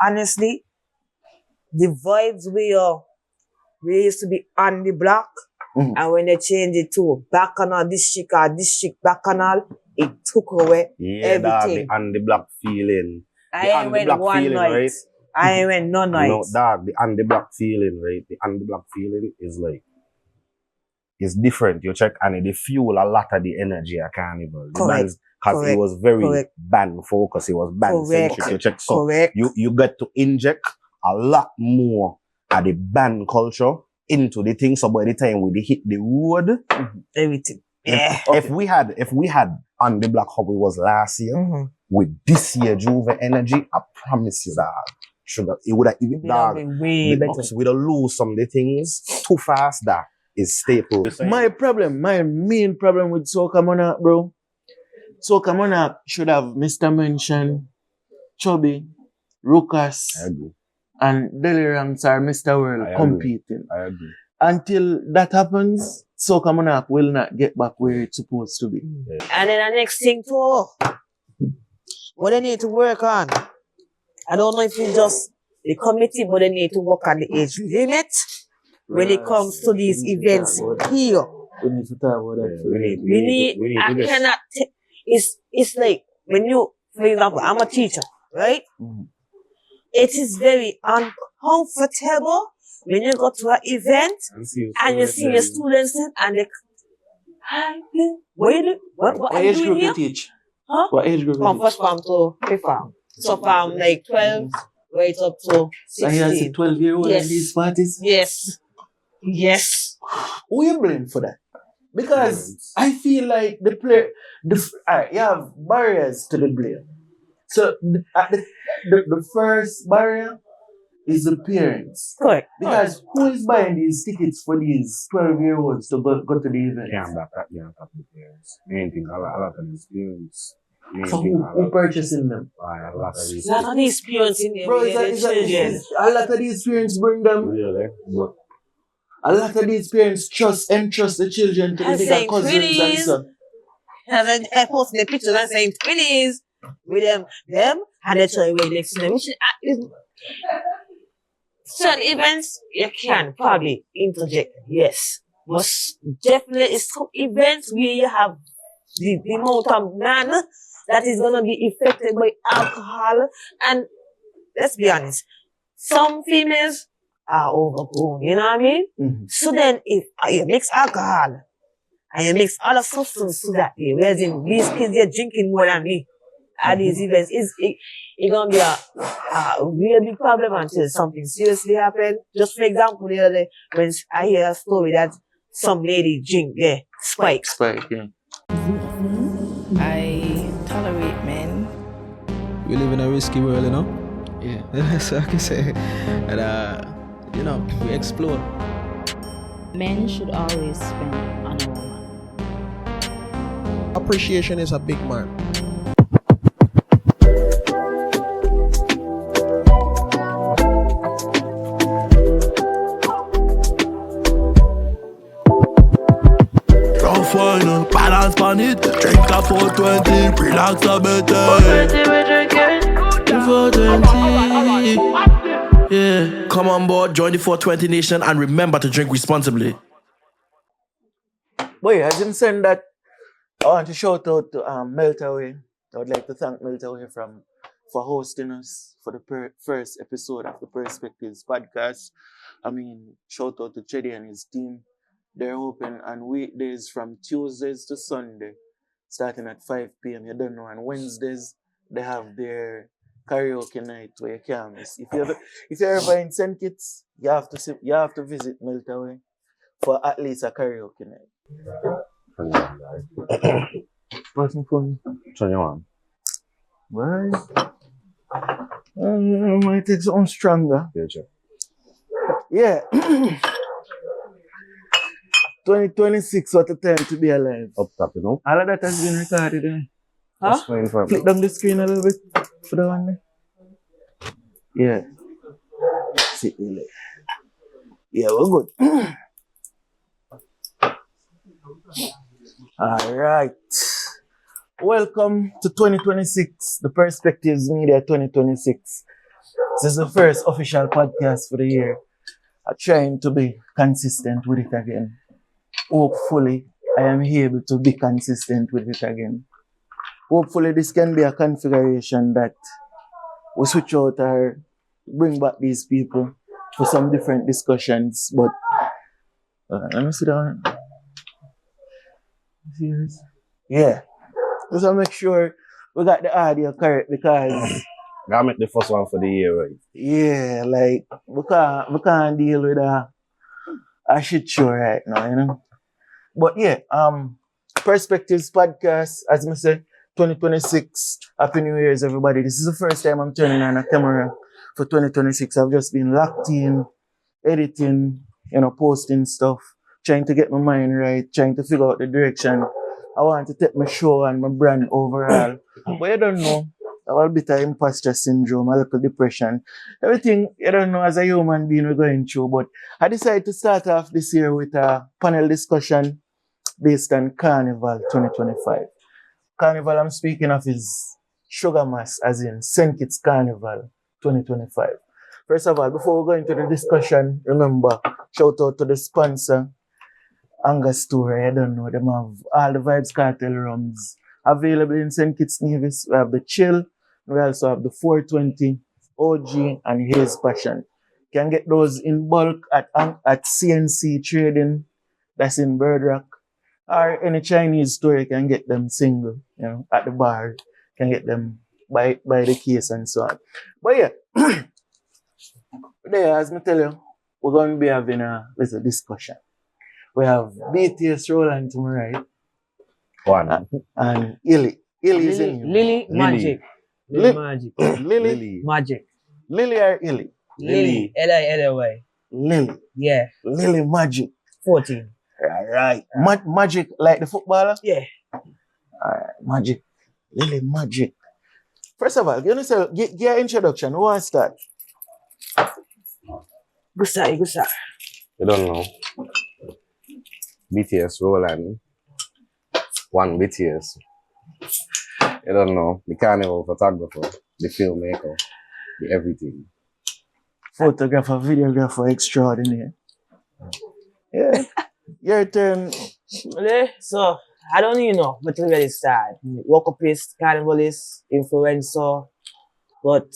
honestly, the vibes we used to be on the block, and when they changed it to Bacchanal District or District Bacchanal, it took away everything. The on the block feeling. I ain't went one night. Right? I ain't went no night. No, dog, the on the block feeling, right? The on the block feeling is like, it's different. You check and it fuel a lot of the energy at Carnival. Because it was very band focused, it was band centric. You check, so you get to inject a lot more of the band culture into the thing. So by the time we hit the road, everything. If we had on the block how it was last year, with this year Juve energy, I promise you that sugar, it would have even dog. We'd lose some of the things too fast. That is staple. My main problem with Soca Monarch, bro. Soca Monarch should have Mr. Mention, Chubby, Ruckus, and Delirance or Mr. World competing. I agree. Until that happens, Soca Monarch will not get back where it's supposed to be. And then the next thing too, what they need to work on, I don't know if it's just the committee, but they need to work on the age limit when it comes to these events here. We need to talk about that. We need I cannot, it's like, when you, for example, I'm a teacher, right? It is very uncomfortable when you go to an event and you see your students and they, what age group you teach? Huh? What age group? From first farm to fifth farm. So from like 12 right up to 16. And you have a 12-year-old in these parties? Yes. Yes. Who you blame for that? Because I feel like you have barriers to the blame. So the first barrier is the parents. Correct. Because who is buying these tickets for these 12-year-olds to go to the event? The parents. Anything, a lot of these parents. So who purchasing them? A lot of these parents in there. Bro, a lot of these parents bring them. Really? A lot of these parents entrust the children to the bigger cousins and stuff. And then I posted the pictures and saying 20s with them, and they tell you where next to them. Certain events, you can probably interject, yes. But definitely some events where you have the amount of man that is going to be affected by alcohol. And let's be honest, some females are overgrown, you know what I mean? So then if you mix alcohol and you mix other substances to that day, whereas in these kids, they're drinking more than me at these events, it's going to be a real big problem until something seriously happens. Just for example, the other day, when I hear a story that some lady drink Spike. Spike, yeah. I tolerate men. We live in a risky world, you know? Yeah. So I can say. And, you know, we explore. Men should always spend on a woman. Appreciation is a big mark. Final balance on it. Drink a 420, relax a bit. 420 we drinking. 420. Yeah. Come on board, join the 420 Nation, and remember to drink responsibly. Boy, as him saying that, I want to shout out to Meltaway. I would like to thank Meltaway for hosting us for the first episode of the Perspectives podcast. I mean, shout out to Chedi and his team. They're open on weekdays from Tuesdays to Sunday, starting at 5 p.m. You don't know. And Wednesdays, they have their karaoke night where you can miss. If you're ever in St. Kitts, you have to visit Meltaway for at least a karaoke night. What's my phone? Turn you on. Why? Might take something stronger. Yeah. 2026, what a time to be alive. Up top, you know? All of that has been recorded, eh? That's fine for me. Click down the screen a little bit for the one there. Yeah. See, yeah, we're good. All right. Welcome to 2026, the Perspectives Media 2026. This is the first official podcast for the year. I'm trying to be consistent with it again. Hopefully, I am able to be consistent with it again. Hopefully, this can be a configuration that we switch out or bring back these people for some different discussions. But let me sit down. Yeah. Just to make sure we got the audio correct because Gotta make the first one for the year, right? yeah, like we can't deal with a shit show right now, you know. But yeah, Perspectives podcast, as I said, 2026. Happy New Year's, everybody. This is the first time I'm turning on a camera for 2026. I've just been locked in, editing, posting stuff, trying to get my mind right, trying to figure out the direction I want to take my show and my brand overall. But you don't know, a little bit of imposter syndrome, a little depression, everything, you don't know, as a human being we're going through. But I decided to start off this year with a panel discussion based on Carnival 2025. Carnival I'm speaking of is Sugar Mass, as in St. Kitts Carnival 2025. First of all, before we go into the discussion, remember, shout out to the sponsor, Angus Story. I don't know, them have all the Vibes Cartel rums available in St. Kitts Nevis. We have the Chill, we also have the 420, OG, and Haze Passion. You can get those in bulk at CNC Trading, that's in Bird Rock, or any Chinese store. You can get them single, at the bar. You can get them by the case and so on. But yeah, there, as I tell you, we're going to be having a little discussion. We have BTS Roland to my right. One. And Lilly. Lilly is in you. Lilly Modric. Lilly Modric. Lilly. Magic. Lilly or Lilly? Lilly. L-I-L-L-Y. Lilly. Yeah. Lilly Modric. 14. Alright. Magic like the footballer? Yeah. Alright. Magic. Lilly Modric. First of all, give your introduction. Who wants to start? Good start. You don't know. BTS Roland. One BTS. You don't know. The Carnival photographer, the filmmaker, the everything. Photographer, videographer, extraordinary. Yeah. Your turn. So, I don't even know where to really start. Walk-upist, carnivalist, influencer. But,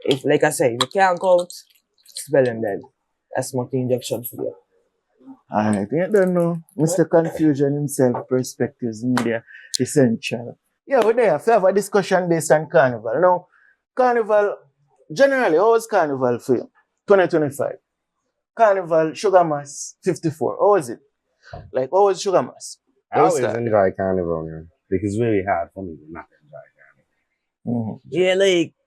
if, like I said, if you can't count, spell them then. That's my introduction for you. Alright, you don't know. Mr. Confusion himself, Perspectives Media Essential. Yeah, we're there. We have a discussion based on Carnival. Now, Carnival, generally, how was Carnival for you? 2025. Carnival, Sugar Mass, 54. How was it? Like, how was Sugar Mass? I always enjoy Carnival, man. Like, it's really hard for me to not enjoy Carnival. Mm-hmm. Yeah,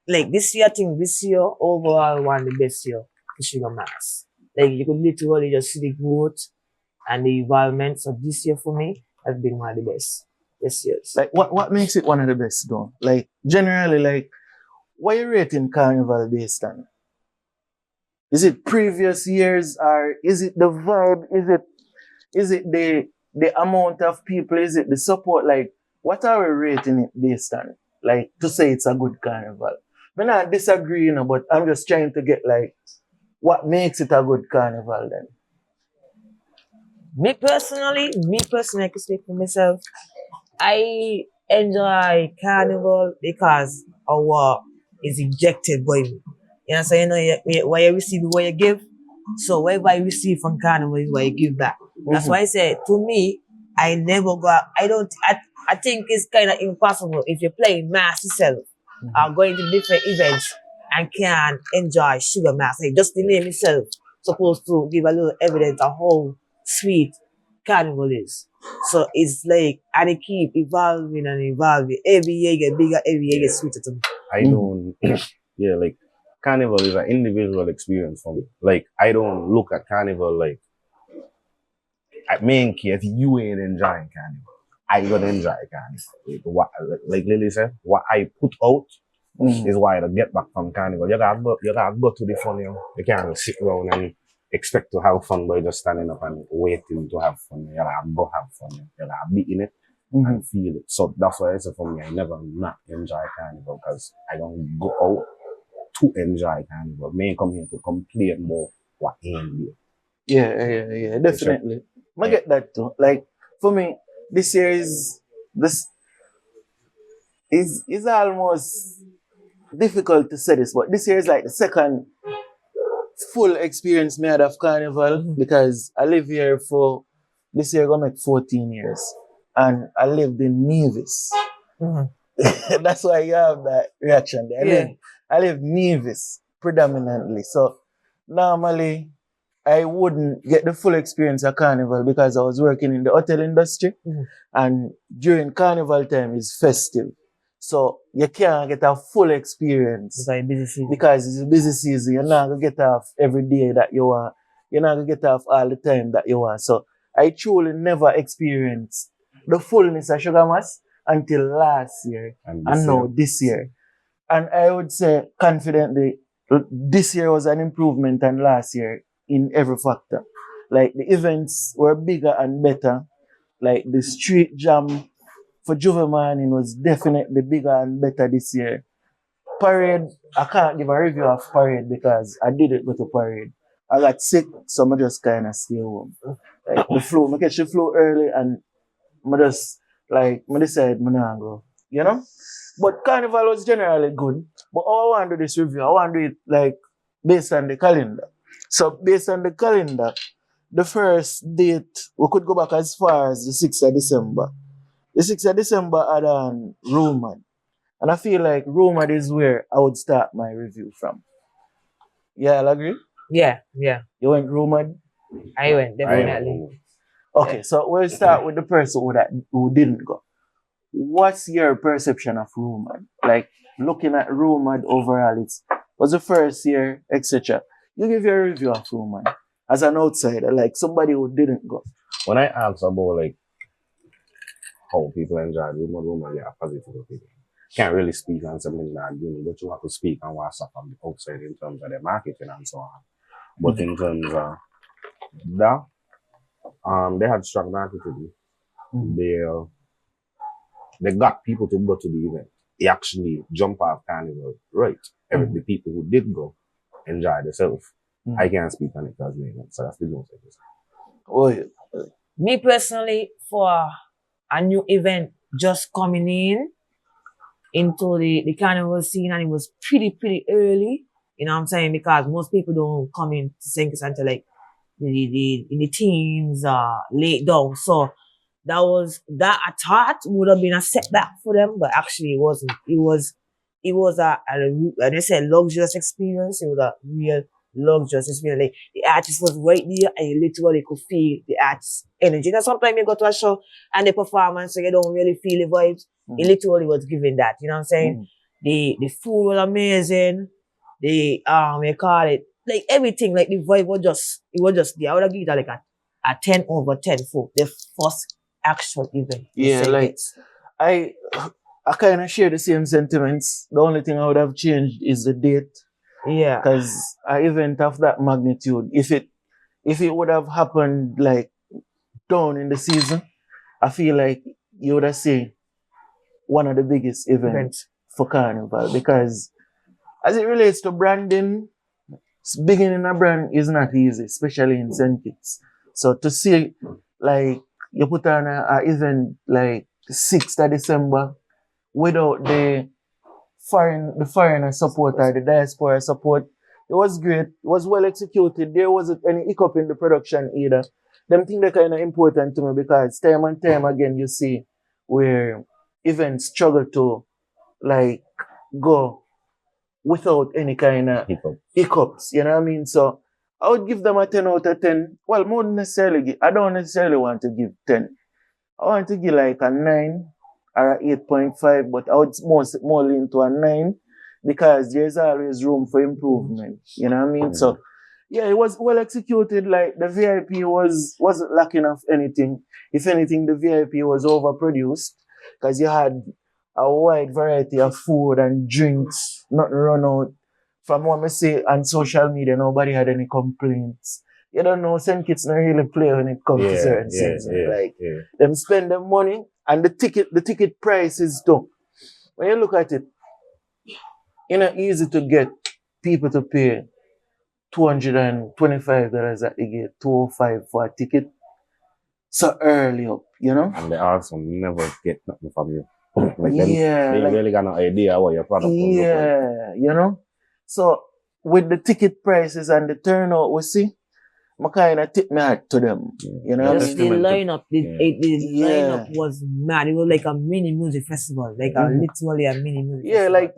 like this year, I think this year, overall, one of the best year for Sugar Mass. Like, you could literally just see the growth and the involvement. So this year for me has been one of the best years. Like, what makes it one of the best though? Like, generally, like, what are you rating Carnival based on? Is it previous years, or is it the vibe? Is it the amount of people? Is it the support? Like, what are we rating it based on? Like, to say it's a good Carnival. I not disagree, but I'm just trying to get, like, what makes it a good Carnival then? Me personally, I can speak for myself. I enjoy Carnival because our is injected by me. You know, so what you receive is what you give. So whatever you receive from Carnival is what you give back. Mm-hmm. That's why I say, to me, I never go out. I think it's kind of impossible if you're playing mass yourself or going to different events and can enjoy Sugar Mass. Like, just the name itself supposed to give a little evidence of how sweet Carnival is. So it's like, and it keep evolving and evolving. Every year get bigger, every year get sweeter to me. I don't, yeah, like, Carnival is an individual experience for me. Like, I don't look at Carnival like, I mean, if you ain't enjoying Carnival, I gonna enjoy Carnival. Like Lilly said, what I put out is why I get back from Carnival. You gotta go to the fun, You can't sit around and expect to have fun by just standing up and waiting to have fun. You gotta go have fun. You gotta be in it and feel it. So that's why I say for me, I never not enjoy Carnival because I don't go out to enjoy Carnival. Me come here to complain about what ain't there. Yeah, definitely. I get that too. Like, for me, this year is almost difficult to say this, but this year is like the second full experience me had of Carnival because I live here for this year gonna make 14 years. And I lived in Nevis. That's why you have that reaction there. I live Nevis predominantly. So normally I wouldn't get the full experience of Carnival because I was working in the hotel industry. And during Carnival time is festive. So you can't get a full experience. Because it's a busy season. You're not going to get off every day that you want. You're not going to get off all the time that you want. So I truly never experienced the fullness of Sugar Mass until last year. And now this year. And I would say confidently, this year was an improvement than last year in every factor. Like the events were bigger and better. Like the street jam for Juve Morning was definitely bigger and better this year. Parade, I can't give a review of Parade because I didn't go to Parade. I got sick, so I just kind of stay home. Like the flu, I catch the flu early and I just decided I not go. You know? But Carnival was generally good. But how I want to do this review, I want to do it like based on the calendar. So based on the calendar, the first date, we could go back as far as the 6th of December. The 6th of December had on Roland. And I feel like Roland is where I would start my review from. Yeah, I'll agree? Yeah. You went Roland? I went, definitely. Okay, so we'll start with the person who didn't go. What's your perception of Roland? Like, looking at Roland overall, it was the first year, etc. You give your review of Roland as an outsider, like somebody who didn't go. When I ask about like how people enjoy Roland, they are positive opinion. Can't really speak on something that I'm doing, but you have to speak on what's up on the outside in terms of the marketing and so on. But in terms of that, they had strong marketing. They got people to go to the event. They actually jump off Carnival, right? The people who did go enjoy themselves. I can't speak on it as me, so that's the most I can say. Oh, yeah. Me personally, for a new event just coming into the Carnival scene, and it was pretty early, you know what I'm saying? Because most people don't come in to St. Kitts until like in the teens, late down. So that I thought would have been a setback for them, but actually it wasn't. It was they said luxurious experience. It was a real luxurious experience. Like the artist was right there and you literally could feel the artist's energy. Now sometimes you go to a show and the performance so you don't really feel the vibes. It literally was giving that, you know what I'm saying? The food was amazing. You call it like everything, like the vibe was just there. I would have given that like a 10 over 10 for the first actual event. Yeah, like I kind of share the same sentiments. The only thing I would have changed is the date. Yeah. Because an event of that magnitude, if it would have happened like down in the season, I feel like you would have seen one of the biggest events for Carnival. Because as it relates to branding, beginning a brand is not easy, especially in St. Kitts. So to see like you put on an event like 6th of December without the foreigner support or the diaspora support, it was great. It was well executed. There wasn't any hiccup in the production either. Them things are kind of important to me because time and time again you see where events struggle to like go without any kind of hiccups. You know what I mean? So I would give them a 10 out of 10. Well, I don't necessarily want to give 10. I want to give like a 9 or a 8.5, but I would more lean to a 9 because there's always room for improvement. You know what I mean? So yeah, it was well executed. Like the VIP wasn't lacking of anything. If anything, the VIP was overproduced because you had a wide variety of food and drinks, nothing run out. From what I see on social media, nobody had any complaints. You don't know, St. Kitts don't really play when it comes to certain things. Them spend their money and the ticket price is too. When you look at it, it's not easy to get people to pay $225 at the gate, $205 for a ticket. So early up, you know? And they also never get nothing from you. Like Yeah. they like, really got no idea what your product will look like. yeah, you know? So with the ticket prices and the turnout we see, I kind of tip my hat to them. You know what I Just mean? the lineup, the Yeah. lineup was mad. It was like a mini music festival, like literally a mini music Yeah, festival. like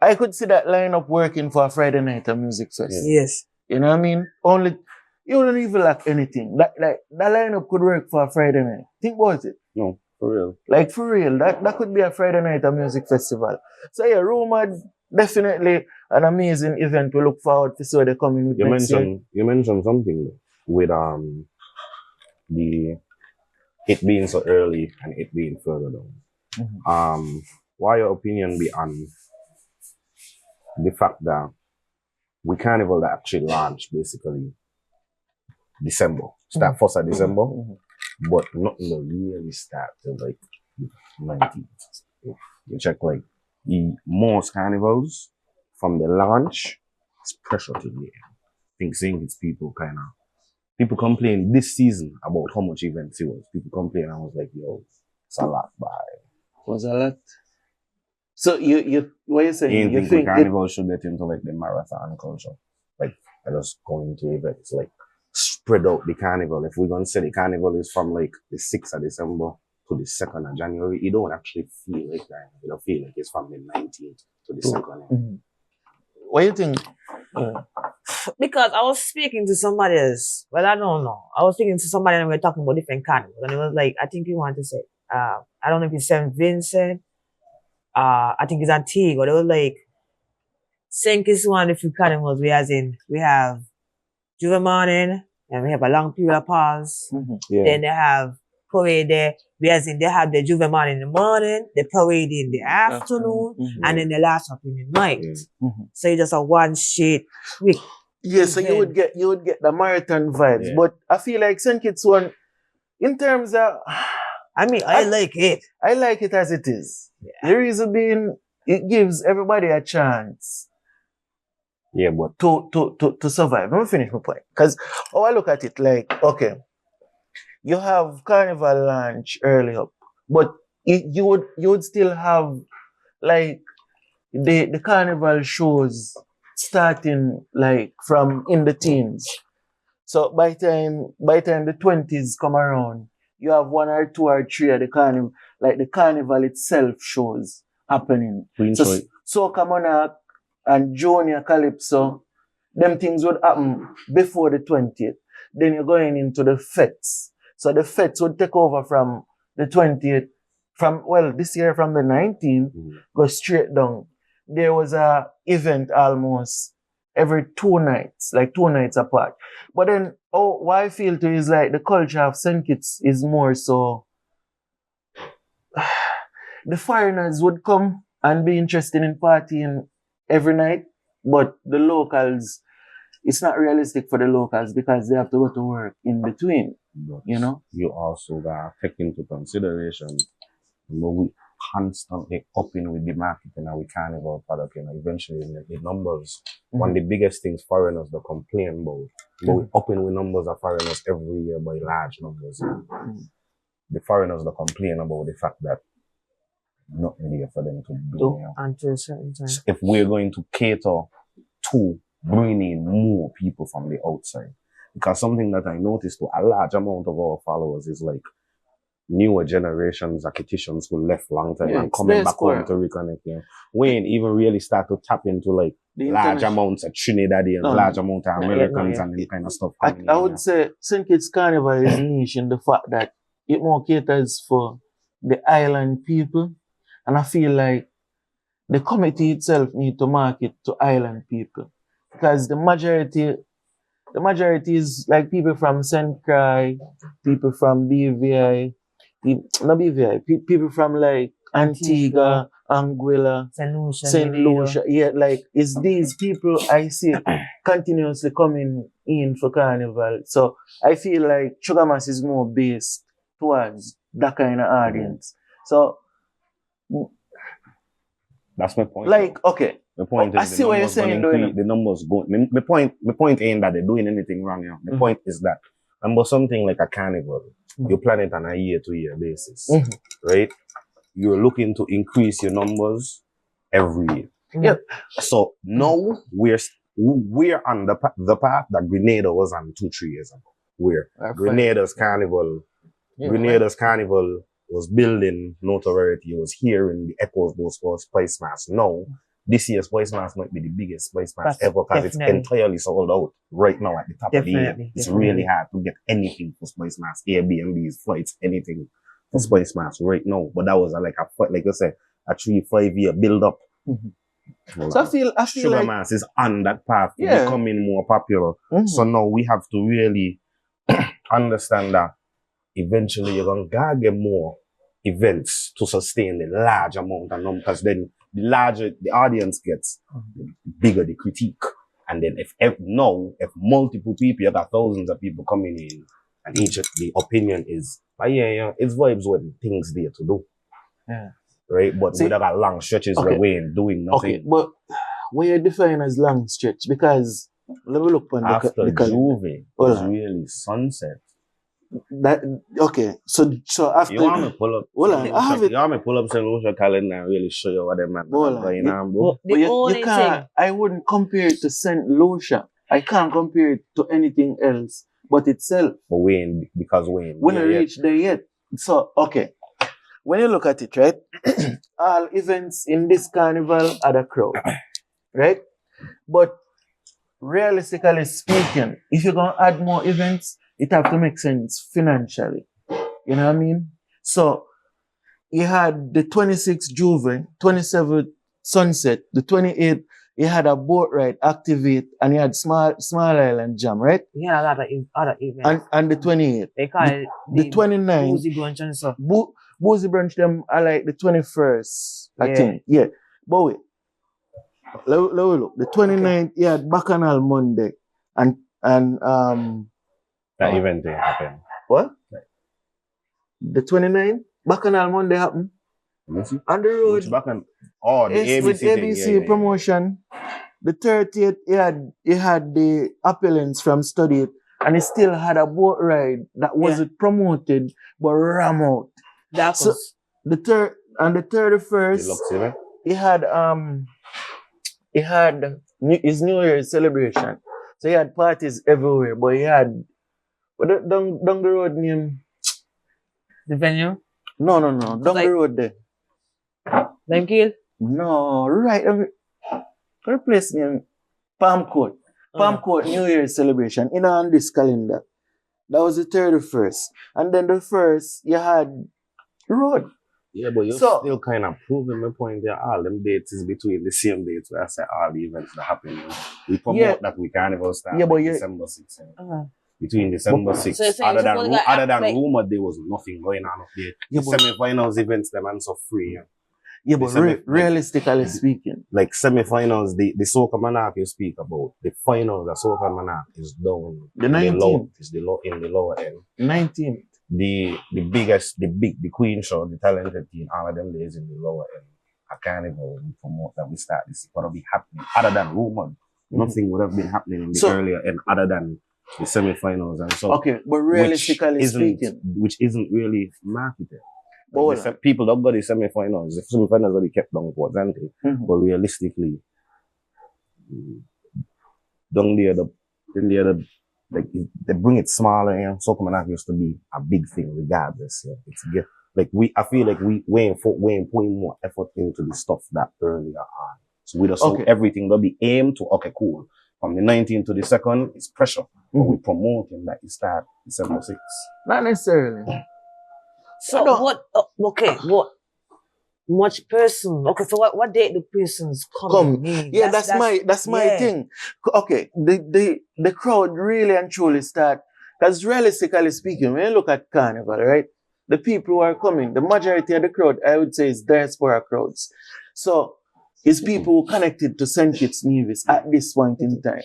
I could see that lineup working for a Friday night of music fest. Yes. You know what I mean? Only you don't even lack anything. Like that lineup could work for a Friday night. Think about it. No, for real. Like for real, that could be a Friday night of music festival. So yeah, Roma definitely an amazing event. We look forward to see they coming with next year. You mentioned something with it being so early and it being further down. What your opinion be on the fact that we Carnival that actually launched basically December, start 1st of December, but nothing will really start till like 19th. If you check like most carnivals from the launch, it's pressure to the end. I think it's people complain this season about how much events it was. People complain and I was like, yo, it's a lot, bye. Was a lot. So you what you saying? You think Carnival should get into like the marathon culture? Like just going to events, like spread out the carnival. If we're gonna say the carnival is from like the 6th of December to the 2nd of January, you don't actually feel like that. You don't feel like it's from the 19th to the 2nd. What do you think? Because I was speaking to somebody else. Well, I don't know. I was speaking to somebody and we were talking about different carnivals. And it was like, I think he wanted to say, I don't know if it's St. Vincent. I think it's Antigua. They were like, St. Kitts is one of the few carnivals we have Juve morning and we have a long period of pause. Then they have parade there. They have the Juve morning in the morning, the parade in the afternoon, and then the last up in the night. So it's just a one shade quick. Yeah, so you would get the marathon vibes. Yeah. But I feel like St. Kitts one, in terms of I mean, I like it. I like it as it is. The reason being, it gives everybody a chance. Yeah, but to survive. Let me finish my point. Because I look at it like, okay, you have Carnival launch early up, but you would still have like the Carnival shows starting like from in the teens. So by time the 20s come around, you have 1 or 2 or 3 of the Carnival, like the Carnival itself shows happening. So Monarch and Junior Calypso, them things would happen before the 20th. Then you're going into the fetes. So the fetes would take over from the 20th, this year from the 19th, go straight down. There was a event almost every 2 nights, like 2 nights apart. But then, what I feel too is like the culture of St. Kitts is more so, the foreigners would come and be interested in partying every night, but the locals, it's not realistic for the locals because they have to go to work in between, you know? You also got to take into consideration, we constantly upping with the marketing and with Carnival product, eventually the numbers. One of the biggest things foreigners they complain about, but we upping with numbers of foreigners every year by large numbers. The foreigners they complain about the fact that nothing there for them to do. Until a certain time. If we're going to cater to bring in more people from the outside, because something that I noticed to a large amount of our followers is like newer generations, acquisitions who left long time and coming back home to reconnect. We ain't even really start to tap into like large amounts of Trinidadians, large amount of Americans and that kind of stuff. I would say St. Kitts Carnival is niche in the fact that it more caters for the island people. And I feel like the committee itself need to market to island people. Because the majority is like people from St. Croix, people from BVI, people from like Antigua, Anguilla, St. Lucia. Yeah, like it's these people I see continuously coming in for Carnival. So I feel like Chugamas is more based towards that kind of audience. So that's my point. Like, okay, The point I is see what you're saying, the numbers go. My point ain't that they're doing anything wrong here. The point is that remember something like a carnival, you plan it on a year-to-year basis, right? You're looking to increase your numbers every year. Yep. So now we're on the path that Grenada was on 2-3 years ago. Where Grenada's Carnival, Carnival was building notoriety, was hearing the echoes of those Spice Mass. Now, this year's Spice Mass might be the biggest Spice Mass ever because it's entirely sold out right now at the top of the year. It's really hard to get anything for Spice Mass, Airbnbs, flights, anything for Spice Mass right now. But that was like I said, a 3-5 year build up. So I feel Sugar like Mass is on that path to becoming more popular. So now we have to really understand that eventually you're going to get more events to sustain the large amount of numbers, because then the larger the audience gets, the bigger the critique. And then if multiple people, you got thousands of people coming in, and each of the opinion is, it's vibes when things there to do. Yeah. Right? But we got long stretches where we ain't doing nothing. Okay, but what you define as long stretch? Because let me look on after Juve is really sunset. So after you want me pull up? You want me pull up St. Lucia calendar and really show you what them man going on, bro? But you can't. I wouldn't compare it to St. Lucia. I can't compare it to anything else but itself. But we don't reach there yet. So okay, when you look at it, right, all events in this carnival are the crowd, right? But realistically speaking, if you're gonna add more events, it have to make sense financially. You know what I mean? So you had the 26th Juve, 27th Sunset, the 28th, you had a boat ride, Activate, and you had Small Island Jam, right? Yeah, a lot of other events. And the 28th. They call it the 29th. Boozy Brunch and stuff. Boozy Brunch, them are like the 21st, I think. Yeah. But wait. Let me look. The 29th, you had Bacchanal Monday. And that event didn't happen. What? The 29th? Bacchanal Monday happened. On the road. The with ABC promotion. The 30th, he had the appellants from Study It, and he still had a boat ride that wasn't promoted but ram out. So the 31st, he had his New Year's celebration. So he had parties everywhere, but he had down the road name. The venue? No. Down the road there. Lime Kill? No, right. The place name Palm Court. Palm Court New Year's celebration on this calendar. That was the 31st. And then the 1st, you had road. Yeah, but you're still kind of proving my point there. All them dates is between the same dates where I say all the events that happen. We promote that we Carnival start December 6th. Between December 6th. Other than rumor, there was nothing going on up there. The semi-finals events, them and so free. Yeah, but realistically speaking. Like semi-finals, the Soca Monarch you speak about, the finals of Soca Monarch is down. The 19th. In the lower end. 19th. The Queen Show, the talented team, all of them days in the lower end. A Carnival, we promote that we start this. It's going to be happening. Other than rumor, nothing would have been happening in the earlier end other than the semi-finals and so. Okay, but realistically speaking. Which isn't really marketed. Like people don't go to the semi-finals. The semi-finals are kept down for example. But realistically, down there, like they bring it smaller, and Soca Monarch used to be a big thing regardless. Yeah. I feel like we ain't putting more effort into the stuff that earlier on. So we just everything will be aimed to cool. From the 19th to the 2nd, it's pressure. But we're promoting that it start December 6th. Not necessarily. So what much person? Okay, so what date the persons come? Yeah, that's my thing. Okay, the crowd really and truly start, because realistically speaking, when you look at Carnival, right, the people who are coming, the majority of the crowd, I would say, is diaspora crowds. So it's people who connected to St. Kitts Nevis at this point in time.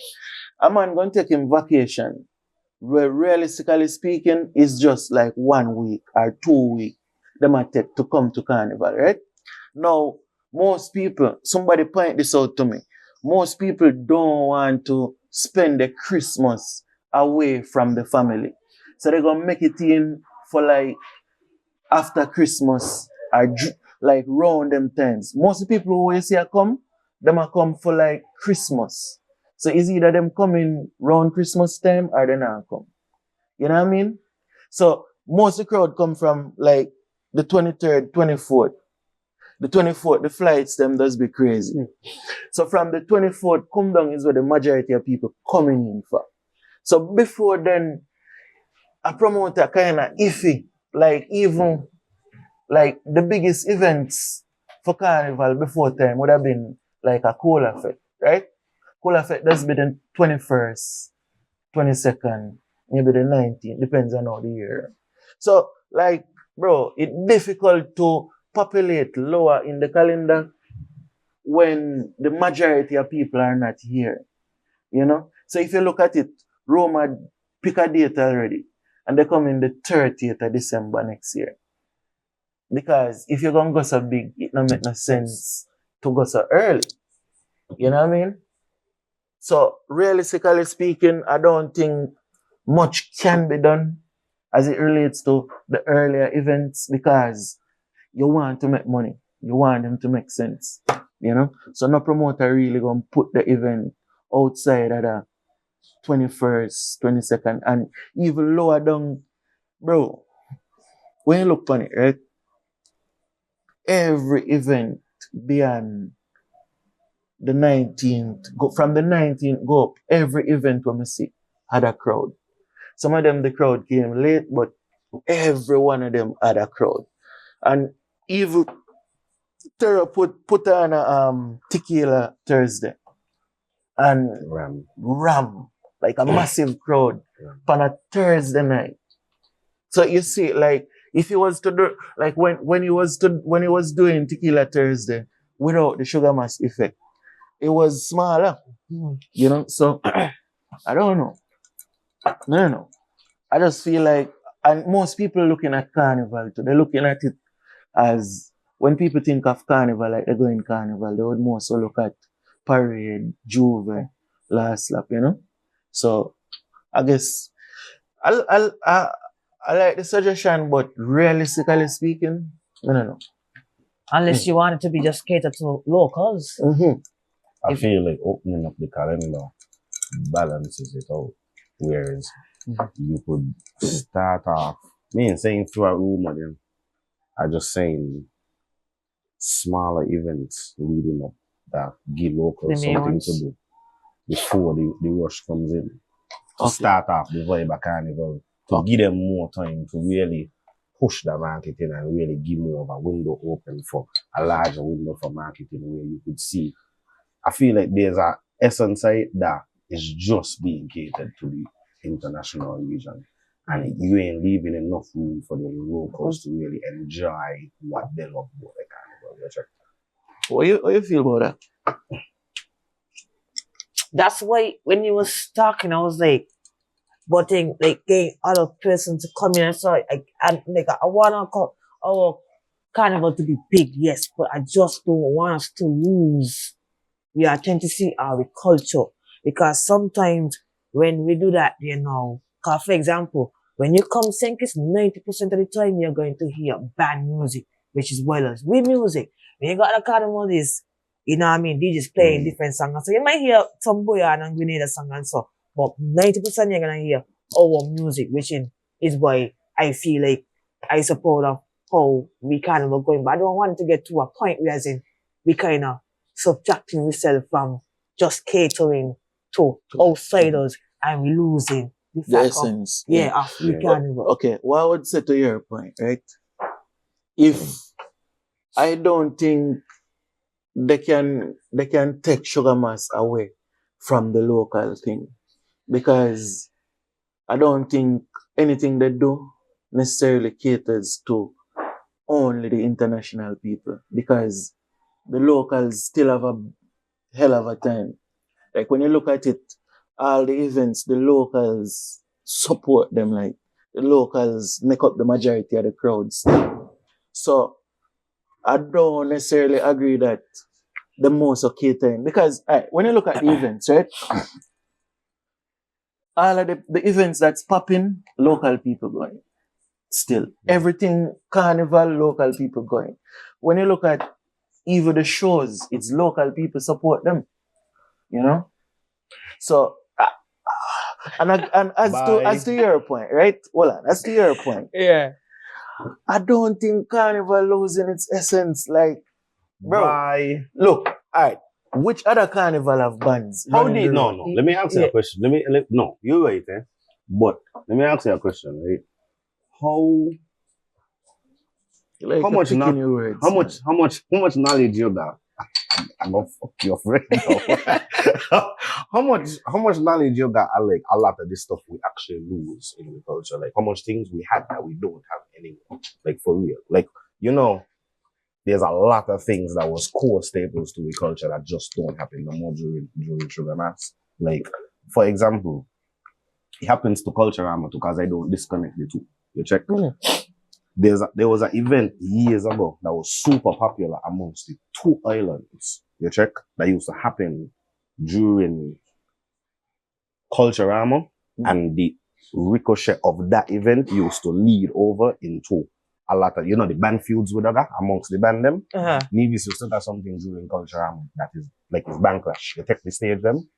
A man going to take him vacation, where realistically speaking, is just like 1 week or 2 weeks they might take to come to Carnival, right? Now, most people, somebody point this out to me, most people don't want to spend the Christmas away from the family. So they're going to make it in for like after Christmas or like round them times. Most of the people who you see come, them are come for like Christmas. So it's either them coming round Christmas time or they not come. You know what I mean? So most of the crowd come from like the 23rd, 24th. The 24th, the flights them does be crazy. So from the 24th, come down is where the majority of people coming in for. So before then, a promoter kind of iffy. Like even like the biggest events for Carnival before time would have been like a Cola Fest, right? Cola Fest does be the 21st, 22nd, maybe the 19th, depends on how the year. So like, bro, it's difficult to populate lower in the calendar when the majority of people are not here, you know? So if you look at it, Roma pick a date already, and they come in the 30th of December next year. Because if you're going to go so big, it don't make no sense to go so early. You know what I mean? So realistically speaking, I don't think much can be done as it relates to the earlier events because you want to make money. You want them to make sense. You know? So no promoter really going to put the event outside of the 21st, 22nd, and even lower down. Bro, when you look on it, right? Every event beyond the 19th, from the 19th go up, every event when we see had a crowd. Some of them, the crowd came late, but every one of them had a crowd. And even Terra put on a tequila Thursday. And Ram, like a massive crowd on a Thursday night. So you see, like, if he was to do, like when he was doing Tequila Thursday without the sugar mass effect, it was smaller, you know. So I don't know. No. I just feel like, and most people looking at Carnival too, they're looking at it as when people think of Carnival, like they're going Carnival, they would more so look at Parade, Juve, Last Lap, you know. So I guess I like the suggestion, but realistically speaking, I don't know. Unless you want it to be just catered to locals. Mm-hmm. I feel like opening up the calendar balances it out. Whereas you could start off, me and saying through a room of them, I just saying smaller events leading up that give locals something to do before the rush comes in. To start off the vibe of Carnival, to give them more time to really push the marketing and really give more of a window open for a larger window for marketing where you could see. I feel like there's an essence that is just being catered to the international region. And you ain't leaving enough room for the locals to really enjoy what they love about the Carnival. What you feel about that? That's why when you was talking, I was like, but then like getting other person to come in and so I want our Carnival to be big, yes, but I just don't want us to lose the authenticity of the culture. Because sometimes when we do that, you know, for example, when you come St. Kitts, 90% of the time you're going to hear band music, which is wireless. With music, when you got the Carnival is, you know what I mean, DJs playing different songs. So you might hear some Boyan and Grenada song and so, but 90% you're gonna hear our music, which is why I feel like I support of how we kind of going. But I don't want to get to a point where we kind of subtracting ourselves from just catering to outsiders and we losing the essence. Of the Carnival. Okay, what I would say to your point, right? If I don't think they can take sugar mass away from the local thing, because I don't think anything they do necessarily caters to only the international people, because the locals still have a hell of a time. Like when you look at it, all the events, the locals support them, like the locals make up the majority of the crowds. So I don't necessarily agree that the most are catering because when you look at the events, right? All of the events that's popping, local people going. Still, everything carnival, local people going. When you look at even the shows, it's local people support them. You know, so and as to your point, right? Hold on, as to your point, Yeah. I don't think carnival losing its essence. Like, bro, look, alright. Which other carnival have bands? How did no? Let me ask you a question. No, you're right, eh? But let me ask you a question, right? How much knowledge you got? I'm gonna fuck your friend now. how much knowledge you got? Like a lot of this stuff we actually lose in the culture. Like how much things we had that we don't have anymore. Like for real. Like you know, there's a lot of things that was core staples to the culture that just don't happen no more during Sugar Mass. Like for example, it happens to Culturama because I don't disconnect the two. You check. There was an event years ago that was super popular amongst the two islands, you check, that used to happen during Culturama, and the ricochet of that event used to lead over into a lot of, you know, the band feuds with other amongst the band them. Nevis used to have something during Culturama that is like it's band clash. You take the stage them,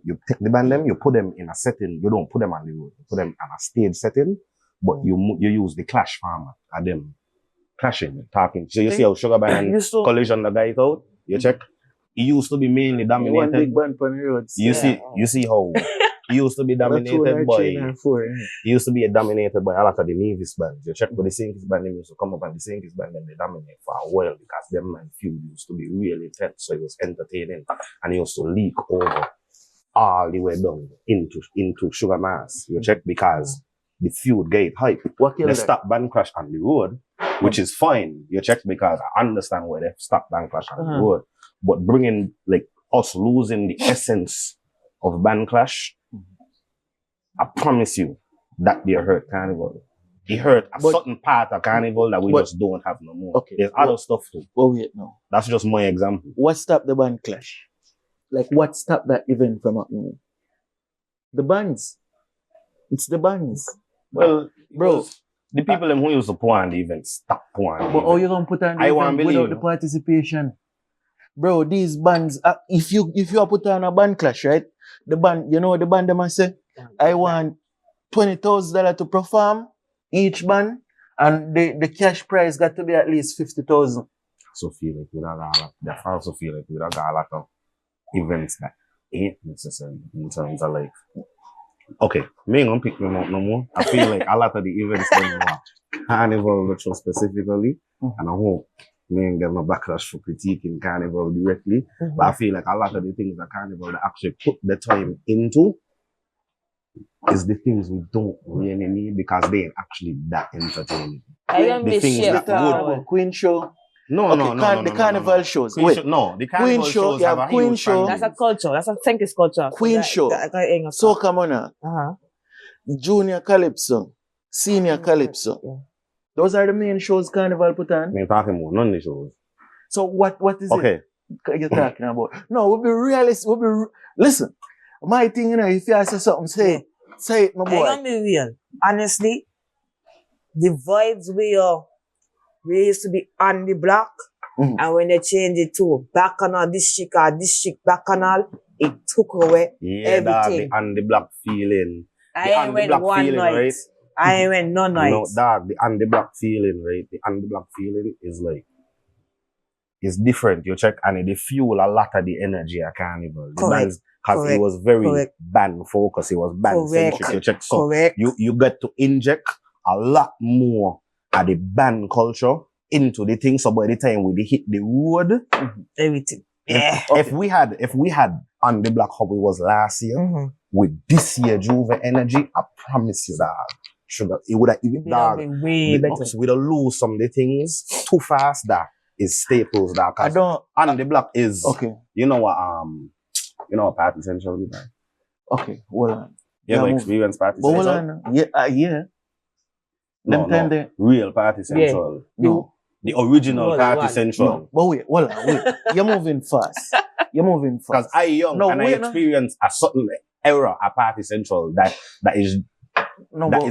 you take the band them, you put them in a setting, you don't put them on the road, you put them on a stage setting. But you use the clash format and them clashing, talking. So you see how Sugar Band and Collision the guy out? You check? He used to be mainly dominated. Big band on the roads. You see how he used to be dominated by he used to be dominated by a lot of the Nevis bands. You check with the Sinkis band, they used to come up and the Sinkis band and they dominate for a while because them man feud used to be really intense, so it was entertaining and it used to leak over all the way down into Sugar Mass. You check because the feud get hype. They stop band clash on the road, which is fine. You check because I understand why they stop band clash on the road. But bringing like us losing the essence of band clash, I promise you that they hurt Carnival. It hurt a certain part of Carnival that we just don't have no more. Okay. There's other stuff too. Oh wait, no. That's just my example. What stopped the band clash? Like what stopped that event from happening? The bands. It's the bands. Well, bro, the people who used to pour on the event stop pouring. But how you gonna put on the event without the participation? Bro, these bands, if you are put on a band clash, right? The band, you know the band them say, I want $20,000 to perform each band, and the cash prize got to be at least 50,000. So feel like we don't got a lot. I also feel like we don't got a lot of events that ain't necessary in terms of like. Okay, me ain't gonna pick them up no more. I feel like a lot of the events are Carnival retro specifically, and I hope me ain't get no backlash for critiquing Carnival directly. But I feel like a lot of the things that Carnival that actually put the time into is the things we don't really need because they ain't actually that entertaining. The things that would Queen Show. No, the Carnival shows. The Carnival shows have a Queen huge Show. That's a culture. That's a Senkis culture. Queen Show. Soca Monarch. Junior Calypso. Senior Calypso. Yeah. Those are the main shows Carnival put on. I'm talking about none of the shows. So what is it you're talking about? No, we'll be realistic. Listen, my thing, you know, if you say something, say it, my boy. I'm gonna be real. Honestly, the vibes we used to be on the block, and when they changed it to Bacchanal district or district Bacchanal, it took away everything. The on the block feeling. I ain't went one night. Right? I ain't went no night. No, dog, the on the block feeling, right? The on the block feeling is like, it's different. You check, and it fuel a lot of the energy at Carnival. Because it was very band focused, it was band centric. You check, so you get to inject a lot more of the band culture into the thing. So by the time we hit the road, everything. If we had on the block how it was last year, with this year Juve energy, I promise you that Sugar, it would have even way better. We'd have lose some of the things too fast that is staples that on the block is you know what Party Central is like. Okay, hold on. You ever experience Party Central? Hold on. Yeah. No, real Party Central. No. The original Party Central. No, but wait. You're moving fast. Because I young and I experienced a certain era at Party Central that is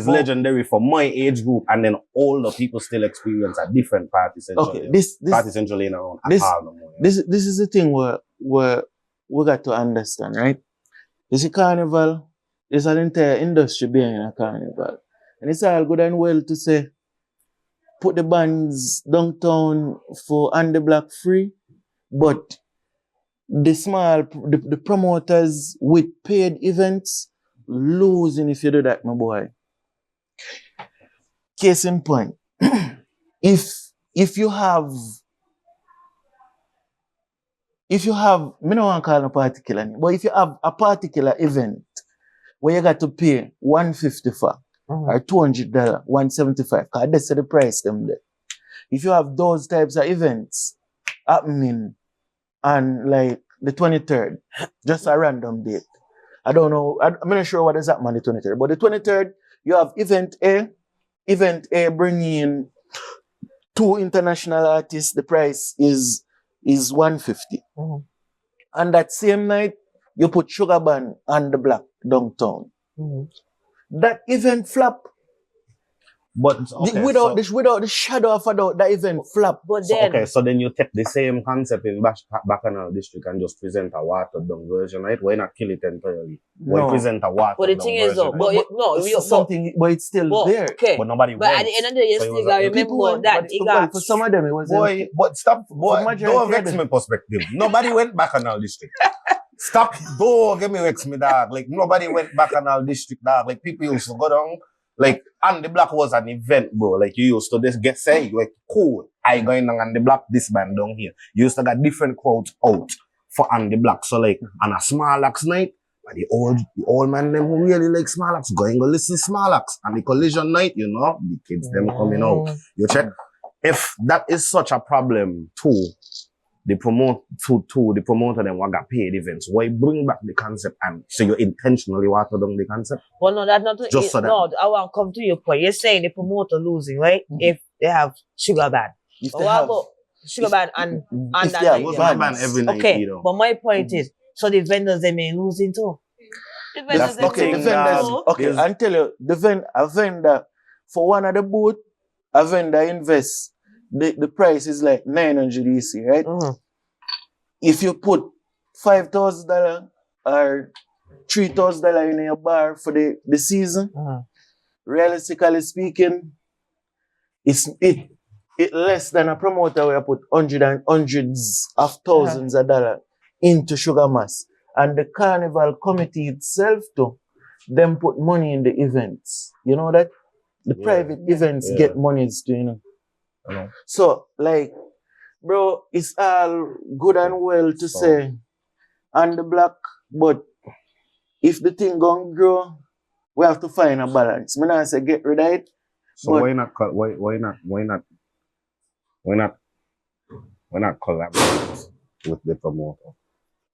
legendary for my age group, and then older people still experience a different Party Central. Okay, this Party Central ain't around this, at all no more. This is the thing where we got to understand, right? You see, Carnival, there's an entire industry behind a Carnival. And it's all good and well to say, put the bands downtown for on the block free, but the promoters with paid events losing if you do that, my boy. Case in point, if you have, me don't want to call it a particular name, but if you have a particular event where you got to pay $150 for, or $200, $175, because that's the price them there. If you have those types of events happening on like the 23rd, just a random date. I don't know, I'm not sure what is happening on the 23rd, but the 23rd, you have event A bringing in 2 international artists, the price is $150. And that same night, you put Sugar Band on the block downtown. That event flop. But okay, without the shadow of a doubt, that event flop. But then, so then you take the same concept in Bacchanal District and just present a watered down version, right? Why not kill it entirely? Why present a watered down version? But the thing is though, but it's still there. Okay. But nobody But at the end of the day, you still gotta remember that for some of them it was don't vex my perspective. Nobody went Bacchanal District. Stop, don't get me vex me, dog. Like nobody went Bacchanal District, dog. Like people used to go down. Like, on the block was an event, bro. Like, you used to just say, like, cool, I going on the block, this band down here. You used to get different crowds out for on the block. So, like, on a Small Axe night, the old man them who really like Small Axe, going to listen to Small Axe. And the Collision night, you know, the kids them coming out. You check. If that is such a problem too, the promoter them what got paid events. Why bring back the concept and so you intentionally water down the concept? Well, no, that's not just so no, I want to come to your point. You're saying the promoter losing, right? If they have Sugar Band. What about Sugar Band and that was my band every night. Okay, you know. but my point is, so the vendors they may losing too. That's the thing. Okay, I'll tell you, a vendor for one of the booth, a vendor invests. The price is like $900 EC, right? If you put $5,000 or $3,000 in your bar for the season, realistically speaking, it less than a promoter where you put hundreds of thousands of dollars into Sugar Mass. And the Carnival committee itself too, them put money in the events. You know that? The private events get monies too, you know. So, like, bro, it's all good and well to say on the block, but if the thing gonna grow, we have to find a balance. I not say get rid of it. So why not collaborate with the promoter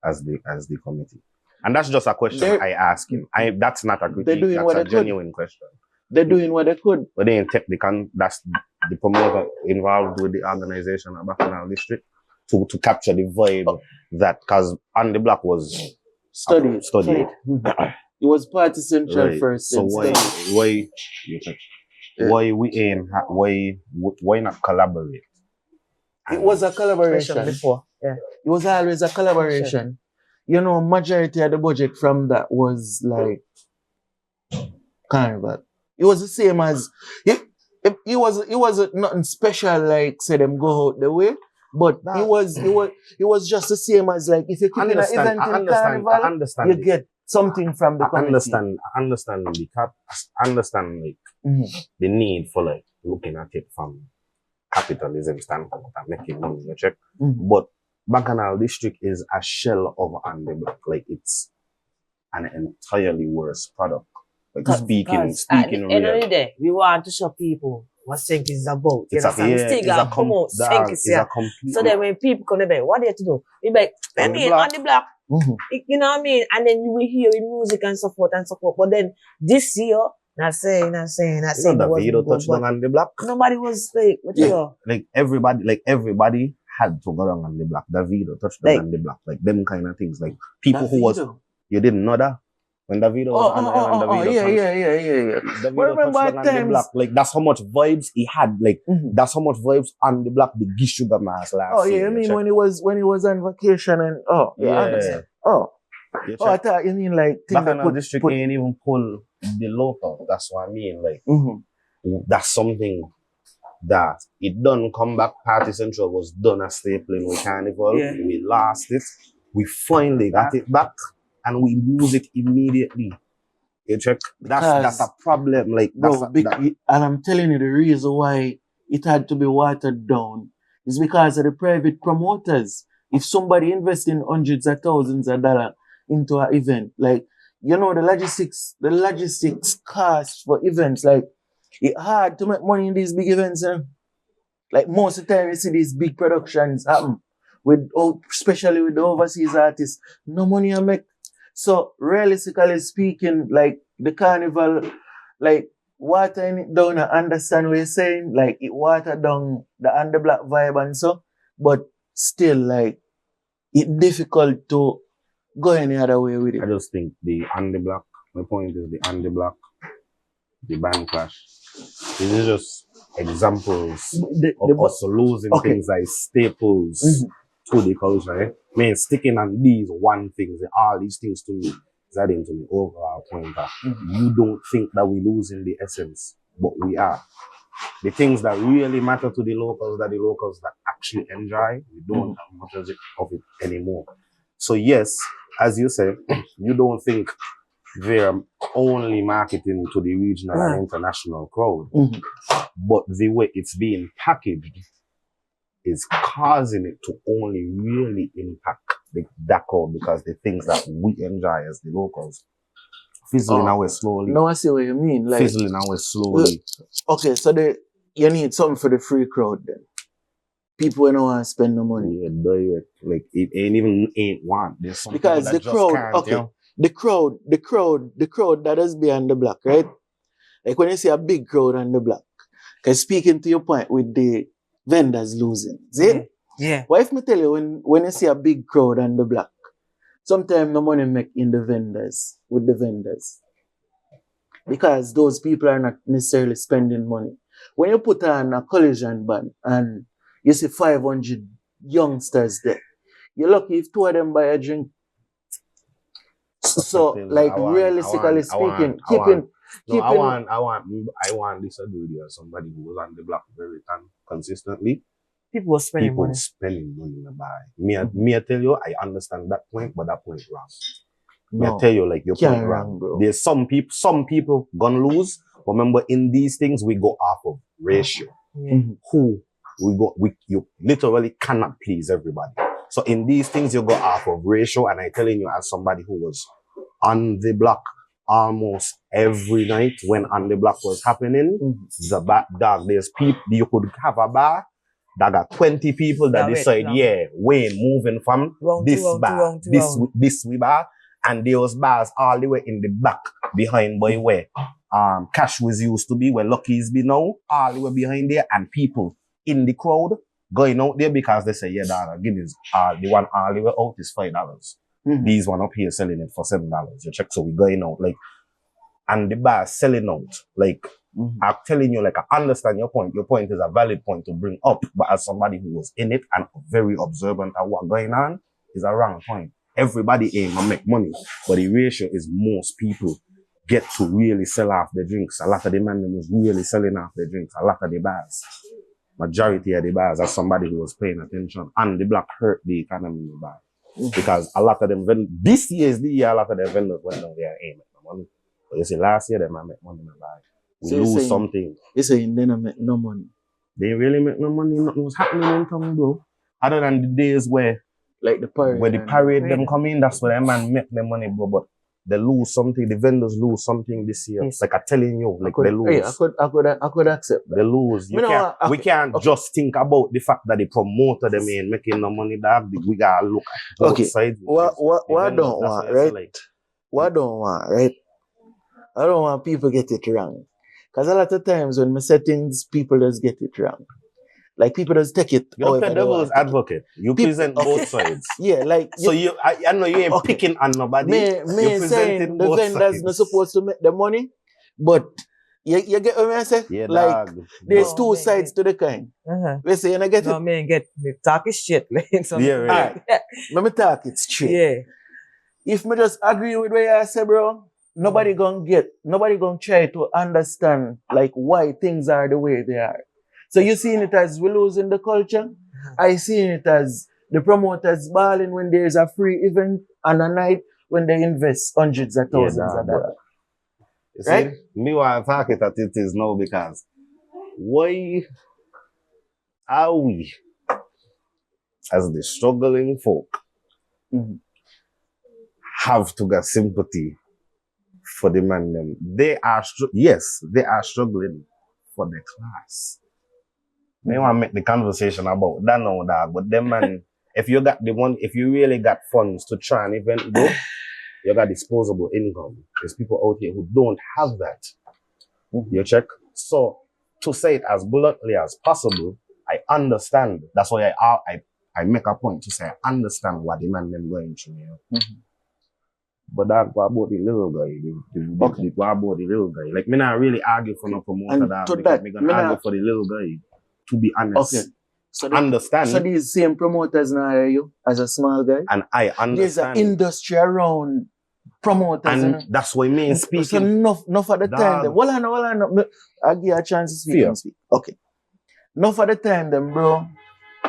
as the committee? And that's just a question I ask him. That's not a critique. That's a genuine question. They're doing what they could. But they ain't take that's the promoter involved with the organization of Bacchanal District to capture the vibe that, because on the block was studied. It was Party Central first. So why not collaborate? It was a collaboration before. Yeah. It was always a collaboration. You know, majority of the budget from that was like Carnival. It was the same as it was nothing special like say them go out the way, but it was just the same as like if you keep an event in Carnival, you get something from the community. I understand like the need for like looking at it from capitalism standpoint and making money, you check. But Bacchanal District is a shell of on the block. Like it's an entirely worse product. Like speaking at the end of the day, we want to show people what Senk is about. You understand? We still got to promote Senk is here. So then when people come there, what do you have to do? You be like, let me on the block. You know what I mean? And then you will hear the music and so forth and so forth. But then this year, Not saying. You know, Davido touched down on the block. Nobody was like, what you know? Like everybody had to go down on the block. Davido touched down on the block. Like them kind of things. Like people who was, you didn't know that? When Davido was on Davido Davido touched down on the block. Like that's how much vibes he had. Like that's how much vibes on the block. The Gish Sugar Mask last year. I mean when he was on vacation and I thought you mean like back in the district ain't even pull the local. That's what I mean. Like that's something that it done come back. Party Central was done as stapling with Carnival. Yeah. We lost it. We finally got it back and we lose it immediately. You check? That's a problem. Like and I'm telling you the reason why it had to be watered down is because of the private promoters. If somebody invests in hundreds of thousands of dollars into an event, like you know the logistics cost for events, like it's hard to make money in these big events. Like most of the time you see these big productions happen especially with the overseas artists, no money I make. So realistically speaking, like the Carnival, like watering it down, I understand what you're saying, like it watered down the underblock vibe and so, but still like it's difficult to go any other way with it. I just think the underblock, my point is the underblock, the band clash. These are just examples of us losing things like staples to the culture. I mean, sticking on these one things, all these things to me, is adding to the overall point that you don't think that we're losing the essence, but we are. The things that really matter to the locals, that actually enjoy, we don't have much of it anymore. So yes, as you said, you don't think they're only marketing to the regional and international crowd, but the way it's being packaged is causing it to only really impact that crowd because the things that we enjoy as the locals fizzling away slowly. No, I see what you mean. Like fizzling away slowly. Okay, so you need something for the free crowd then. People don't want to spend no money. Yeah, like it ain't want. There's some because the crowd, the crowd that is behind the block, right? Like when you see a big crowd on the block, because speaking to your point with the vendors losing, see? Yeah. What if me tell you when you see a big crowd on the block, sometimes the money make in the vendors, with the vendors. Because those people are not necessarily spending money. When you put on a collision band and you see 500 youngsters there, you're lucky if 2 of them buy a drink. So, like realistically speaking, I want this to do with somebody who was on the block very consistently. People were spending money. Spending money in the buy. Me, I tell you, I understand that point, but that point wrong. No, I tell you, like your point wrong, bro. There's some people gonna lose. Remember, in these things we go off of ratio. You literally cannot please everybody. So in these things you go off of ratio, and I'm telling you, as somebody who was on the block almost every night when on the block was happening, the back dog, there's people, you could have a bar that got 20 people that decide, Wayne moving from this bar, this bar, and there was bars all the way in the back behind by where Cash was used to be, where Lucky's be now, all the way behind there, and people in the crowd going out there because they say, Guinness, the one all the way out is $5. These one up here selling it for $7. You check, so we going out, like, and the bar selling out, like, I'm telling you, like, I understand your point. Your point is a valid point to bring up, but as somebody who was in it and very observant of what's going on, is a wrong point. Everybody aim to make money, but the ratio is most people get to really sell off the drinks. A lot of the men was really selling off the drinks. A lot of the bars, majority of the bars, as somebody who was paying attention, and the block hurt the economy in the bar. Because a lot of them, this year is the year a lot of the vendors went down there and ain't make no money. But you see, last year they might make money in the bar. We lose something. You're saying they don't make no money? They really make no money. Nothing was happening in town, bro. Other than the days where, like the parade, where the parade them come in, that's where them man make their money, bro. But they lose something. The vendors lose something this year. Yes. Like I'm telling you, like they lose. Hey, I could accept that. They lose. We can't just think about the fact that the promoter them ain't making no money. That we gotta look at both sides. What don't want, right? What don't want, right? I don't want people get it wrong. Because a lot of times when I say things, people just get it wrong. Like people just take it. You don't play devil's advocate. You present both sides. Yeah, like so I know you ain't picking on nobody. Me saying the vendors not supposed to make the money, but you get what I say? Yeah, like dog. there's two sides to the coin. We say you get it. No, man, get me talk is shit. Yeah, right. Right. Let me talk it straight. Yeah. If me just agree with what I say, bro, nobody gonna try to understand like why things are the way they are. So you seeing it as we losing the culture. I seen it as the promoters balling when there's a free event and a night when they invest hundreds of thousands of dollars. You see, right? Me want to talk it at it is now because why are we as the struggling folk have to get sympathy for the man them? They are struggling for the class. They want to make the conversation about that now, dog. But them man, if you really got funds to try an event, bro, you got disposable income. There's people out here who don't have that. You check? So to say it as bluntly as possible, I understand. That's why I make a point to say I understand what the man them going through. You know? But that what about the little guy? What about the little guy? Like me not really argue for no promoter that me gonna argue for the little guy. To be honest. Okay. So understand. So these same promoters now are you as a small guy? And I understand. There's an industry around promoters. And that's why me speaking. So enough of the time. Well, I know. I'll give you a chance to speak. Okay. Enough of the time, then, bro,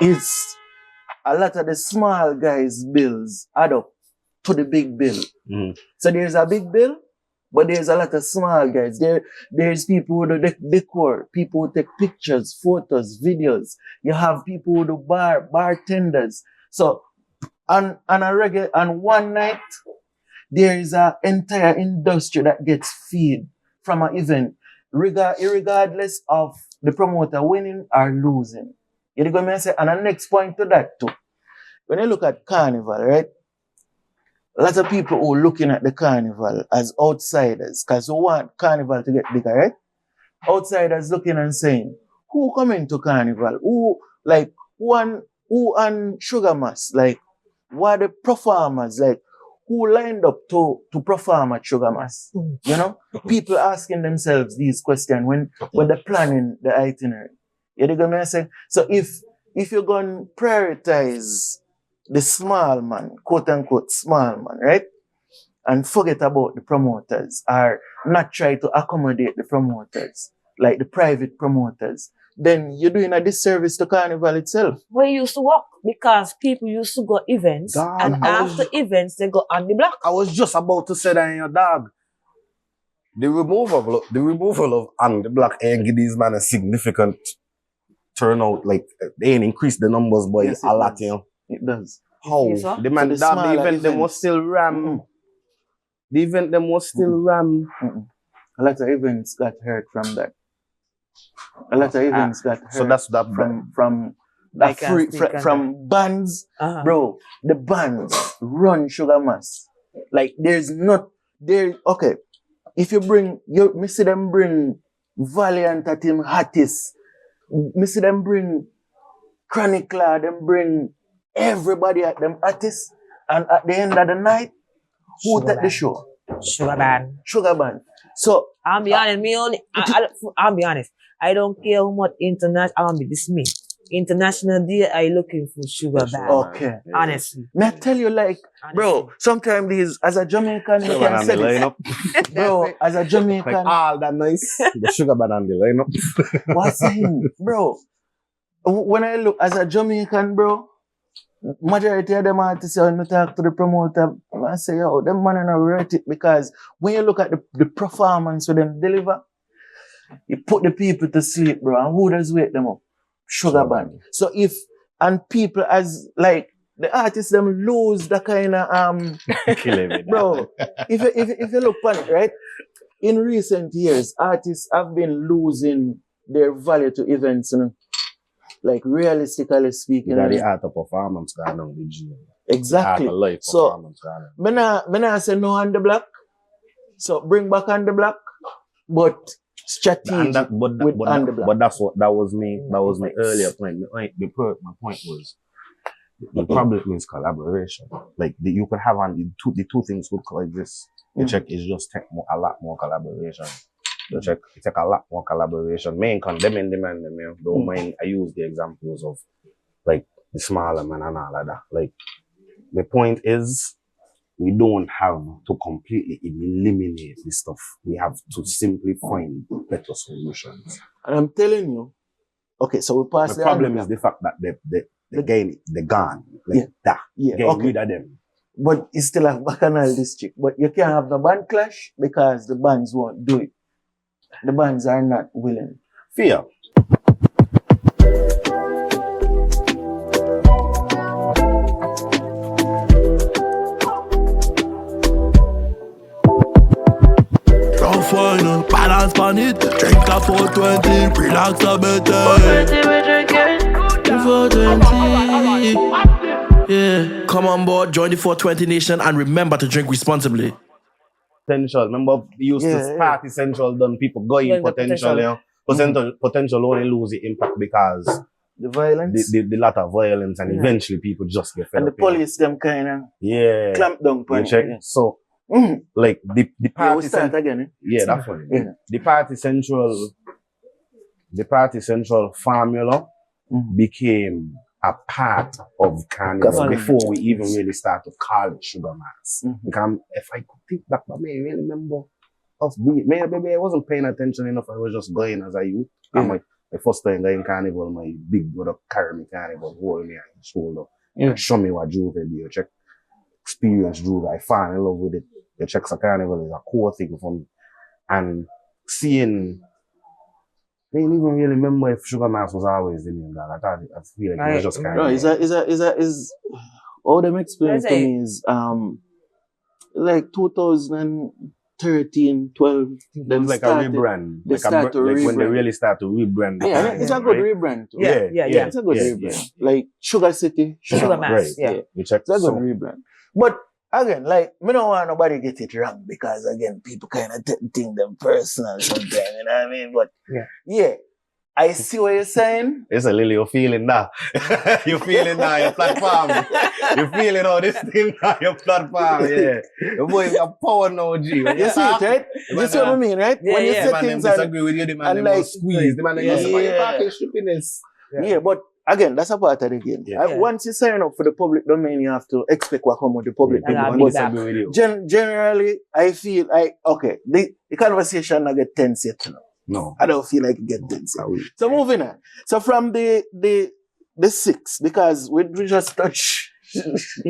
it's a lot of the small guys' bills add up to the big bill. So there's a big bill, but there's a lot of small guys. There's people who do decor, people who take pictures, photos, videos. You have people who do bartenders. So on one night, there is an entire industry that gets feed from an event, regardless of the promoter winning or losing. You know what I say? And the next point to that too. When you look at Carnival, right? A lot of people who are looking at the Carnival as outsiders, because we want Carnival to get bigger, right? Outsiders looking and saying, who coming to Carnival? Who on Sugar Mass? Like, what are the performers? Like, who lined up to perform at Sugar Mass? You know? People asking themselves these questions when they're planning the itinerary. You know what I'm saying? So if you're going to prioritize the small man, quote unquote small man, right? And forget about the promoters or not try to accommodate the promoters, like the private promoters, then you're doing a disservice to Carnival itself. We used to work because people used to go events and after events they go on the block. I was just about to say that in your dog. The removal of on the block ain't give these man a significant turnout. Like they ain't increase the numbers by a lot, you know. It does. How? The man, the event them was still ram. The event them was still ram. A lot of events got hurt from that. A lot of events got hurt. So that's that from bands, bro. The bands run Sugar Mass. Like okay. If you me see them bring Valiant at him Hattis. Me see them bring Chronicler, them bring everybody at them artists, and at the end of the night, who take the show? Sugar Band. So I'll be honest, I'll be honest. I don't care how much international day I looking for Sugar Band. Okay. Honestly. May I tell you, like, bro, sometimes these as a Jamaican you can say this. Bro, as a Jamaican. Like all that nice. The Sugar Band and the lineup. What's saying? Bro, when I look as a Jamaican, bro, majority of them artists when I talk to the promoter, I say, yo, them man are not worth it, because when you look at the performance with them deliver, you put the people to sleep, bro, and who does wake them up? Sugar Band. So people as like the artists them lose the kind of bro. If you look at it, right? In recent years, artists have been losing their value to events, you know? Like realistically speaking. That the art of performance gone on the gym. Exactly. Art of life so, me nah say no on the block. So bring back on the block, but strategic with on the block. But that was me earlier point. My point was the problem is collaboration. Like you could have the two things would coexist. The check is just a lot more collaboration. The check it take a lot more collaboration. Main condemning the man, don't mind. I use the examples of like the smaller man and all of that. Like the point is we don't have to completely eliminate this stuff. We have to simply find better solutions. And I'm telling you, okay, so we pass the problem is the fact that they're gone. Like that. Yeah, getting rid of them. But it's still a bacchanal district. But you can't have the band clash because the bands won't do it. The bands are not willing. Fear. Final balance on it. Drink a 420, relax a bit. 420. Yeah. Come on board, join the 420 nation, and remember to drink responsibly. Potential. Remember, we used to party central, done people going potential. You know? Potential only lose the impact because the violence, the lot of violence, and eventually people just get fed and up. the police them kind of clamp down on check. it. So like the party we start again. Eh? Yeah, that's funny. The party central formula became a part of Carnival before we even really start to call it Sugar Mass. Because if I could think back, but I really remember us maybe I wasn't paying attention enough. I was just going as a youth. My first time going Carnival, my big brother carried me Carnival, hold me on his shoulder, and show me what Juve be. Check experience Juve. I fall in love with it. The checks of Carnival is a core thing for me. And seeing, I didn't even really remember if Sugar Mass was always the name. I feel like it was just Carnival. No, all them explained to me is like 2013, 12. Them like started, a rebrand. Like when they really start to rebrand. Yeah, it's a good rebrand too. Yeah. It's a good rebrand. Yeah. Like Sugar City, Sugar Mass. Right. It's a good rebrand. But again, like, me don't want nobody get it wrong because, again, people kind of think them personal sometimes, you know what I mean? But, yeah, I see what you're saying. It's a Lilly, you're feeling that. You're feeling that, your platform. You're feeling all this thing now, your platform, yeah. Your boy is a power now, G. You see it, right? You see what I mean, right? Yeah, when you say things and disagree with you, the man like squeeze, the man yeah, but again, that's a part of the game. Once you sign up for the public domain, you have to expect what come with the public domain. Generally, I feel like, okay, the conversation not get tense yet. No. I don't feel like it get tense yet. So moving on. So from the 6th, because we just touch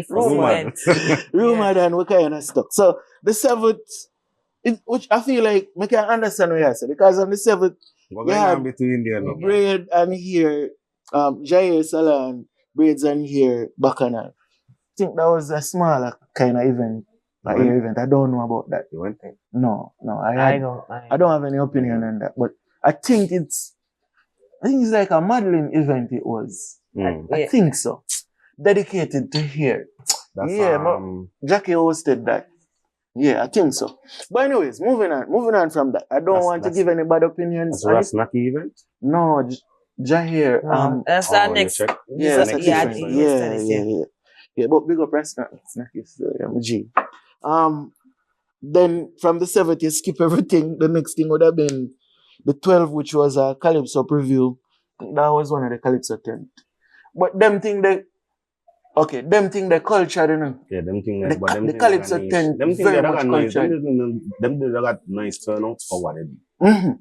Roland. and we kind of stuck. So the 7th, which I feel like I can understand what you say, because on the 7th, you have between braid and hair, Jair Salon, braids and hair, bacchanal. I think that was a smaller kind of event, hair event. I don't know about that. You went? No, I don't have any opinion on that. But I think it's like a modeling event. It was. I think so. Dedicated to hair. Jackie hosted that. Yeah, I think so. But anyways, moving on from that. I don't want to give any bad opinions. That's a snacky event? No, Jahir. That's our next. Yeah, but big up snacky still. G. Then from the 7th, you skip everything. The next thing would have been the 12th, which was a calypso preview. That was one of the calypso tent. But them thing they culture, you know. Yeah, them thing the calypso tent very much cultured. Them they got nice turnouts for what they do.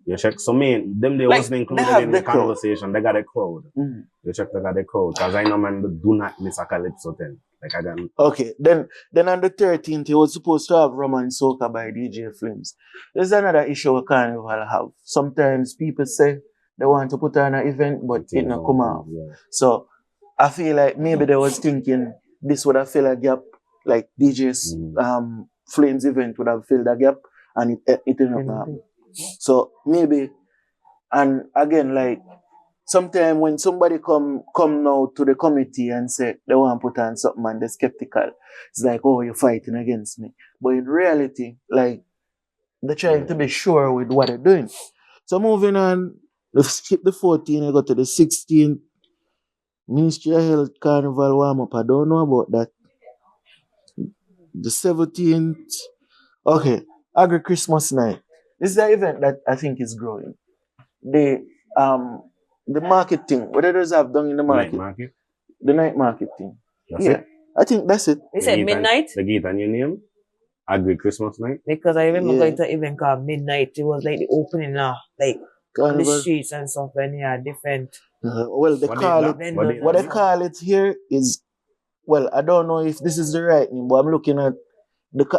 You check. So them they wasn't included in the conversation. They got a crowd. You check, they got a crowd. Because I know, man, do not miss a calypso tent. Like I can. Okay, then on the 13th, he was supposed to have Rum and Soca by DJ Flames. There's another issue we Carnival have. Sometimes people say they want to put on an event, but it not come out. Yeah. So I feel like maybe they was thinking this would have filled a gap, like DJ's Flames event would have filled a gap, and it didn't happen. So maybe, and again, like, sometimes when somebody come now to the committee and say they want to put on something and they're skeptical, it's like, oh, you're fighting against me. But in reality, like, they're trying to be sure with what they're doing. So moving on, let's skip the 14th, I go to the 16th. Ministry of Health Carnival warm up. I don't know about that. The 17th. Okay, Agri Christmas night. This is an event that I think is growing. The marketing, what others have done in the market. Night market? The night market thing. That's Yeah. it? I think that's it. They said midnight? The gate and your name? Agri Christmas night? Because I remember Yeah. going to an event called Midnight. It was like the opening now, like on the Carnival. streets and stuff, and yeah, different. Well, they What call is it. that? What they call it here is, well, I don't know if this is the right name, but I'm looking at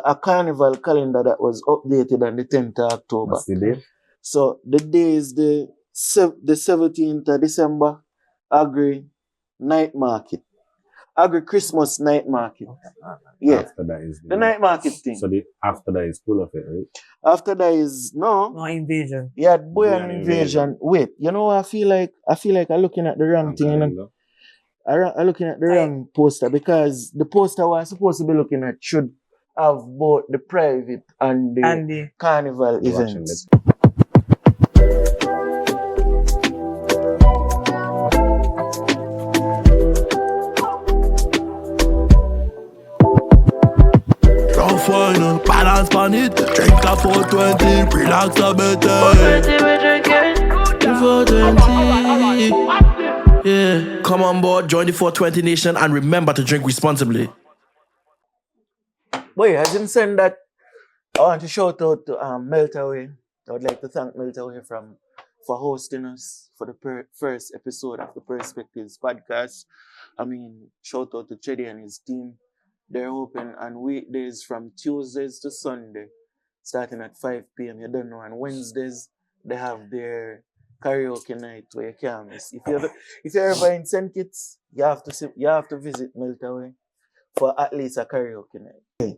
a carnival calendar that was updated on the 10th of October. What's the date? So the day is the 17th of December, Agri Night Market. Agri Christmas Night Market. Yeah. After that is The night market thing. So after that is full of it, right? After that is no. No invasion. Yeah, boy Boy and and invasion. Wait, you know, I feel like I'm looking at the wrong thing. You know? I'm looking at the wrong poster because the poster was supposed to be looking at should have both the private and the carnival events. Final balance on it. Drink a 420, relax a bit. 420. Yeah. Come on board, join the 420 Nation, and remember to drink responsibly. Boy, as in saying that, I want to shout out to Meltaway. I would like to thank Meltaway for hosting us for the first episode of the Perspectives podcast. I mean, shout out to Chedi and his team. They're open on weekdays from Tuesdays to Sunday, starting at 5 p.m. You don't know. And Wednesdays, they have their karaoke night where you can miss. If you're ever in St. Kitts, you have to visit Meltaway for at least a karaoke night. Okay.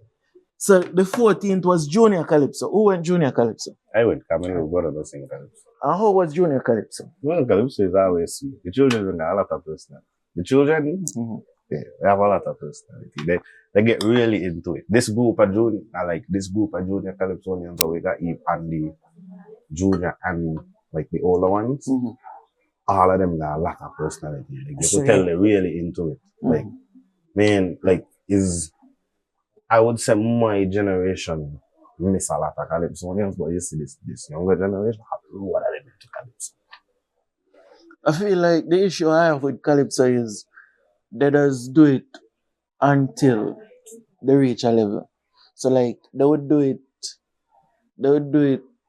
So the 14th was Junior Calypso. Who went Junior Calypso? I went. Camille got to sing Calypso. And how was Junior Calypso? Junior Calypso is always sweet. The children have a lot of personality. The children, they have a lot of personality. They get really into it. This group of Junior Calypsonians, so we got Eve and the Junior and like the older ones. All of them got a lot of personality. Like, you could tell they're really into it. Like, man, like I would say my generation miss a lot of Calypsonians, but you see this younger generation have a lot of them into Calypso. I feel like the issue I have with Calypso is they just do it until they reach a level. So like they would do it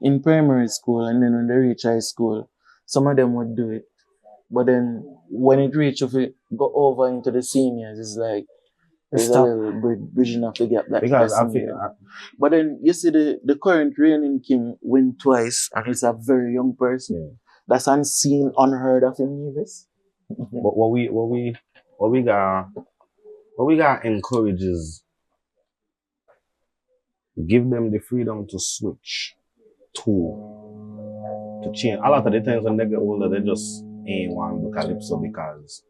in primary school, and then when they reach high school, some of them would do it. But then when it reaches go over into the seniors, it's like there's a little bridging of the gap. Because I feel but then you see the current reigning king win twice, and he's a very young person. Yeah. That's unseen, unheard of in Nevis. But what we got encourages, give them the freedom to switch, to change. A lot of the times when they get older, they just ain't want to do Calypso because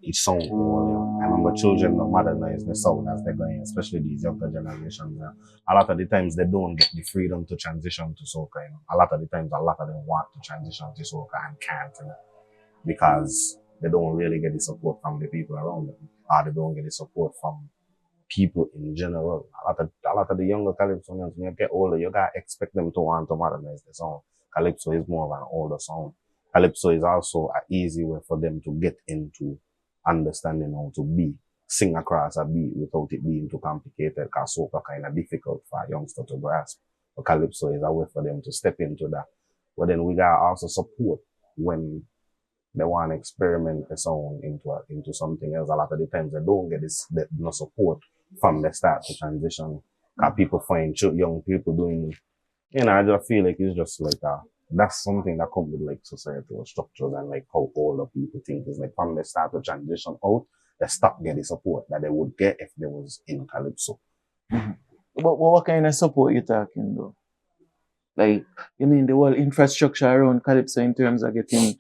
it sounds old. I remember children don't modernize the sound as they're going, especially these younger generations. A lot of the times they don't get the freedom to transition to soca. You know? A lot of the times, a lot of them want to transition to soca and can't, you know? Because they don't really get the support from the people around them, or they don't get the support from people in general. A lot of the younger Calypsonians, when you get older, you gotta expect them to want to modernize the sound. Calypso is more of an older sound. Calypso is also an easy way for them to get into understanding how to sing across a beat without it being too complicated, because soca kind of difficult for a youngster to grasp. But Calypso is a way for them to step into that. But then we gotta also support when they want to experiment the sound into something else. A lot of the times they don't get no support from the start to transition. Because people find young people doing, I just feel like it's just like that's something that comes with like societal structures and like how older people think. It's like from the start to transition out, they stop getting support that they would get if they was in Calypso. But what kind of support you talking though? Like, you mean the whole infrastructure around Calypso in terms of getting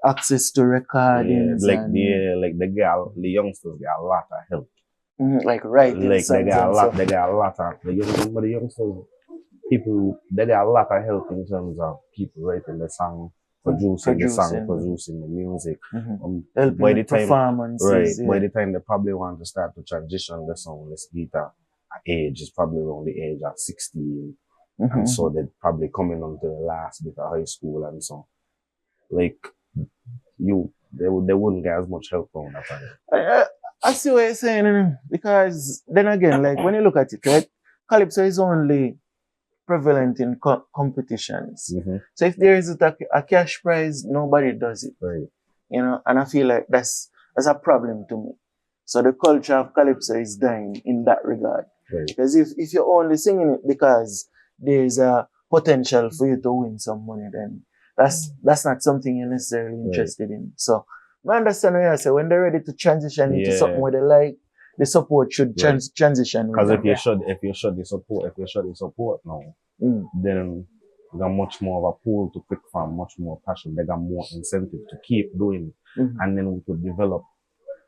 access to recordings? The youngsters get a lot of help. Like writing. Like they got a lot of the youngsters. people, they got a lot of help in terms of people writing the song, producing the music. Helping by the the time, performances. right, Yeah. by the time they probably want to start to transition the song, let's guitar age is probably around the age of 16. And so they're probably coming on to the last bit of high school and so. Like, they wouldn't get as much help from that time. I see what you're saying, because then again, like when you look at it, right, calypso is only prevalent in competitions. So if there is a cash prize, nobody does it. Right. You know, and I feel like that's a problem to me. So the culture of calypso is dying in that regard. Right. Because if you're only singing it because there's a potential for you to win some money, then that's not something you're necessarily interested in. So I understand what you say. When they're ready to transition into something where they like, the support should transition. Because if you show the support now, then they got much more of a pull to pick from, much more passion. They got more incentive to keep doing it. And then we could develop.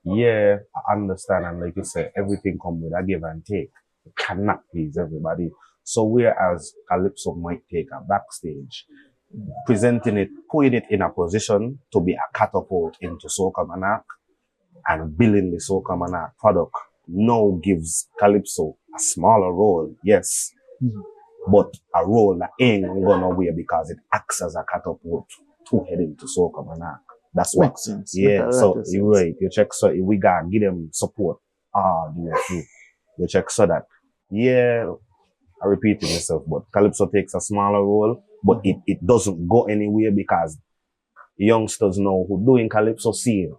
Yeah, I understand. And like you said, everything comes with a give and take. You cannot please everybody. So whereas Calypso might take a backstage, presenting it, putting it in a position to be a catapult into Soca Monarch and building the Soca Monarch product now gives Calypso a smaller role, yes, but a role that ain't gonna wear because it acts as a catapult to head into Soca Monarch. That's what makes sense. Yeah, so you're right. You check, so we gotta give them support. The way through. You check so that, yeah, I repeated myself, but Calypso takes a smaller role, but it doesn't go anywhere because youngsters know who doing Calypso scene.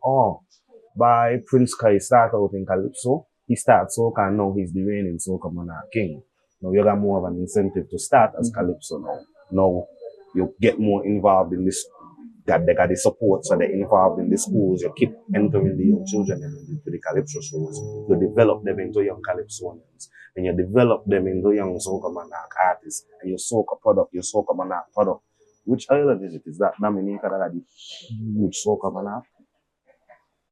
By Prince Kai start out in Calypso, he starts soca and now he's the reigning Soca Monarch king. Now you got more of an incentive to start as Calypso now. Now you get more involved in this. They got the support, so they're involved in the schools. You keep entering the young children into the Calypso shows. You develop them into young Calypsonians. And you develop them into young Soca Monarch artists. And your Soca product, your Soca Monarch product. Which island is it? Is that Dominica that got the huge Soca Monarch?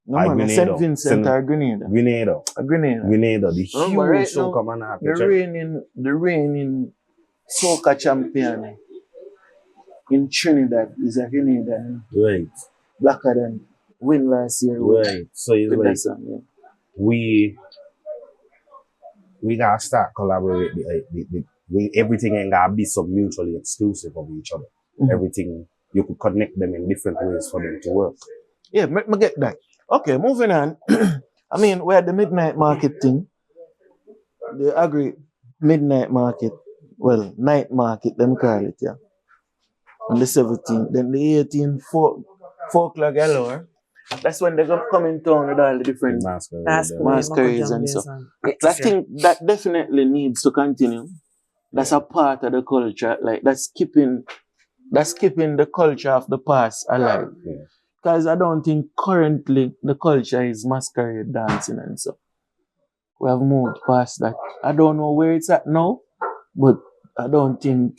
No, man, St. Vincent or Grenada. Grenada, the huge right Soca Monarch. The reigning Soca champion in Trinidad is a Grenadian. Right. Blacker than win last year. Right. So it's like we gotta start collaborating. Everything ain't gotta be so mutually exclusive of each other. Everything you could connect them in different ways for them to work. Yeah, me get that. Okay, moving on. I mean, we're at the midnight market thing. The agri midnight market. Well, night market, them call it, yeah. On the 17th, then the 18th, 4 o'clock hour. That's when they're gonna come in town with all the different masquerades and stuff. I think that definitely needs to continue. That's a part of the culture. Like that's keeping the culture of the past alive. Because I don't think currently the culture is masquerade dancing and stuff. We have moved past that. I don't know where it's at now, but I don't think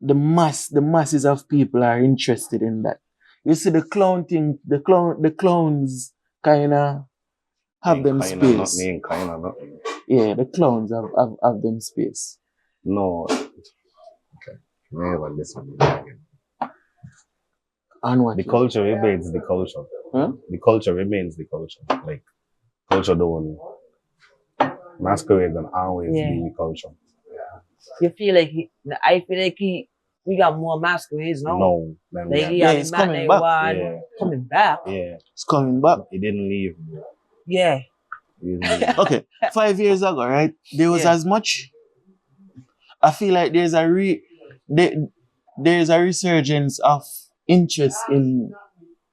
the masses of people are interested in that. You see the clown thing, the clowns kinda have them space. Yeah, the clowns have them space. No. Okay. Never listen again. And what? The culture remains the culture. Huh? The culture remains the culture. Like culture don't masquerade don't always be the culture. You feel like I feel like we got more masquerades now. No. Like it's coming back. Coming back. Yeah. It's coming back. It didn't leave. Yeah. Okay. 5 years ago, right? There was as much. I feel like there's a resurgence of interest in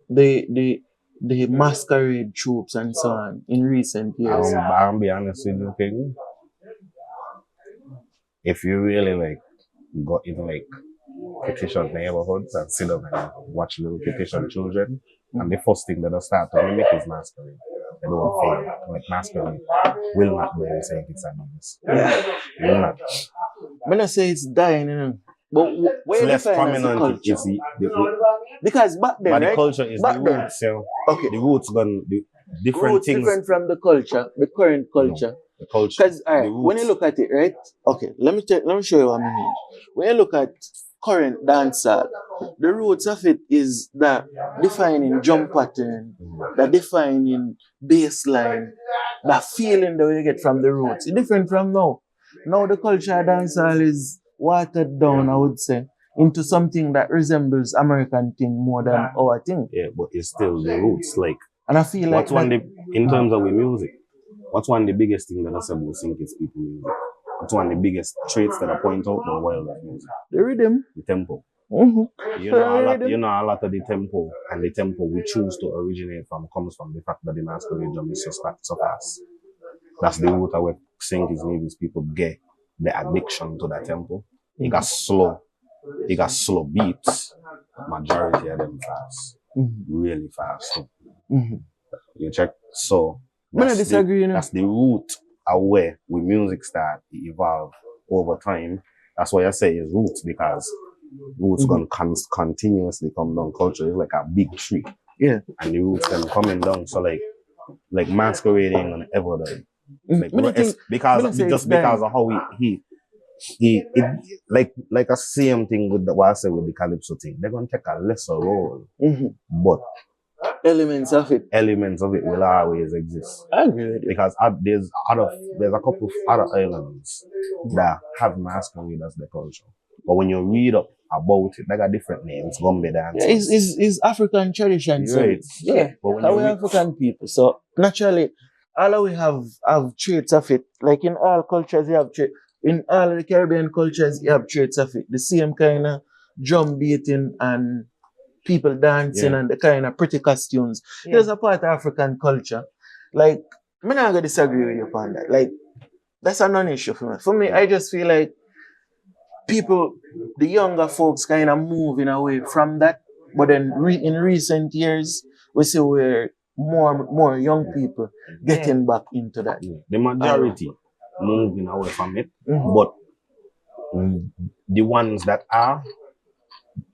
the masquerade troops and so on in recent years. I'll be honest with you, King. If you really like go in like petition neighborhoods and sit down and watch little petition children, and the first thing that they start to mimic is masquerade. They don't fail. Like masquerade will not be saying it's a noise. Will not. I'm not say it's dying, you know. But where it's less prominent. Because back then, the culture is back the roots. then, So the roots gone the different roots things. Different from the culture, the current culture. The culture. Because when you look at it, right? Okay, let me show you what I mean. When you look at current dancehall, the roots of it is that defining jump pattern, the defining bass line, that feeling that you get from the roots. It's different from now. Now the culture of dancehall is watered down, I would say, into something that resembles American thing more than our thing. Yeah, but it's still the roots. Like, and I feel like in terms of the music, what's one of the biggest thing that I said will sink is people music? It's one of the biggest traits that I point out in the world of music. The rhythm. The tempo. Mm-hmm. You know a lot of the tempo, and the tempo we choose to originate from comes from the fact that the masquerade drum is so fast. That's the root of where Kitts Nevis people get the addiction to that tempo. It got slow beats. Majority of them fast. Really fast. You check. So that's the root of where with music start evolve over time. That's why I say it's roots, because roots gonna continuously come down. Culture is like a big tree. Yeah. And the roots them coming down. So like masquerade ain't gonna ever die. Because of how he like a same thing with what I said with the calypso thing. They're gonna take a lesser role. But elements of it will always exist. I agree with you. Because there's a couple of other islands that have masquerade as the culture. But when you read up about it, they got different names. Gombe dance. It's African tradition. Right. Yeah. But we're African people. So naturally, all we have traits of it. Like in all cultures, you have traits. In all the Caribbean cultures, you have traits of it. The same kind of drum beating and people dancing and the kind of pretty costumes. There's a part of African culture. Like, I'm not going to disagree with you upon that. Like, that's a non-issue for me. For me, I just feel like people, the younger folks kind of moving away from that. But then in recent years, we see where more young people getting back into that. The majority moving away from it. But the ones that are,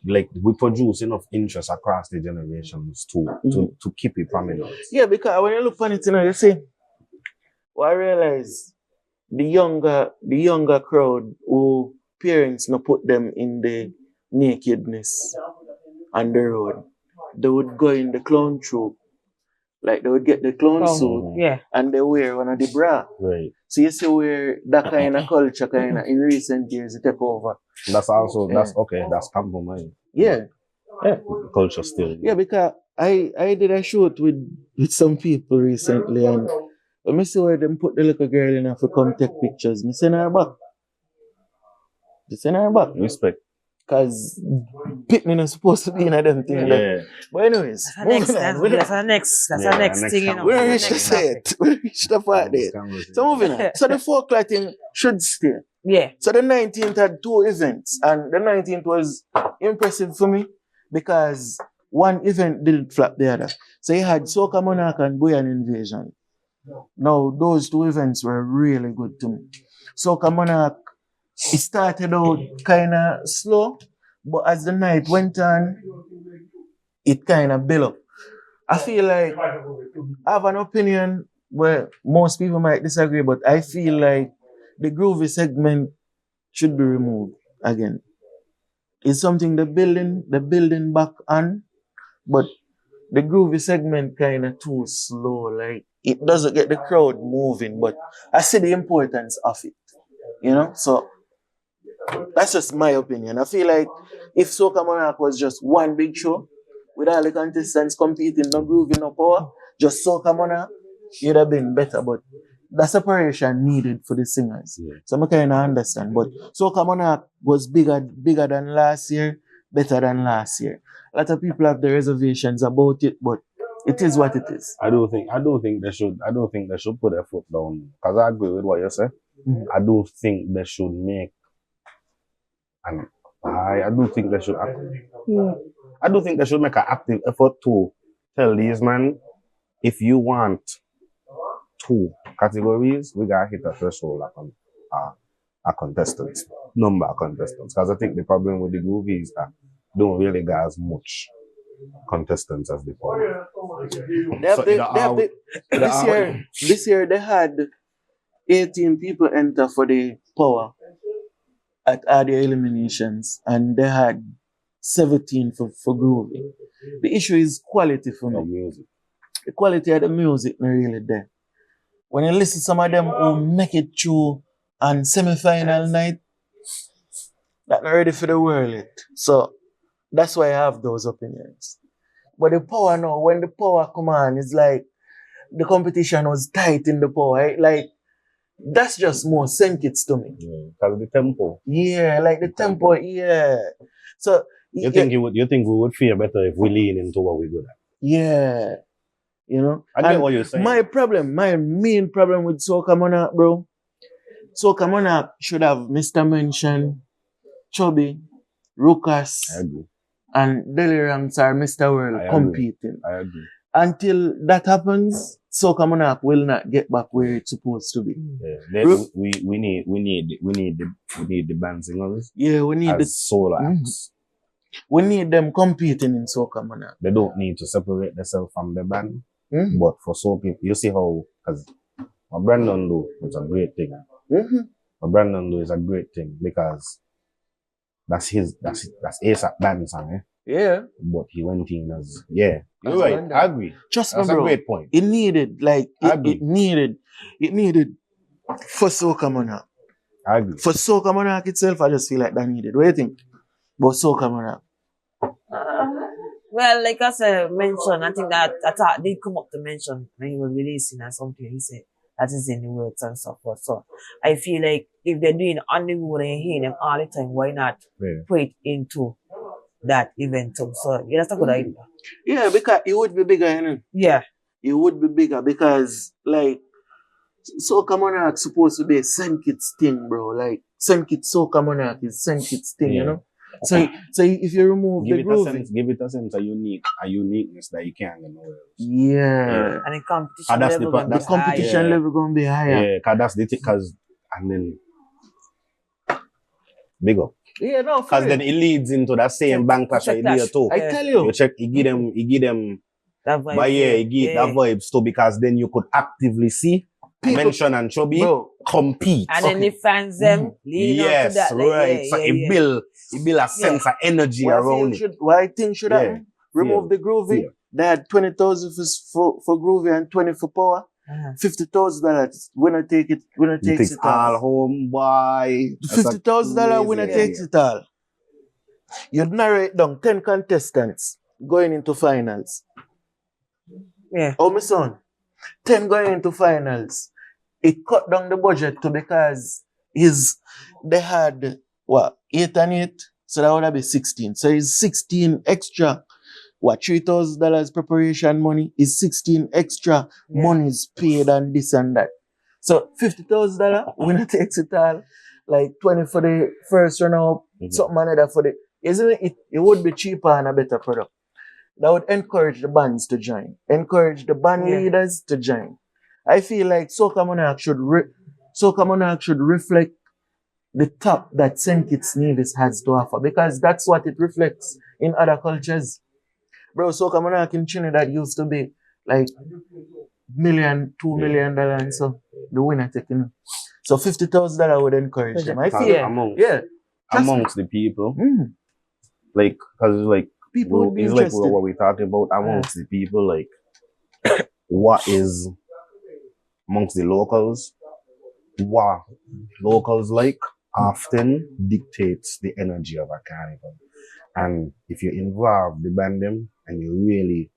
like, we produce enough interest across the generations to keep it prominent. Yeah, because when you look on it, you see, I realize the younger crowd who parents not put them in the nakedness on the road, they would go in the clown troupe. Like they would get the clown suit and they wear one of the bra. Right. So you see where that kind of culture kind of in recent years it take over. That's compromise. Yeah. Culture still. Yeah, because I did a shoot with some people recently and let me see where them put the little girl in to come take pictures. Me send her back. Respect. Because picnic is supposed to be in a damn thing. Yeah. But anyways, that's our next thing, you know. We don't reach the set. We don't reach the part there. So moving on. So the folklore thing should stay. Yeah. So the 19th had 2 events. And the 19th was impressive for me because one event didn't flap the other. So you had Soca Monarch and Boyan Invasion. Now, those 2 events were really good to me. Soca Monarch, it started out kind of slow, but as the night went on, it kind of built up. I feel like I have an opinion where most people might disagree, but I feel like the groovy segment should be removed again. It's something they're building back on, but the groovy segment kind of too slow. Like it doesn't get the crowd moving, but I see the importance of it, you know? So that's just my opinion. I feel like if Soca Monarch was just one big show, with all the contestants competing, no groovy, no power, just Soca Monarch, it would have been better. But the separation needed for the singers. Yeah. So I kind of understand. But Soca Monarch was bigger than last year, better than last year. A lot of people have their reservations about it, but it is what it is. I don't think they should put their foot down. Because I agree with what you say. I do think they should make I do think they should make an active effort to tell these men, if you want 2 categories, we gotta hit a threshold of contestants, number of contestants. Because I think the problem with the groovy is that they don't really got as much contestants as before. This year they had 18 people enter for the power at the eliminations, and they had 17 for groovy. The issue is quality for me. Music. The quality of the music not really there. When you listen to some of them who make it through on semi-final night, that not ready for the world yet. So that's why I have those opinions. But the power now, when the power come on, it's like the competition was tight in the power. Right? Like, that's just more Senkits to me. Because the tempo. Yeah, like the tempo, yeah. So you think we would feel better if we lean into what we're good at? Yeah. You know? I get what you're saying. My main problem with Soca Monarch, bro. Soca Monarch should have Mr. Mention, Chubby, Ruckus, and Deliriums or Mr. World competing. I agree. Until that happens, Soca Monarch will not get back where it's supposed to be. Yeah, we need the band singers. Yeah, we need the solo acts. We need them competing in Soca Monarch. They don't need to separate themselves from the band. Mm-hmm. But for soca, you see how, because what Brandon do is a great thing. Mm-hmm. What Brandon do is a great thing because that's ASAP band song, eh? Yeah. But he went in as, you're right, I agree. Trust me, bro. That's a great point. It needed, it needed for Soca Monarch. I agree. For Soca Monarch itself, I just feel like that needed. What do you think? But Soca Monarch. Well, like I said, mention, I think that I thought did come up to mention when he was releasing or something. He said that is in the works and so forth. So I feel like if they're doing on the road and you hear them all the time, why not put it into that event too? So yeah, that's a good idea. Yeah, because it would be bigger, you know? Yeah. It would be bigger because like Soca Monarch supposed to be a Senkits thing, bro. Like Senkits Soca Monarch is Senkits thing, you know? So if you remove the grooving, give it a sense of uniqueness that you can't get nowhere else. Yeah. And the competition level gonna be higher. Yeah, cause that's the thing, and then big up. Yeah, no, because then it leads into that same bank clash idea too. I tell you. You check, you give them that vibe. But yeah, you give that vibes too, because then you could actively see people, Mention and Chubby compete. And then the fans them lean on to that. Like, right. So it build a sense of energy around it. What I think should happen? Remove the groovy. They had 20,000 for groovy and 20 for power. $50,000. Winner take it. Winner takes it all. Home, boy. $50,000. Winner takes it all. You'd narrow it down. 10 contestants going into finals. Yeah. Oh, my son. 10 going into finals. It cut down the budget to because they had 8 and 8, so that would be 16. So it's 16 extra. $3,000 preparation money is 16 extra monies paid and this and that. So $50,000 winner takes it all. Like 20 for the first run up, something another for the. Isn't it? It would be cheaper and a better product. That would encourage the bands to join, encourage the band leaders to join. I feel like Soca Monarch should reflect the top that Kitts Nevis has to offer, because that's what it reflects in other cultures. Bro, Soca Monarch in Trinidad used to be like $1 million, $2 million, and so the winner taking it. So $50,000 would encourage them. I feel amongst the people, like, because like people would be it's interested. like what we're talking about amongst the people, like what is amongst the locals, what locals like often dictates the energy of a carnival. And if you involve the band them and you really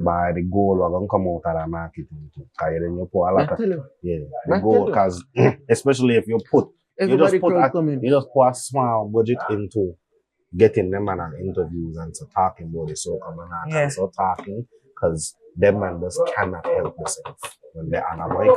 by the goal we're gonna come out of the marketing too. Cause then you put a lot of the goal, because especially if you just put a small budget into getting them and interviews and so talking about the Soca Monarch and so talking, because them man just cannot help themselves when they're on a mic.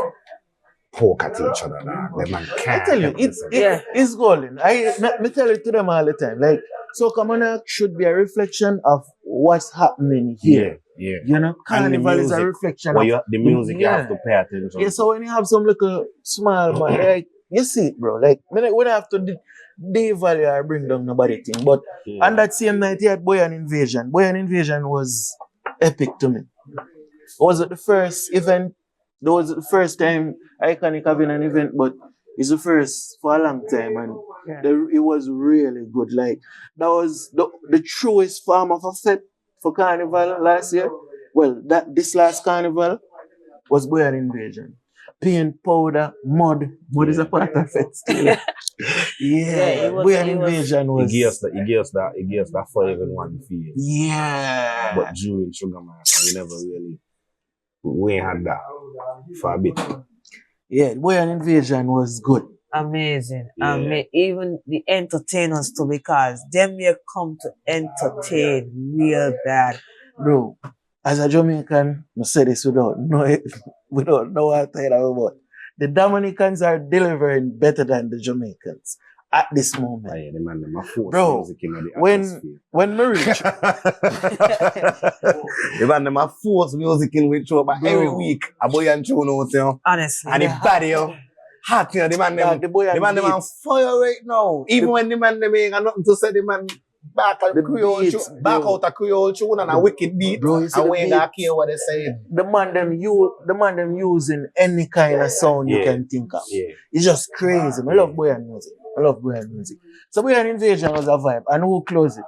Poke at each other. Them man can't. I tell you, it's golden. Me tell it to them all the time. Like, Soca Monarch should be a reflection of what's happening here. Yeah. You know, Carnival is a reflection of the music. You have to pay attention. Yeah, so when you have some little small man, like, you see it, bro. Like, we don't have to devalue or bring down nobody thing. But on that same night, he had Boyan Invasion. Boyan Invasion was epic to me. Was it the first event That was the first time Iconic having an event, but it's the first for a long time, and it was really good. Like that was the truest form of a fete for Carnival last year. Well, this last Carnival was Boyan Invasion. Paint, powder, mud is a part of it still. Boyan Invasion was. He gave us that 5-in-1 feel. Yeah. But during Sugar Marathon, we never really. We ain't had that for a bit. Yeah, Boyan Invasion was good. Amazing. Yeah. Even the entertainers too, because them here come to entertain real bad. Bro, as a Jamaican, I say this without know what I'm talking about. The Dominicans are delivering better than the Jamaicans at this moment. Yeah, the man, them a force Bro, music in the when me reach, the man, them a force music in which show, but every week, a boy and tune out, you know. Honestly. And the body, hot, you know, the man, them, them on fire right now. Even when the man, them ain't got nothing to say, the man, back out a Creole tune and a wicked beat, bro, and we ain't gonna care what they say. the man them using any kind of sound you can think of. Yeah. It's just crazy. I love Boyan music. So Boyan Invasion was a vibe. And who closed it?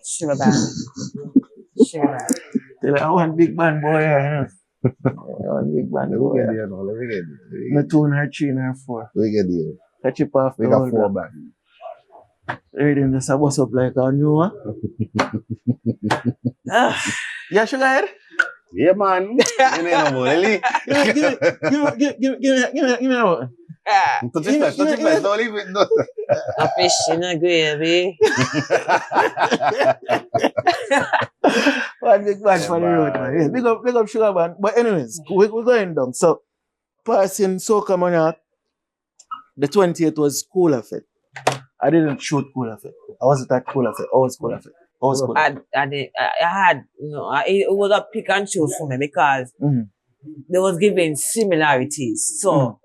Sugar band. They're like, I want big band boy. I want big band boy. No 2 nor 3 nor 4. We get deal. Catch it off. We got 4 back. Everything just a bust up like a new one. Yeah, Sugar Head? Yeah, man. You know, Lilly. Give me that one. Touch it first. Don't leave it. No. A fish in a gravy. One big band for the road, man. Yeah, big up Sugar Band. But anyways, we're going down. So, passing Soca Monarch, the 20th was Cooler Fete. I didn't shoot Cooler Fete. I wasn't at Cooler Fete. I was Cooler Fete. I had, it was a pick and choose for me because they was giving similarities. So,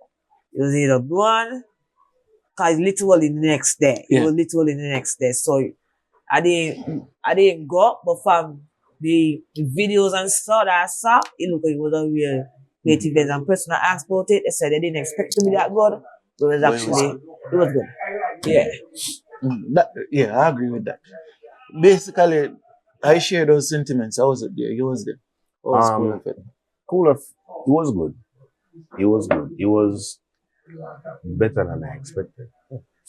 it was either one, because literally the next day. Yeah. It was literally the next day. So, I didn't go, but from the videos and stuff that I saw, it looked like it was a real great event. And person that asked about it, they said they didn't expect it to be that good, but it was good. Yeah. Yeah, I agree with that. Basically, I share those sentiments. I wasn't there. You was there. Cooler Fete. It was good. It was good. It was better than I expected.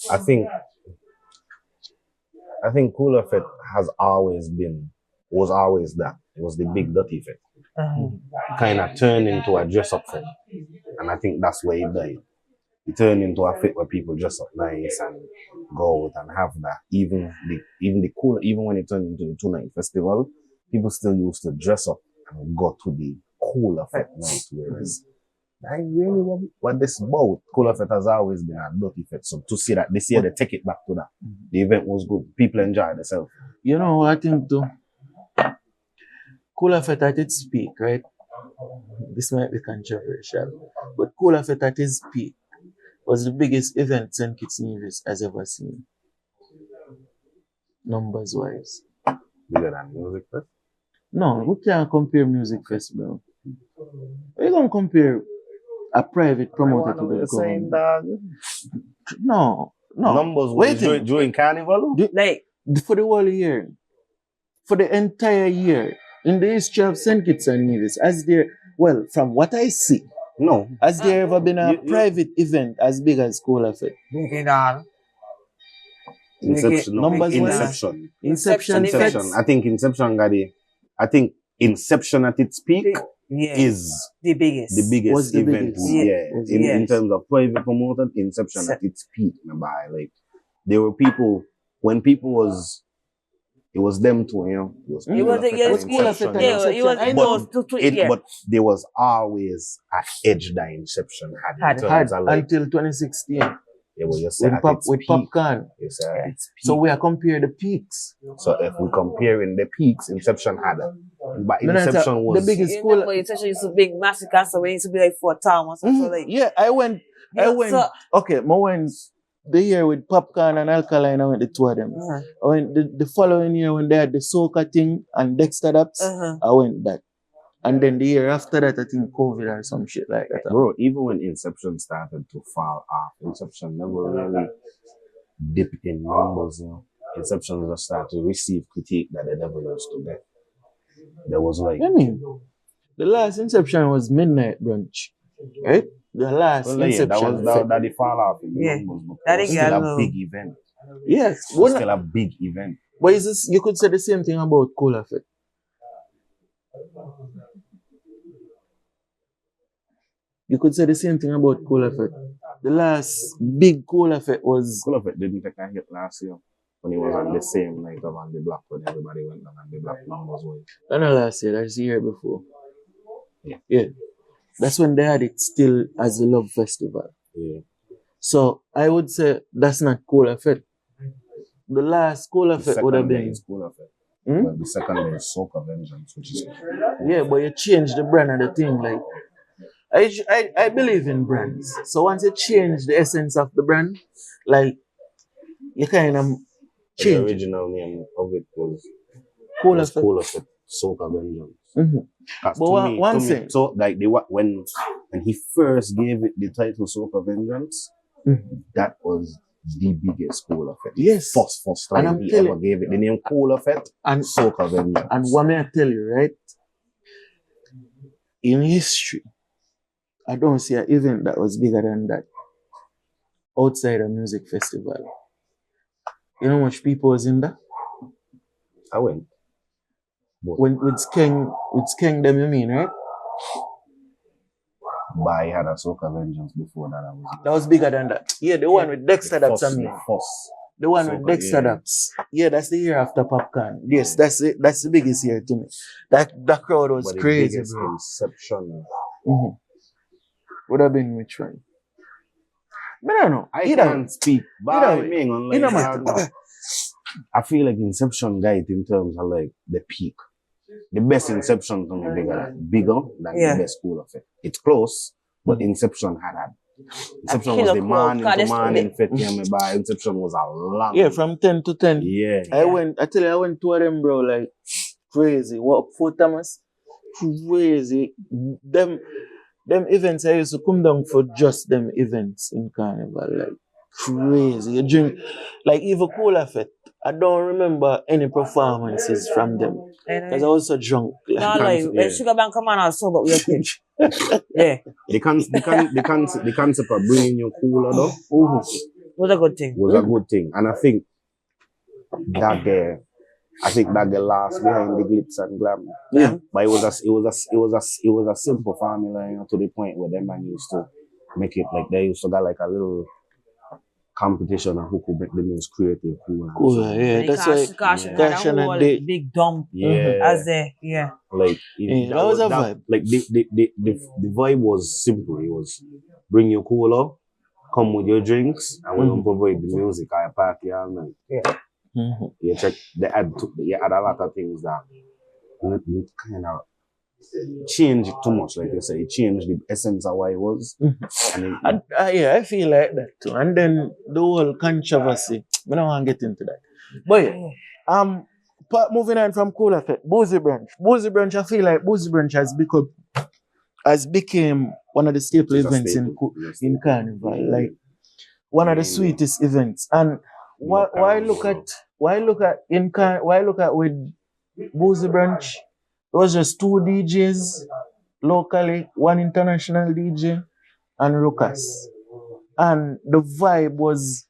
I think Cooler Fete was always that. It was the big dirty fete. Kind of turned into a dress up fete. And I think that's where it died. It turned into a fete where people dress up nice and go out and have that. Even when it turned into the 2-night festival, people still used to dress up and go to the Cooler Fete night. Whereas I really what this about. Cooler Fete has always been a dirty fete. So to see that this year they take it back to that. The event was good. People enjoyed themselves. You know what I think too? Cooler Fete at its peak, right? This might be controversial, but Cooler Fete at its peak was the biggest event St. Kitts Nevis has ever seen. Numbers wise. Bigger than Music Fest? No, we can't compare Music Fest, bro. We're gonna compare a private promoter to the government. No. Numbers during Carnival? Like, for the whole year. For the entire year. In the history of St. Kitts and Nevis, from what I see, no. Has there ever been a private event as big as Cooler Fete? Inception. I think Inception at its peak is the biggest. Was the event. biggest. In terms of private promoted, Inception at its peak. Like there were people when people was. It was them too, you know. But there was always an edge that Inception had until 2016. With Popcorn. So we are comparing the peaks. So if we're comparing the peaks, Inception had it. But Inception was the biggest school. Inception used to be big massacre, so we used to be like 4 towns. Yeah, I went. Okay, went the year with Popcorn and Alkaline, I went the 2 of them. I went the following year when they had the Soca thing and Dexter Daps, I went that. And then the year after that, I think COVID or some shit like that. Bro, even when Inception started to fall off, Inception never really dipped in numbers, you know. Inception just started to receive critique that they never used to get. There was like... I mean, the last Inception was Midnight Brunch, right? The last Inception. That the fall off in numbers, but it was still a big event. Yes. It was still a big event. But is this, you could say the same thing about Cool Effect. You could say the same thing about Cool Effect. The last big Cool Effect was... Cool Effect didn't take a hit last year when he was on the same night of On The Block when everybody went on The Block numbers were. Not last year, that's the year before. Yeah. That's when they had it still as a love festival. Yeah. So I would say that's not Cool Effect. The last Cool Effect would have been... Cool Effect. But the second day is Soca Vengeance, which is... Yeah, but you change the brand and the thing, like... I believe in brands. So once you change the essence of the brand, like, you kind of change. The original name of it was Cool Effect. Cool Effect, Soca Vengeance. But one thing... So, like, when he first gave it the title Soca Vengeance, that was the biggest Cool Effect. Yes. First time he ever gave it the name Cool Effect and Soca Vengeance. And what may I tell you, right? In history, I don't see an event that was bigger than that outside a music festival. You know how much people was in that? I went. When with Skeng them, you mean, right? But I had a Soca Vengeance before that. That was bigger than that. Yeah, the one with Dexter Daps, I mean. The one with Dexter Daps. Yeah, that's the year after Popcorn. Yes, that's it. That's the biggest year to me. That crowd was crazy, bro. Inception. Would have been which one? I don't know. I can't speak. But I feel like Inception got it in terms of like the peak. The best Inception to me bigger than the best Cool Effect. It's close, but Inception had that. Inception was the man into man fit me by. Inception was a long. Yeah, from 10 to 10. Yeah. I went to them, bro, like crazy. What for Thomas? Crazy. Them events, I used to come down for just them events in Carnival, like crazy. You drink, like even Cool Effect. I don't remember any performances from them because I was so drunk. Like, when Sugar Bank come on, I was sober with your pitch. Yeah. The concept of bringing you cooler though was a good thing. A good thing, and I think that the last behind the glitz and glam. Yeah. But it was a simple formula, you know, to the point where them man used to make it like they used to got like a little competition of who could make the most creative cool. Yeah, that's why Cash and big dump. As there, like that was a vibe. Like the vibe was simple. It was bring your cooler, come with your drinks, and we don't provide the music. I party all night. Yeah. You check. They had a lot of things that kind of change it too much, like you say. It changed the essence of what it was. I feel like that too. And then the whole controversy. I don't want to get into that. But moving on from Cool Effect, Boozy Brunch, I feel like Boozy Brunch has become one of the staple events in Carnival. Like one of the sweetest events. And why look at with Boozy Brunch? It was just 2 DJs locally, 1 international DJ, and Ruckus. And the vibe was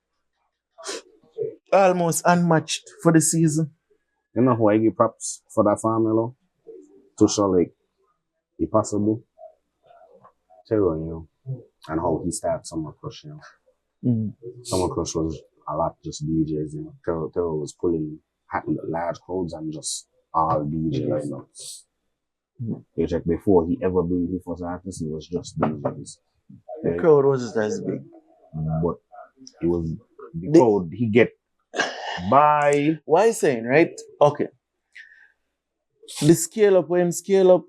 almost unmatched for the season. You know who I give props for that family? To show like the possible. Terror, you know, and how he started Summer Crush, you know. Summer Crush was a lot just DJs, you know. Terror was pulling large crowds and just all DJ lineups. You check before he ever bring his first artist, it was just DJs. The crowd wasn't as big. But it was the crowd he get by. Why saying, right? Okay. The scale up, when scale up,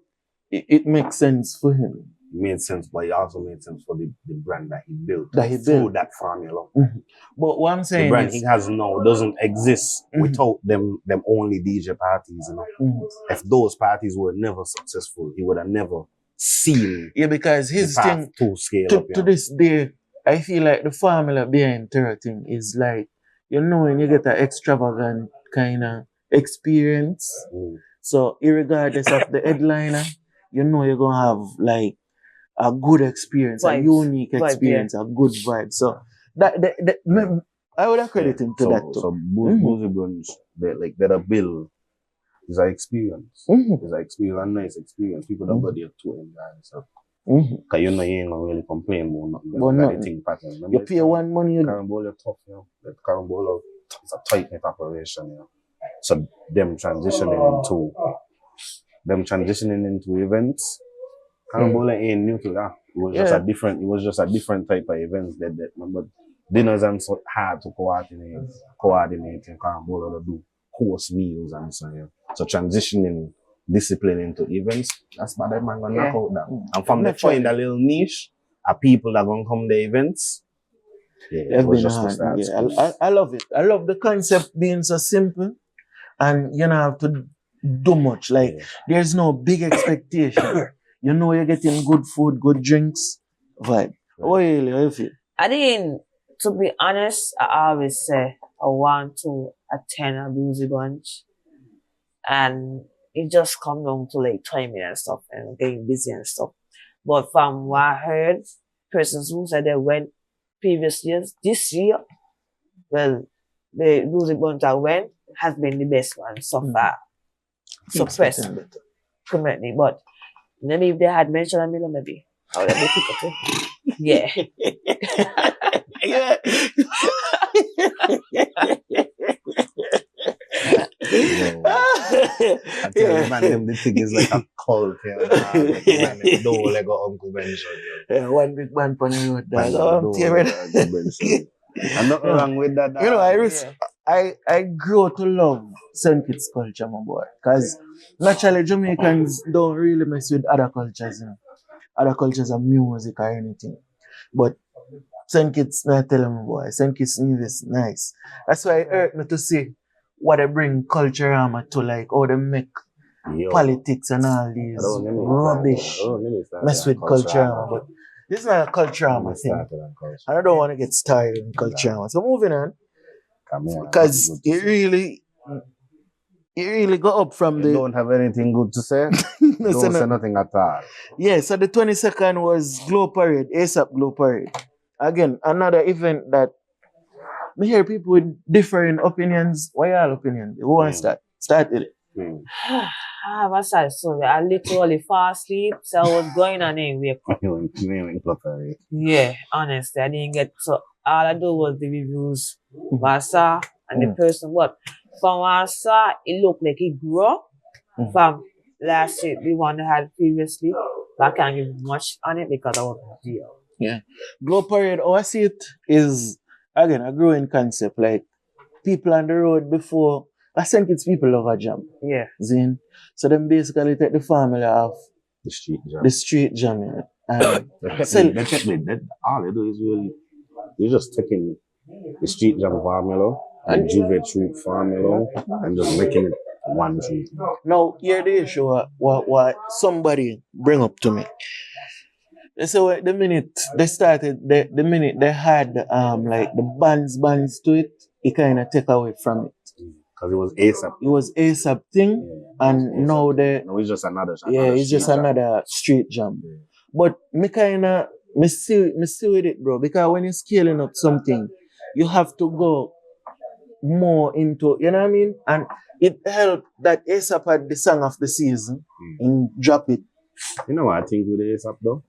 it makes sense for him. It made sense, but it also made sense for the brand that he built. Through that formula. Mm-hmm. But what I'm saying the brand is, he has now doesn't exist without them only DJ parties, you know. If those parties were never successful, he would have never seen because his the path thing to scale up. to this day, I feel like the formula behind Terror thing is like, you know, when you get an extravagant kind of experience, so irregardless of the headliner, you know you're gonna have like a good experience, a unique experience, a good vibe. So that I would accredit him to that too. So Boozy Bunch, that a bill is an experience. It's an experience, a nice experience. People don't go there to enjoy themselves. Because you know you ain't gonna really complain about nothing. You pay one money. Carnival is tough, you know. The Carnival is a tight knit operation, you know. So them transitioning into events. Carnival ain't new to that. It was just a different type of events that remember dinners and so hard to coordinate in Carnival to do course meals and so on. So transitioning discipline into events, that's what that man gonna knock out that. And from the find a little niche of people that gonna come to the events. Yeah, it was just to start. Yeah, I love it. I love the concept being so simple and you don't have to do much. Like there's no big expectation. You know you're getting good food, good drinks, vibe. How you feel? I think, to be honest, I always say I want to attend a Boozy Bunch. And it just come down to like timing and stuff and getting busy and stuff. But from what I heard, persons who said they went previous years, this year, well, the Boozy Bunch I went has been the best one so far. Suppressed community, but maybe if they had mentioned a million, maybe I would have been picked up. Yeah. I tell you, man, the thing is like a cult, you know. Man, they don't like a Uncle Benson. Yeah, one big man on the road, dog. I'm not wrong with that. You know, I grew to love St. Kitts culture, my boy. Because naturally, Jamaicans don't really mess with other cultures, you know. Other cultures of music or anything. But St. Kitts, not tell them, boy. St. Kitts Nevis, nice. That's why it hurt me to see what they bring Panorama to, like how they make politics and all these rubbish mess with Panorama. But this is not a Panorama thing. And I don't want to get started in Panorama. So moving on. Because it really got up from you don't have anything good to say? Don't say nothing at all. Yeah, so the 22nd was Glow Parade, ASAP Glow Parade. Again, another event that I hear people with differing opinions. Why y'all opinions? Who wants to start? Start with it. What's that? So I literally fall asleep, so I was going on anyway. Yeah, honestly, I didn't get, so all I do was the reviews, what I saw, and the person, what? From what I saw, it looked like it grew from last year, the one I had previously, but I can't give much on it because I wasn't there. Yeah. Glow Parade, how I see it is, again, a growing concept. Like, people on the road before, I think it's people love a jam. Yeah. Zin. So then basically take the formula of the street jam. And all they do is really, you're just taking the street jam formula and Juve Troop formula and just making it one treat. Now, here the issue what somebody bring up to me. They say the minute they started, the minute they had like the bands to it, it kind of take away from it. Because it was ASAP. It was ASAP thing, and now it's just another. It's just another street jam. Yeah. But me see with it, bro. Because when you're scaling up something, you have to go more into, you know what I mean? And it helped that ASAP had the song of the season and drop it. You know what I think with ASAP though?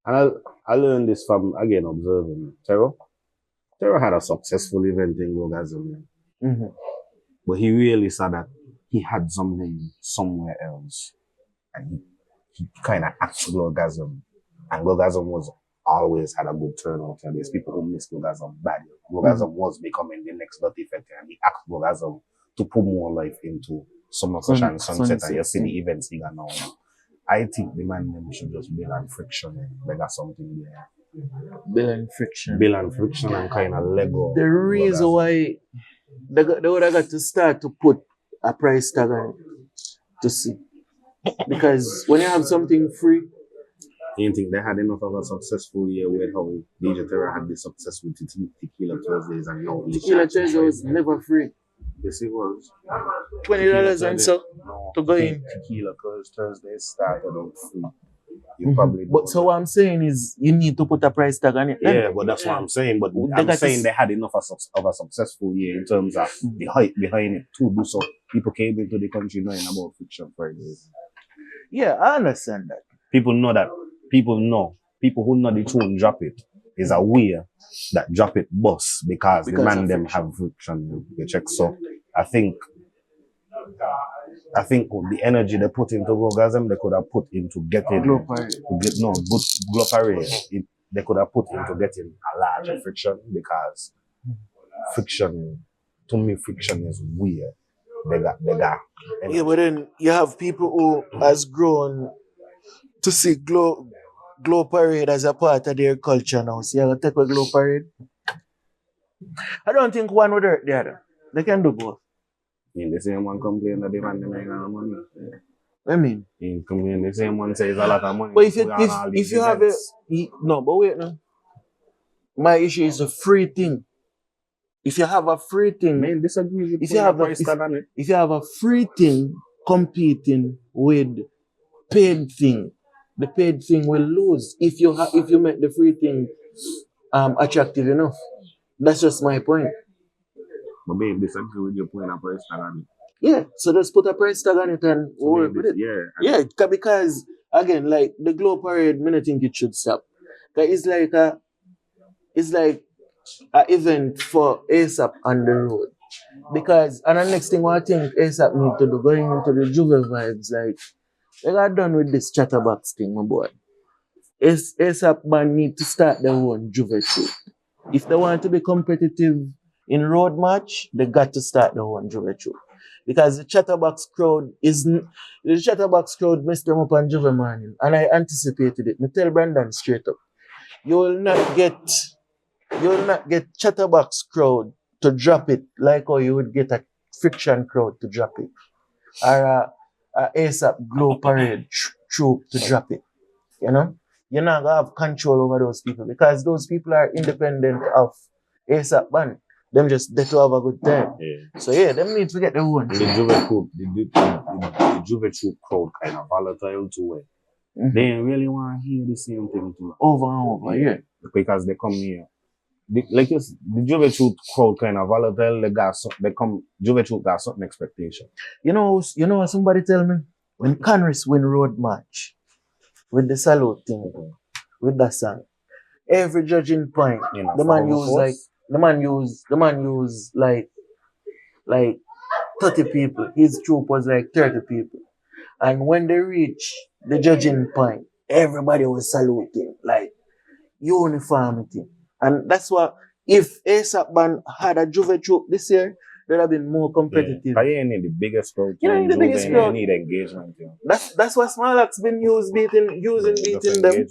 And I learned this from, again, observing Terror. Terror had a successful event in Logasm. But he really saw that he had something somewhere else. And he kind of axed Logasm. And Logasm was always had a good turnout. And there's people who miss Logasm badly. Logasm was becoming the next Dirty Fete. And he asked Logasm to put more life into Summer Cushion and Sunset. And you see the events he got now. I think the man them should just build on friction. They got something there. Bill and friction. Build on friction and kind of Lego. The reason why they would have got to start to put a price tag on it to see. Because when you have something free, you think they had enough of a successful year with how DJ Terror had the success with Tequila Thursdays and now Tequila Thursday was never free. Yes, it was. $20 and so to go in. Tequila Thursdays started out free. You probably but so what I'm saying is you need to put a price tag on it. Yeah, but that's what I'm saying. But I'm saying they had enough of a successful year in terms of the hype behind it to do so. People came into the country knowing about Fiction Fridays. Yeah, I understand that. People know that. People who know the tune drop it is aware that drop it bus because the man them have friction. You check. So I think with the energy they put into Gogasm, they could have put into getting Glow Parade. They could have put into getting a larger friction because friction, to me, friction is weird. They got. Yeah, but then you have people who has grown to see Glow Parade as a part of their culture now. So you have to take a Glow Parade. I don't think one would hurt the other. They can do both. The same one complain that they want to make money. Yeah. I mean, the same one says a lot of money. But if you have but wait now. My issue is a free thing. If you have a free thing, if you have a free thing competing with paid thing, the paid thing will lose if you make the free thing attractive enough. That's just my point. But babe, disagree with your point of price tag on it. Yeah, so just put a price tag on it and work with it. Yeah, because again, like the Glow Parade, I think it should stop. It's like an event for ASAP on the road. Because and the next thing I think ASAP need to do going into the Juve vibes, like they got done with this chatterbox thing, my boy. ASAP man need to start their own Juve shoot. If they want to be competitive in road match, they got to start their own Juve shoot. Because the chatterbox crowd messed them up on Juve morning. And I anticipated it. I tell Brandon straight up. You will not get chatterbox crowd to drop it like how you would get a friction crowd to drop it. Or a ASAP Glow Parade troop to drop it. You know? You're not going to have control over those people because those people are independent of ASAP band. Them just there to have a good time. Yeah. So yeah, them need to get their own. The Juve troop crowd kind of volatile too. Mm-hmm. They ain't want to hear the same thing too. Over and over, yeah. Because they come here. The Juve troop crowd kind of volatile. Juve troop got certain expectation. You know what somebody tell me? When Conris win road match with the salute thing, with that song, every judging point, the man used like 30 people. His troop was like 30 people. And when they reach the judging point, everybody was saluting, like uniformity. And that's why if ASAP band had a Juve troop this year, they'd have been more competitive. Yeah. But you need the biggest crowd. You need engagement. Yeah. That's why Smarlax been beating them.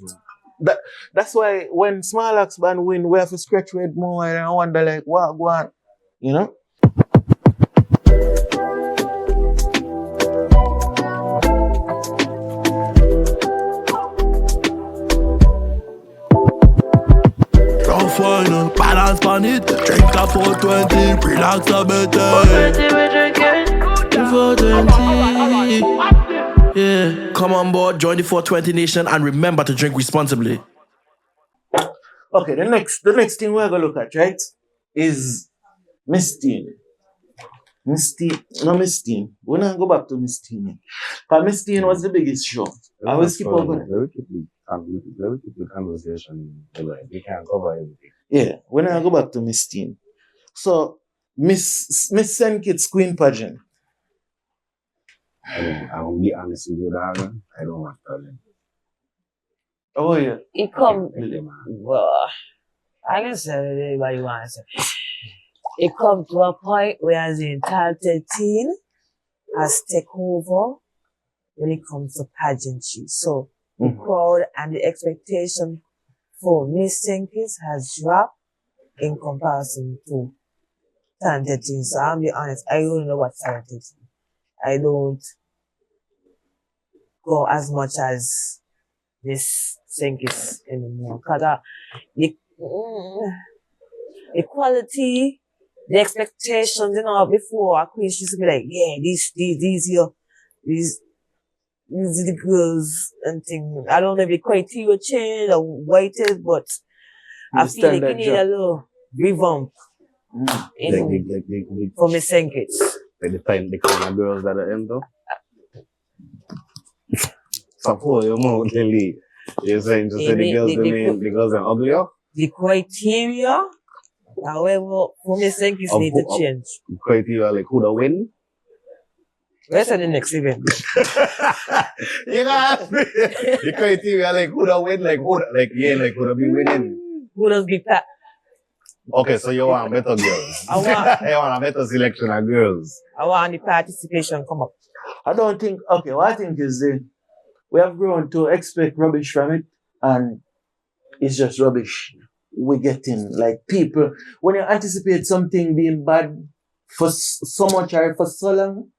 That's why when Smarlax band win, we have to scratch with more and I wonder like what go on, you know? Rough wine, balance on it, drink a 420, relax a bit. 420. Yeah, come on board, join the 420 Nation, and remember to drink responsibly. Okay, the next thing we're gonna look at, right, is Miss Teen. Miss Teen. We're not go back to Miss Teen. Because Miss Teen was the biggest show. I will skip over it. Let me keep the conversation. We can't cover everything. Yeah, we're not go back to Miss Teen. So Miss St. Kitts Queen Pageant. I will be honest with you, darling. I don't want problem. Oh yeah. It come. Well, I can say anybody wants it. It come to a point where the talented teen has taken over when it comes to pageantry. So the crowd and the expectation for Miss Senkis has dropped in comparison to talented teams. So I'll be honest, I don't know what talented team. I don't go as much as Miss Senkis anymore. Cause the quality, the expectations, before a queen used to be like, yeah, these are the girls and things. I don't know if the criteria changed or what it is, but I feel like you need a little revamp for Miss Senkis. Like the kind of girls that are into. Suppose you mouth, Lily. You're saying to say the girls are uglier? The criteria, however, for Miss Senkis need to change. Criteria like who the win? Where's the next event? You know, the criteria like who the win, like who the be winning. Who does be pat? Okay, so you want better girls. You want a better selection of girls. I want the participation come up. I don't think, okay, what I think is we have grown to expect rubbish from it, and it's just rubbish. We're getting, like, people, when you anticipate something being bad for so much or for so long,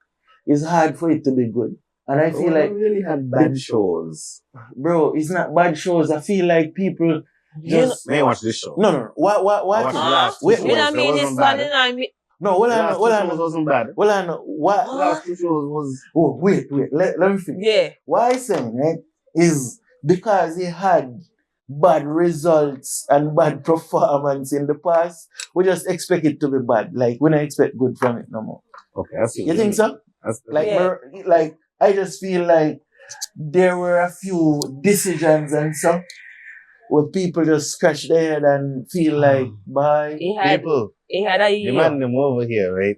it's hard for it to be good. And I feel like... really had bad shows. Bro, it's not bad shows. I feel like people just... May I watch this show? No. What? Wait, you know what I mean? It's fun, you know what I mean? No, last two shows wasn't bad. What? Last two shows was... Oh, wait. Let me finish. Yeah. What I'm saying, right, is because he had bad results and bad performance in the past, we just expect it to be bad. Like, we don't expect good from it no more. Okay, I see. You think so? Like, yeah. Like, I just feel like there were a few decisions and stuff where people just scratch their head and feel like, bye. He had a year. The man them over here, right?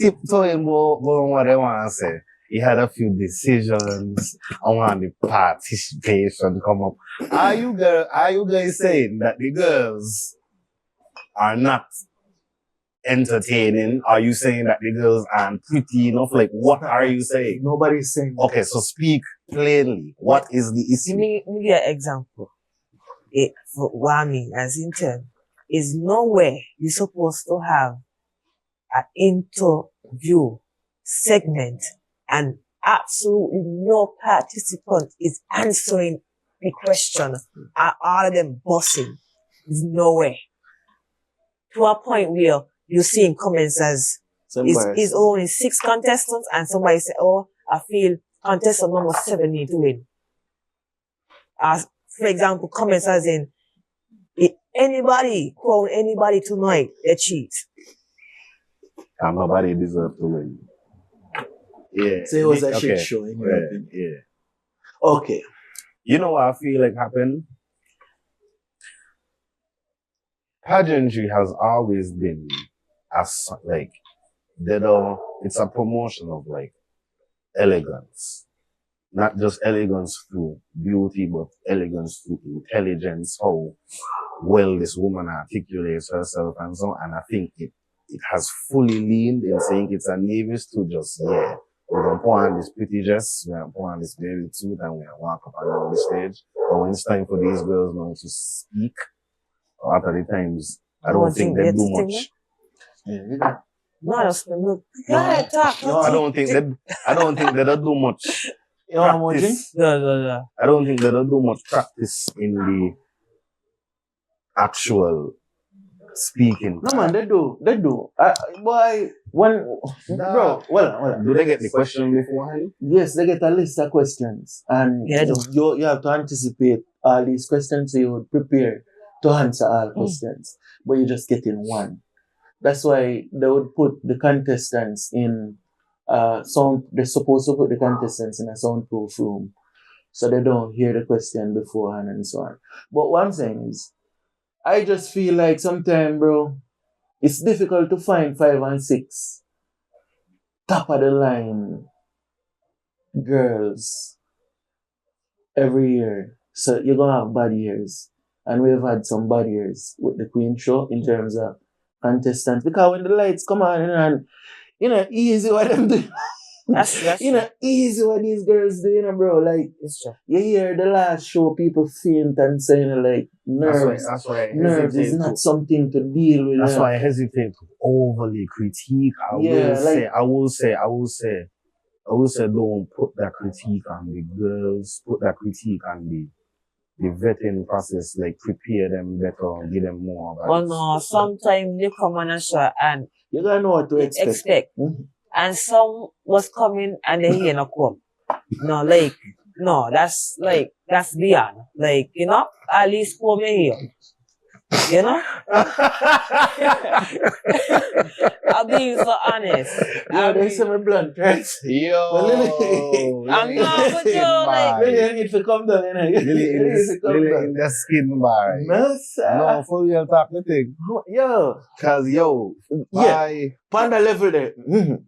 Tiptoeing about what I want to say. He had a few decisions. I want the participation come up. Are you guys saying that the girls are not entertaining? Are you saying that the girls aren't pretty enough? Like, what are you saying? Nobody's saying that. Okay, so speak plainly. What is the issue? Let me give you an example. For what I mean, as in terms, is nowhere you're supposed to have an interview segment and absolutely no participant is answering the question. Are all of them bossing? There's no way. To a point where you're seeing comments as is only 6 contestants, and somebody say, oh, I feel contestant number 7 need to win. As, for example, comments as in, if anybody crown anybody tonight, they cheat. And nobody deserves to win. Yeah. So it was a shit show in your opinion. Yeah. Okay. You know what I feel like happened? Pageantry has always been it's a promotion of like elegance. Not just elegance through beauty, but elegance through intelligence, how well this woman articulates herself and so on. And I think it has fully leaned in saying it's a Nevis to just, we're going to put on this pretty dress, we're going to put on this baby suit, and we're going to walk up and down the stage. But when it's time for these girls now to speak, after the times, I don't think they do much. I don't think they do much. Practice. No. I don't think they do much practice in the actual speaking. No man, they do. Do they get the question beforehand? Yes, they get a list of questions, and you have to anticipate all these questions, so you would prepare to answer all questions, but you're just getting one. That's why they would put the contestants in they're supposed to put the contestants in a soundproof room so they don't hear the question beforehand and so on. But what I'm saying is, I just feel like sometimes, bro, it's difficult to find 5 and 6 top of the line girls every year. So you're going to have bad years. And we've had some bad years with the Queen show in terms of contestants. Because when the lights come on and easy what them do. That's You know, easy what these girls do, you know, bro. Like, it's true. you hear the last show, people faint and saying, like, nerves. That's why I Nerves is hesitate not to. something to deal with. That's you know. why I hesitate to overly critique. I will say, don't put that critique on the girls. Put that critique on the vetting process. Like, prepare them better, give them more. Well, no, sometimes you come on a show and You gotta know what to you expect. expect. And some was coming and they here not come. No, like, no, that's beyond. Like, you know, at least come here. You know? I'm being so honest. Yeah, they say me blunt, right? Yo, I'm not, but yo, like, Really, I need to come down, you know. Lilly in the skin bar. No, sir. No, for real talk the thing. Yo. Cause yo, Yeah. Panda level there.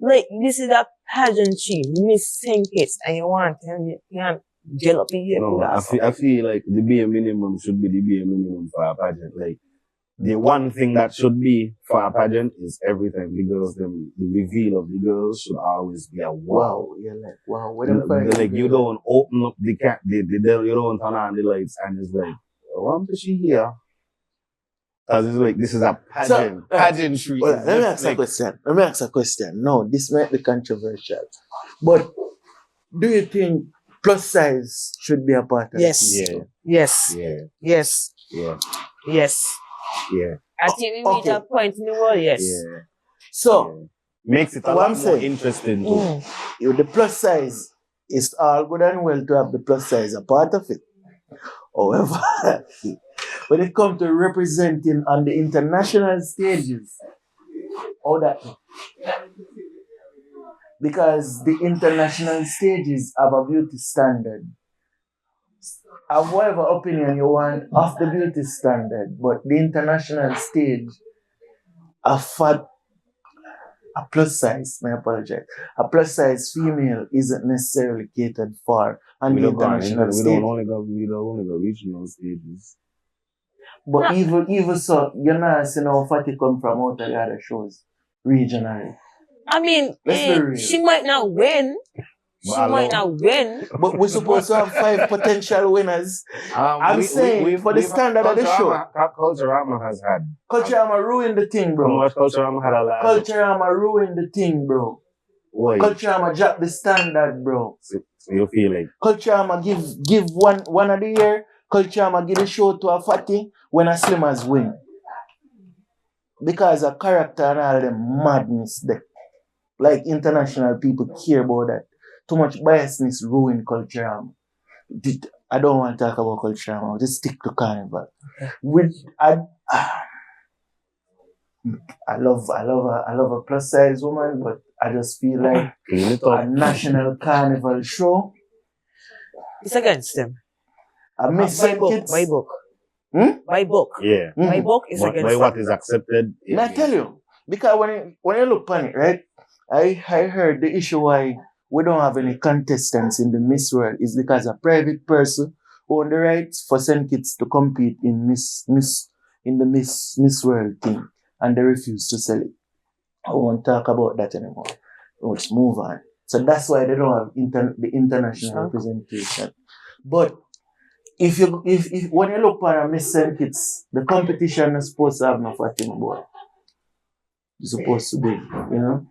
like, this is a pageantry, Miss Kitts, and you want to tell me, you can't gel up in here. No, I feel like the bare minimum should be the bare minimum for a pageant. Like, the one thing that should be for a pageant is everything. The girls, the reveal of the girls should always be a wow. You're like, wow. What Like, you don't open up the you don't turn on the lights and it's like, why is she here? Cause it's like, this is a pageant. Pageantry. Well, let me ask a question. No, this might be controversial. But do you think plus size should be a part of Yes. it? Yes. Yeah. Yes. Yeah. Yes. Yeah. I think we reach a point in the world, yes. Yeah. So, Makes it a lot more interesting too. if the plus size is all good and well to have the plus size a part of it. However, when it comes to representing on the international stages, all that. Because the international stages have a beauty standard. Have whatever opinion you want of the beauty standard, but the international stage, a plus size, I apologize, a plus size female isn't necessarily catered for on the international stage. We don't only go regional stages. But even so, you're not seeing how fatty come from out of the other shows regionally. I mean, Let's be real. she might not win. But we're supposed to have 5 potential winners. I'm saying for the standard of the show. Culturama has had. Culturama ruined the thing, bro. Culturama had a lot. Culturama ruined the thing, bro. Why? Culturama dropped the standard, bro. So you feel like Culturama give one of the year. Culturama give the show to a fatty when a slimmers win. Because a character and all them madness there. Like international people care about that. Too much biasness ruin Culturama. I don't want to talk about Culturama. I'll just stick to Carnival. I love a plus size woman, but I just feel like a national Carnival show. It's against them. I miss Kitts. My book. My book. yeah. My book is against By them. what is accepted. And I tell you, because when you look on it, right? I heard the issue why we don't have any contestants in the Miss World is because a private person owned the rights for St. Kitts to compete in the Miss World thing, and they refused to sell it. I won't talk about that anymore. Let's move on. So that's why they don't have the international representation. But if when you look at a Miss St. Kitts, the competition is supposed to have no fucking boy. It's supposed to be, you know.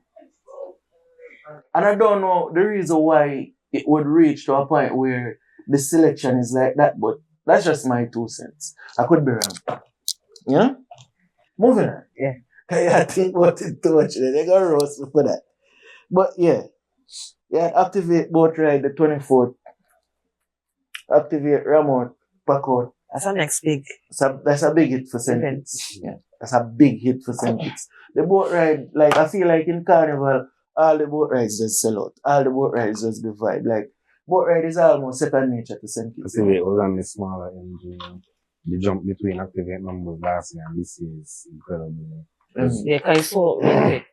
And I don't know the reason why it would reach to a point where the selection is like that, but that's just my 2 cents. I could be wrong. You know? Moving on. Yeah. I think about it too much. They got roast for that. But yeah. Yeah, activate boat ride the 24th. Activate Ramon, pack out. That's our next big. That's a big hit for St. Kitts. Yeah. That's a big hit for St. Kitts. The boat ride, like I feel like in Carnival, all the boat rides just sell out. All the boat rides just divide. Like, boat ride is almost second nature to St. Kitts. Activate was on the smaller engine. The jump between Activate numbers last year and this year is incredible. Yeah, because it's so quick.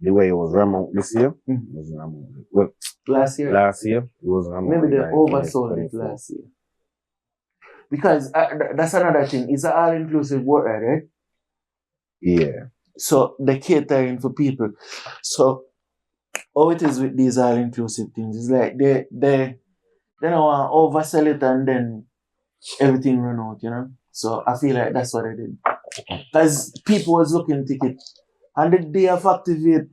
The way it was Ramon this year, was Ramon. Well, last year it was Ramon. maybe they oversold it last year. Because that's another thing. It's an all-inclusive boat ride, right? Yeah. So they're catering for people. So how it is with these all-inclusive things. It's like they don't want to oversell it and then everything run out, you know? So I feel like that's what I did. Because people was looking ticket. And the day of Activate,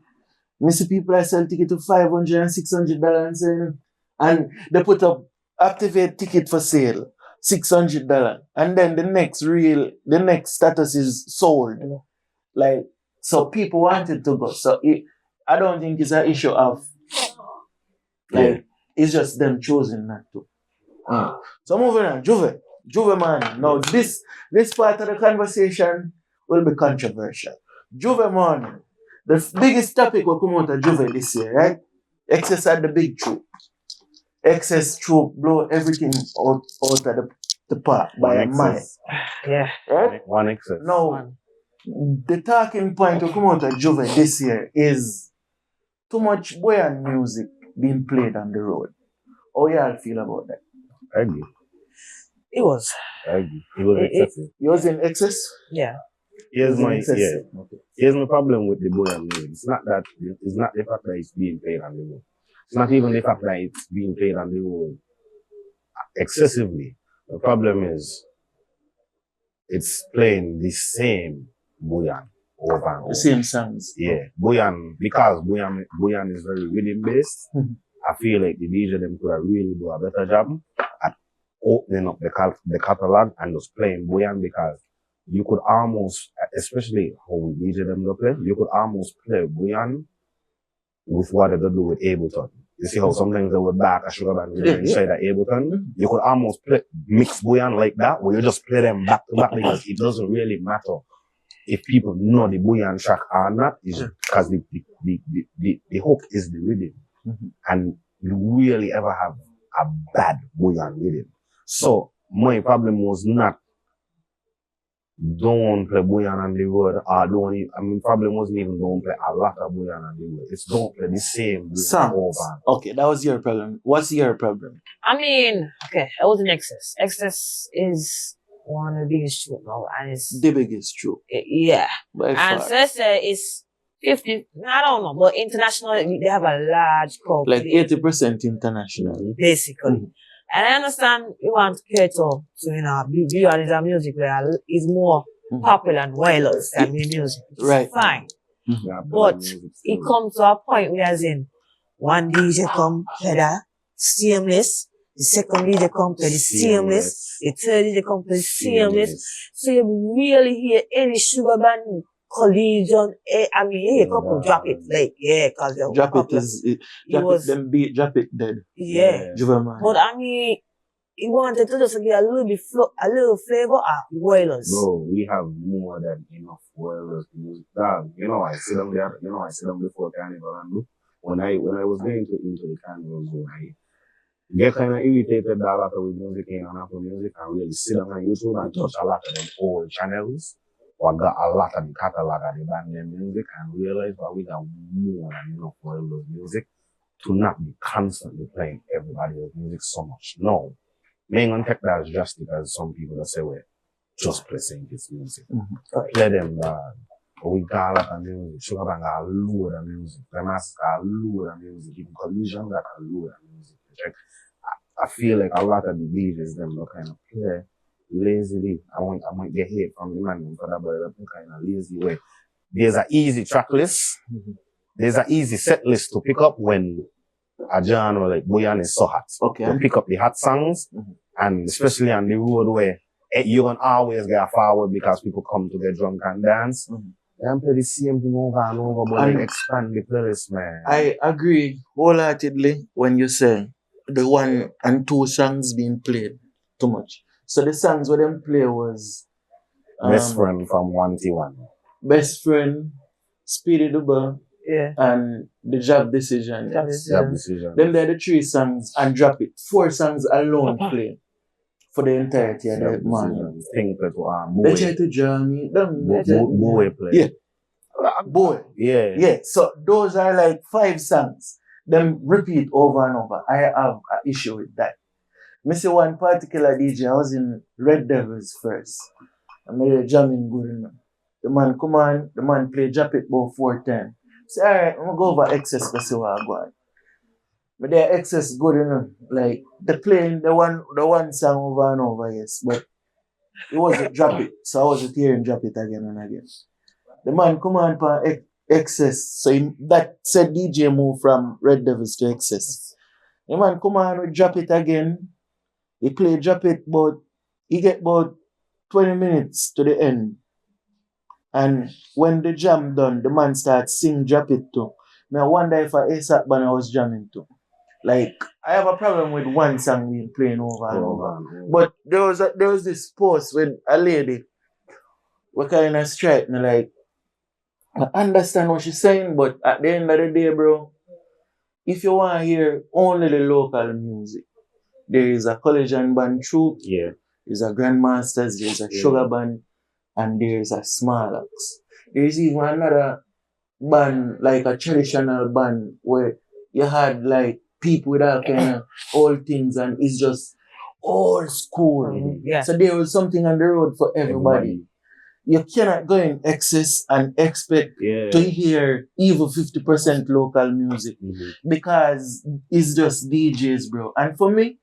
I see people that sell ticket to $500 and $600 and saying, and they put up Activate ticket for sale, $600. And then the next status is sold. Like, so people wanted to go. So I don't think it's an issue of, like, it's just them choosing not to. So moving on, Juve man. Now this part of the conversation will be controversial. Juve man, the biggest topic will come out of Juve this year, right? Excess at the big troop. Excess troop blow everything out of the park by a mile. Yeah. Right? One excess. Now, the talking point will come out of Juve this year is too much buoyant music being played on the road. How y'all feel about that? I agree. It was. I agree. It was excessive. It was in excess? Yeah. Here's my Okay. Here's my problem with the buoyant music. It's not the fact that it's being played on the road. It's not even the fact that it's being played on the road excessively. The problem is it's playing the same buoyant over and over. The same songs. Yeah. Because buoyant is very rhythm based. I feel like the DJ them could really do a better job at opening up the catalog and just playing buoyant, because you could almost, especially how we DJ them to play, you could almost play buoyant with what they do with Ableton. You see how sometimes they would back a sugar band inside of Ableton? You could almost mix buoyant like that, where you just play them back to back, because it doesn't really matter if people know the buoyant track or not, because the hook is the rhythm. And you really ever have a bad buoyant rhythm. So my problem was not don't play buoyant on the road, or problem wasn't even don't play a lot of buoyant on the road. It's don't play the same songs. Over. Okay, that was your problem. What's your problem? Okay, I was in Excess. Excess is one of the biggest troop now, and it's the biggest troop. Yeah. By and far. Sese is 50, I don't know, but international, they have a large crowd. Like 80% international. Basically. And I understand you want to cater to, be on a music where is more popular and wireless than the music. It's right. Fine. But it comes to a point where, as in, one DJ come play the same list, the second DJ come play the same list, the third DJ come play the same list. So you really hear any sugar band collision, couple drop it, cause they're drop popular. Drop it dead. Yeah. But he wanted to just get a little flavor of wireless. Bro, we have more than enough wireless music. I sit down there, I sit down before Carnival, and when I was going into the Carnival zone, I get kind of irritated that a lot of music came on Apple Music, and really sit down on YouTube and touch a lot of them old channels, or got a lot of the catalog of the band name music, and realize that we got more than enough wireless music to not be constantly playing everybody's music so much. No. Me ain't gonna take that as just because some people that say, well, just play Saint-Kitts music. Play them, we got a lot of music. Sugar Band got a load of music. Remas got a load of music. Even Collision got a load of music. I feel like a lot of the DJs, them look kind of play lazily. I might get hate from the man for that, but in kind of lazy way. There's an easy track list. There's an easy set list to pick up when a genre like buoyant is so hot. Okay. You pick up the hot songs, and especially on the road where you can always get forward because people come to get drunk and dance. And play the same thing over and over, but then expand the playlist, man. I agree wholeheartedly when you say the 1 and 2 songs being played too much. So the songs where them play was Best Friend from 1T1. Best Friend, Speedy Double, Yeah. and the Job Decision. Job Decision. Then there are the 3 songs and Drop It. 4 songs alone play for the entirety of the morning. They try to draw me down. Boy play. Yeah. Boy. Yeah. Yeah. So those are like 5 songs. Them repeat over and over. I have an issue with that. I see one particular DJ, I was in Red Devils first. I made a jamming good enough. The man come on, the man play Drop It about 4 times. Say, alright, I'm gonna go over excess to see what I go. But their excess good enough. Like they playing the one song over and over, yes. But it wasn't drop it. So I wasn't hearing drop it again and again. The man come on for excess. So that said DJ move from Red Devils to excess. The man come on with drop it again. He play drop it, but he get about 20 minutes to the end. And when the jam done, the man starts sing drop it too. I wonder if I ASAP Band I was jamming too. Like, I have a problem with one song being playing over and over. But there was this post with a lady who kind of strike me like, I understand what she's saying, but at the end of the day, bro, if you want to hear only the local music, there is a collegian band troupe, there's a grandmasters, there's a sugar band, and there's a small axe. There's even another band, like a traditional band, where you had like people with all kind of old things, and it's just old school. So there was something on the road for everybody. You cannot go in excess and expect to hear even 50% local music because it's just DJs, bro. And for me,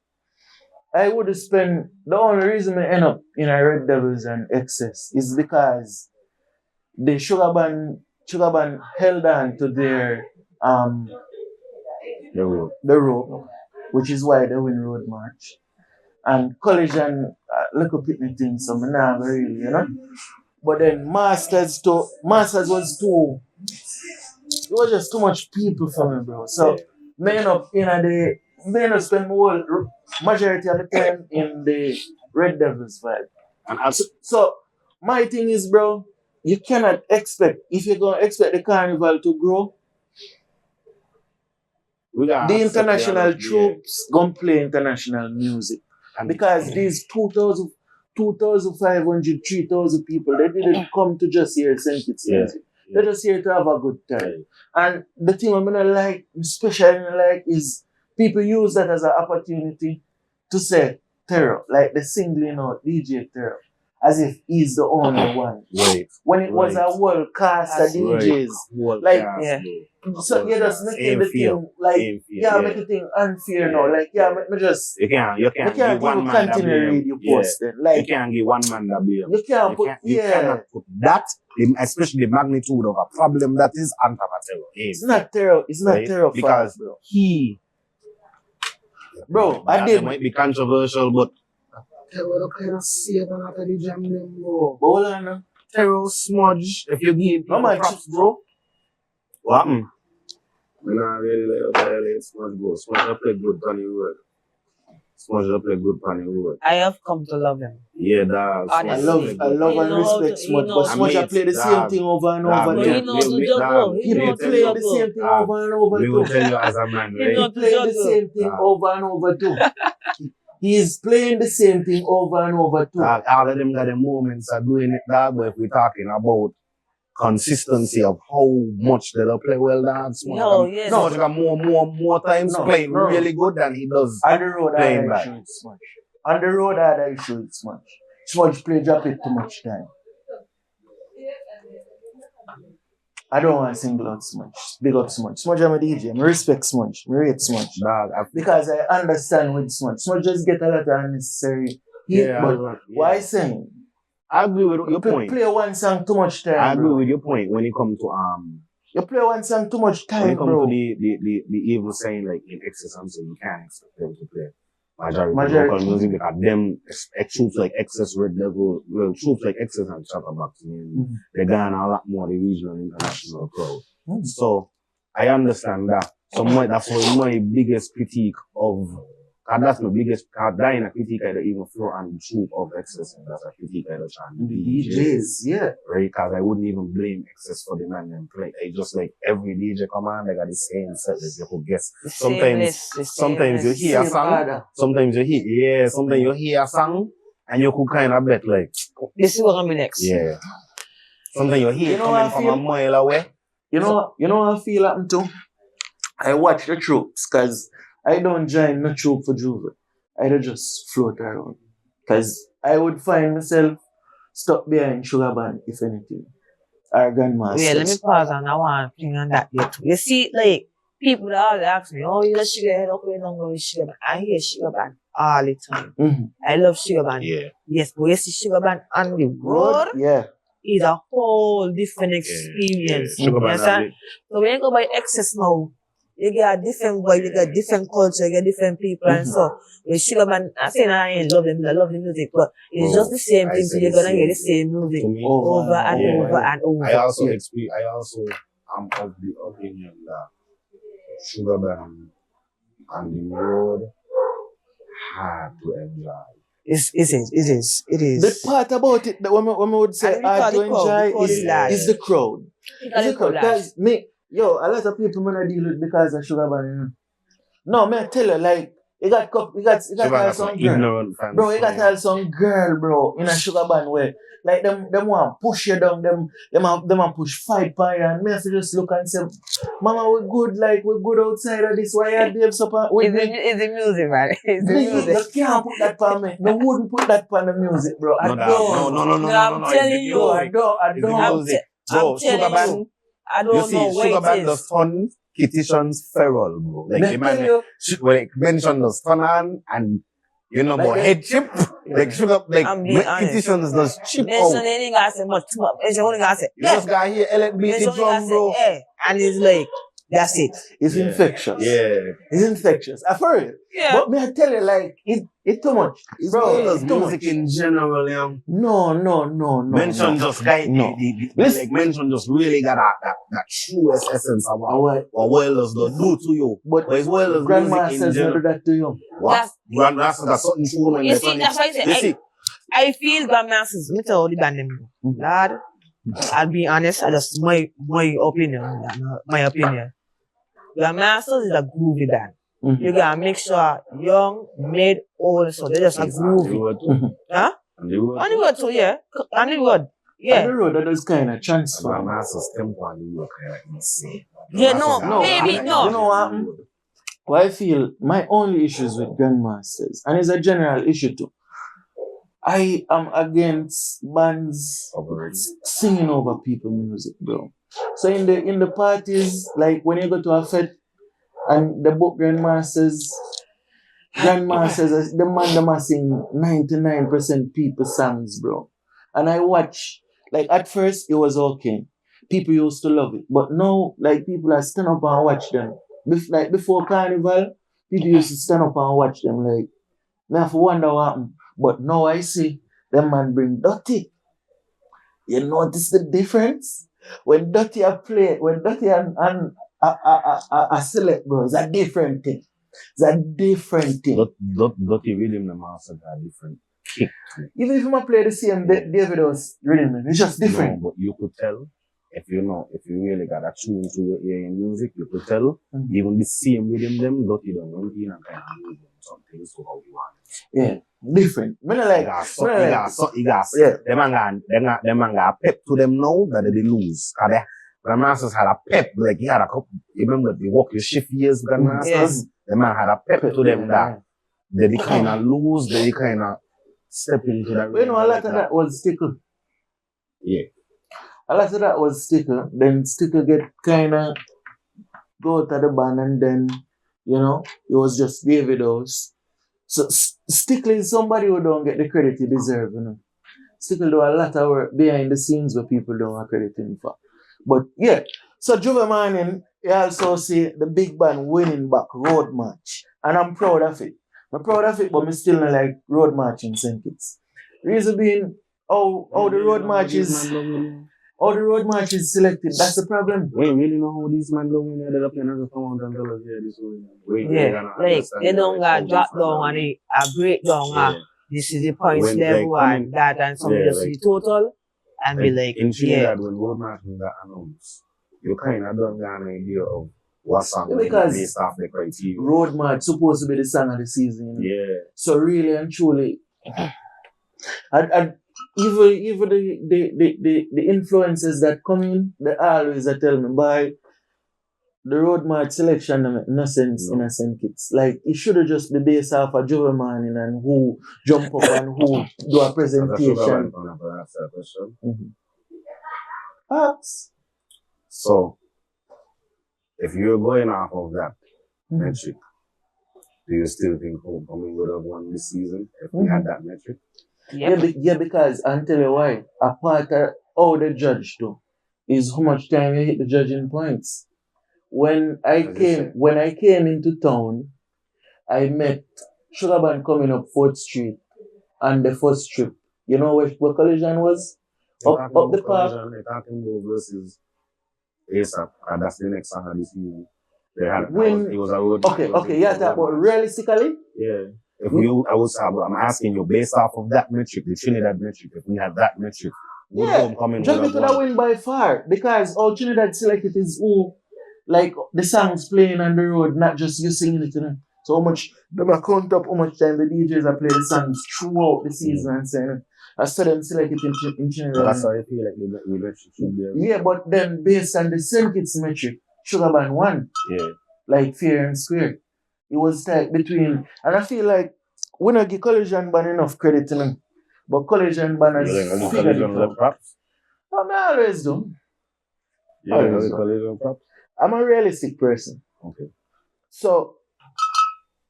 I would spend, the only reason I end up in a Red Devils and excess is because the Sugar Band held on to their the rope, which is why they win Road March. And Collision look up at me things, so I'm not really, you know. But then Masters was too, it was just too much people for me, bro. So men up spend more majority of the time in the Red Devils vibe. And so my thing is, bro, you cannot expect, if you're gonna expect the Carnival to grow, the international troops gonna play international music. Because these 2,500, 3,000 people, they didn't come to just hear St. Kitts music. They're just here to have a good time. And the thing I'm gonna like, especially like, is people use that as an opportunity to say Terror, like the singling out DJ Terror, as if he's the only one. When it was a whole cast of DJs. So you're just making the thing like make the thing unfair now. Like me just you can't give one man continue read your post then. Like you can't give one man the blame. You can't put you cannot put that, especially the magnitude of a problem that is on top of Terror. It's not Terror. It's not Terror because bro. I did. It might be controversial, but Terror kind of save a lot of the jam them, bro. Hold on now. Terror smudge. If you give people props, bro. What happened? I don't really like Smudge, bro. Smudge up play good on the road. Smudge up play good on the road. I have come to love him. Yeah, dog. I love and respect Smudge, but Smudge I play the same thing over and over again. He knows to juggle. He don't play the same thing over and over We too. will tell you as a man, right? He play the same thing over and over too. He's playing the same thing over and over too. All of them got the moments are doing it, dog, but if we're talking about consistency of how much they play well, dog, Smudge got more times playing really good than he does. On the road, I should Smudge. On the road, I should Smudge. Smudge play drop it too much time. I don't want to single out Smudge. Big up Smudge. Smudge, I'm a DJ. I respect Smudge. I rate Smudge. Because I understand with Smudge. Smudge just get a lot of unnecessary heat. But why saying? I agree with your point. You play one song too much time. I agree with your point when it comes to you play one song too much time, when it comes bro. to the evil saying like in excess, I'm saying you can't expect them to play majority local music because them troops like Excess, Red Devil, troops like Excess and Chatterbox, they garner a lot more the regional and international crowd. So I understand that. So that's my biggest critique of. That's my biggest dying a critique I don't even throw on the troop of Excess, and that's a critique I don't on the DJs. Right? Because I wouldn't even blame Excess for the man and play. I just like every DJ come on, they got the same set that you could guess. Sometimes you hear a song, sometimes you hear a song, and you could kind of bet like, this is what I'm next. Yeah. Sometimes you hear it coming from a mile away. You know what I feel happen too? I watch the troops because I don't join no troop for Juve. I don't just float around. Because I would find myself stuck behind Sugar Band, if anything. our grandmasters. Yeah, let me pause on that one thing on that yet. You see, like, people that always ask me, oh, you just sugar head up, you don't go with sugar band. I hear sugar band all the time. Mm-hmm. I love sugar band. Yeah. Yes, but you see sugar band on the road, yeah, is a whole different experience. Yeah. Sugar band. So when you go by excess now, you get a different vibe, you get different culture, you get different people, and so with sugar band, I say I ain't love them, I love the music, but it's just the same thing, so you're gonna get the same music over and over and over. I also am of the opinion that sugar band on the road hard to enjoy. It is. The part about it that when we would say hard to enjoy is the crowd. Is the crowd. Because a lot of people when I deal with because of sugar band. No, man, I tell you, like, you got some girl. Bro, you got some girl, bro, in a sugar band where like them want push you down, them want push fight by you, and me have to just look and say, Mama, we're good outside of this, why you have supper with me? It's the music, man. It's the music. You can't put that on me. No wouldn't put that on the music, bro. No, I'm telling you. I don't. Bro, sugar band. I don't know what sugar band it the is. fun Kittitions feral, bro. Like the man when it mentioned the stun and you know about head chip, like sugar like Kittitions does chip out. Mention anything I say much too much. Mention only I say. You just got here LNB the drum, bro. And it's like that's it. It's infectious. Yeah. It's infectious. I've heard it. Yeah. But may I tell you, like, it's too much. Bro, it's too much. In general, yeah. No. Mention just guy, like mention just really got that truest essence of what Whalers do to you. But it's Whalers grandmasters never do that to you. What? Grandmasters got something true when you see, that's why I say I feel grandmasters. Let me tell you the band name. Lad, I'll be honest, that's my opinion. My opinion. Grandmasters is a groovy band. Mm-hmm. You gotta make sure young, mid, old, so they're just a groovy. Huh? On the road too, yeah. On the road. Yeah. On the road, that is kind of transfer. Grandmasters tempo on the road kind of insane. Yeah, no. You know what? Well, I feel my only issues with grandmasters, and it's a general issue too. I am against bands singing over people's music, bro. So in the parties, like when you go to a fete and the book grandmasters, the man them are sing 99% people songs, bro. And I watch, like at first it was okay. People used to love it. But now, like people are stand up and watch them. Like before Carnival, people used to stand up and watch them. Like, I have to wonder what happened. But now I see them man bring Dirty. You notice the difference? When Dirty are play, when Dirty and select, bro, it's a different thing. It's a different thing. Dirty rhythm the masters are different. Even if you play the same David was rhythm, it's just different. No, but you could tell if you really got a tune to your ear in music, you could tell even the same rhythm them, Dirty don't know and kind of use them something so how you want. Yeah. Different. Them man got pep to them now that they lose. Grandmasters had a pep, like he had a couple, remember the work your shift years, Grandmasters? Yes. The man had a pep to them that they kind of lose, they kind of step into that. You know, a lot of that was Stickle. Yeah. A lot of that was Stickle. Then Stickle get kind of go to the band and then, it was just David House. So Stickle is somebody who don't get the credit he deserves, Stickle do a lot of work behind the scenes where people don't have credit him for. But yeah, so Juve Morning, you also see the big band winning back road march. And I'm proud of it. I'm proud of it, but I still not like road march in St. Kitts. Reason being, how the road march is selected, that's the problem. We really know how these men don't win it up and come out and tell us this way. Like they don't got drop down and a breakdown. This is the points level and that, and some just the total and be like, in Trinidad, when road marching got announced, you kind of don't got an idea of what song based off the criteria. Road march supposed to be the song of the season. Yeah. So really and truly, even the influences that come in, they always tell me, by the road march selection make no sense in a St. Kitts. Like, it should have just been based off of Juve Morning and who jump up and who do a presentation. So, if you're going off of that metric, do you still think Homecoming would have won this season if we had that metric? Yeah, because I'll tell you why. A part of how they judge too is how much time you hit the judging points. When I came into town, I met Sugar Band coming up 4th Street and the first strip. You know where Collision was? Up the park. They're talking about versus ASAP, and that's the next song of the season. They had it was a road. Okay, yeah, talk about realistically? Yeah. I'm asking you based off of that metric, the Trinidad metric, if we had that metric, Jamie could have win by far because all Trinidad selected is who, like the songs playing on the road, not just you singing it to them. So how much them count up how much time the DJs are playing the songs throughout the season and saying I saw them select it in Trinidad. That's how I feel like the metric should be. Yeah, but then based on the same Kitts metric, Sugar Band won. Yeah. Like fair and square. It was tight between, and I feel like we don't give Collision Band enough credit to them. But Collision Band has figured it out. Props? I always do. Collision props? I'm a realistic person. Okay. So,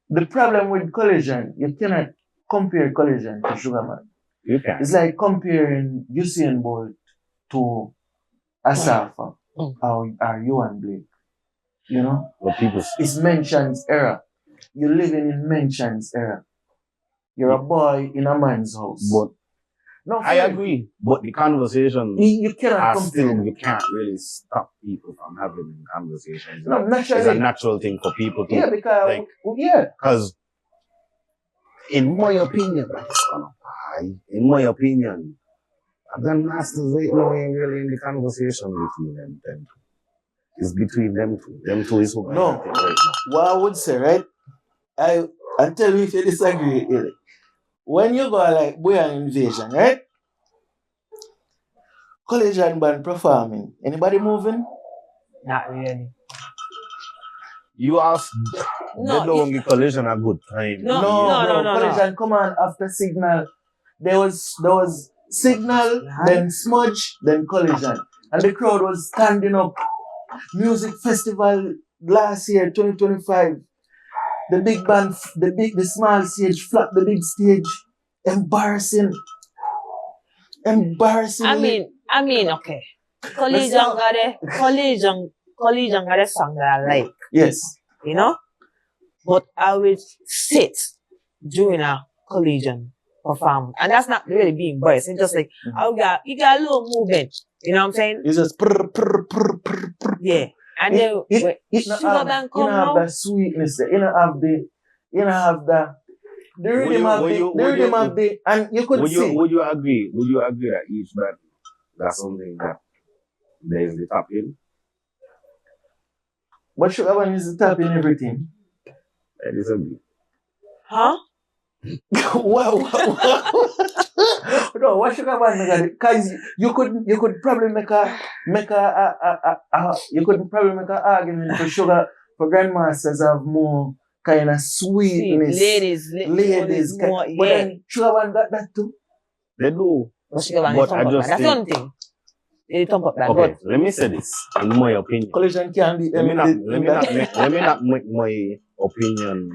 the problem with Collision, you cannot compare Collision to Sugar Man. You can. It's like comparing Usain Bolt to Asafa or Yohan Blake. You know? But it's mentions era. You're living in mentions era. You're a boy in a man's house. But no, I agree. But the conversation you cannot compare. You can't really stop people from having conversations. No, naturally. It's a natural thing for people to because in my opinion, the masters ain't really in the conversation between them two. It's between them two. Them two is who right now. What I would say, right? I'll tell you if you disagree. When you go like Boy and Invasion, right? Collision Band performing. Anybody moving? Not really. You ask, they don't give Collision a good time. No. Collision come on after Signal. There was Signal, then Smudge, then Collision. And the crowd was standing up. Music festival last year, 2025. The big band, the small stage, flat the big stage. Embarrassing. I mean, okay. Collision got a song that I like. Yes. You know? But I will sit during a Collision performance. And that's not really being biased. It's just like, you got a little movement. You know what I'm saying? It's just yeah. And then Sugar Band come out. You have the sweetness there. You don't have the rhythm of the, and you could see. Would you agree that each band that's something that there is the top in? But Sugar Band is the top in everything. I disagree. Huh? Wow. No, what Sugar Band because you could probably make a argument for grandmasters have more kind of sweetness. Ladies more, but then Sugar Band got that too. They do. But that's one thing. They thump up that. Okay, let me say this. In my opinion, Collision can be. Let me not make my opinion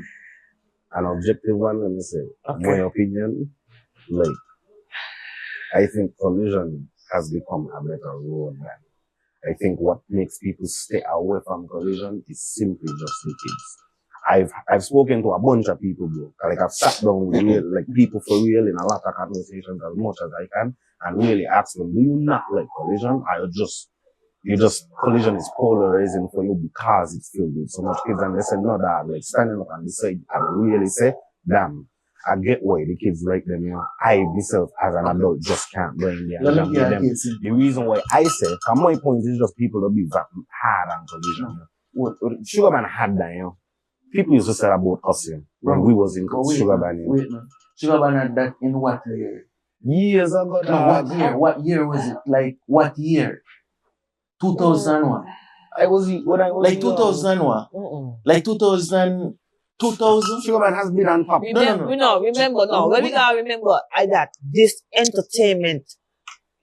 an objective one. Let me say my opinion. Like, I think Collision has become a better role than. I think what makes people stay away from Collision is simply just the kids. I've spoken to a bunch of people, bro. Like, I've sat down with people for real in a lot of conversations as much as I can and really ask them, do you not like Collision? Or you just Collision is polarizing for you because it's filled with so much kids? And they said, no, that, like, standing up on the side and really say, damn, I get why the kids like them, you know. I myself as an adult just can't bring them. The reason why I say, from my point is just people that be hard on Collision. You know. Sugar Band had that, you know. People used to say about us, you know, when we was in Sugar Band. Wait, man. Sugar Band had that in what year? Years ago. No, what year? What year was it? Like, what year? 2001. I was like 2001. Like 2000. 2000? Sugar Band has been on top. Remember, when we gotta remember that this entertainment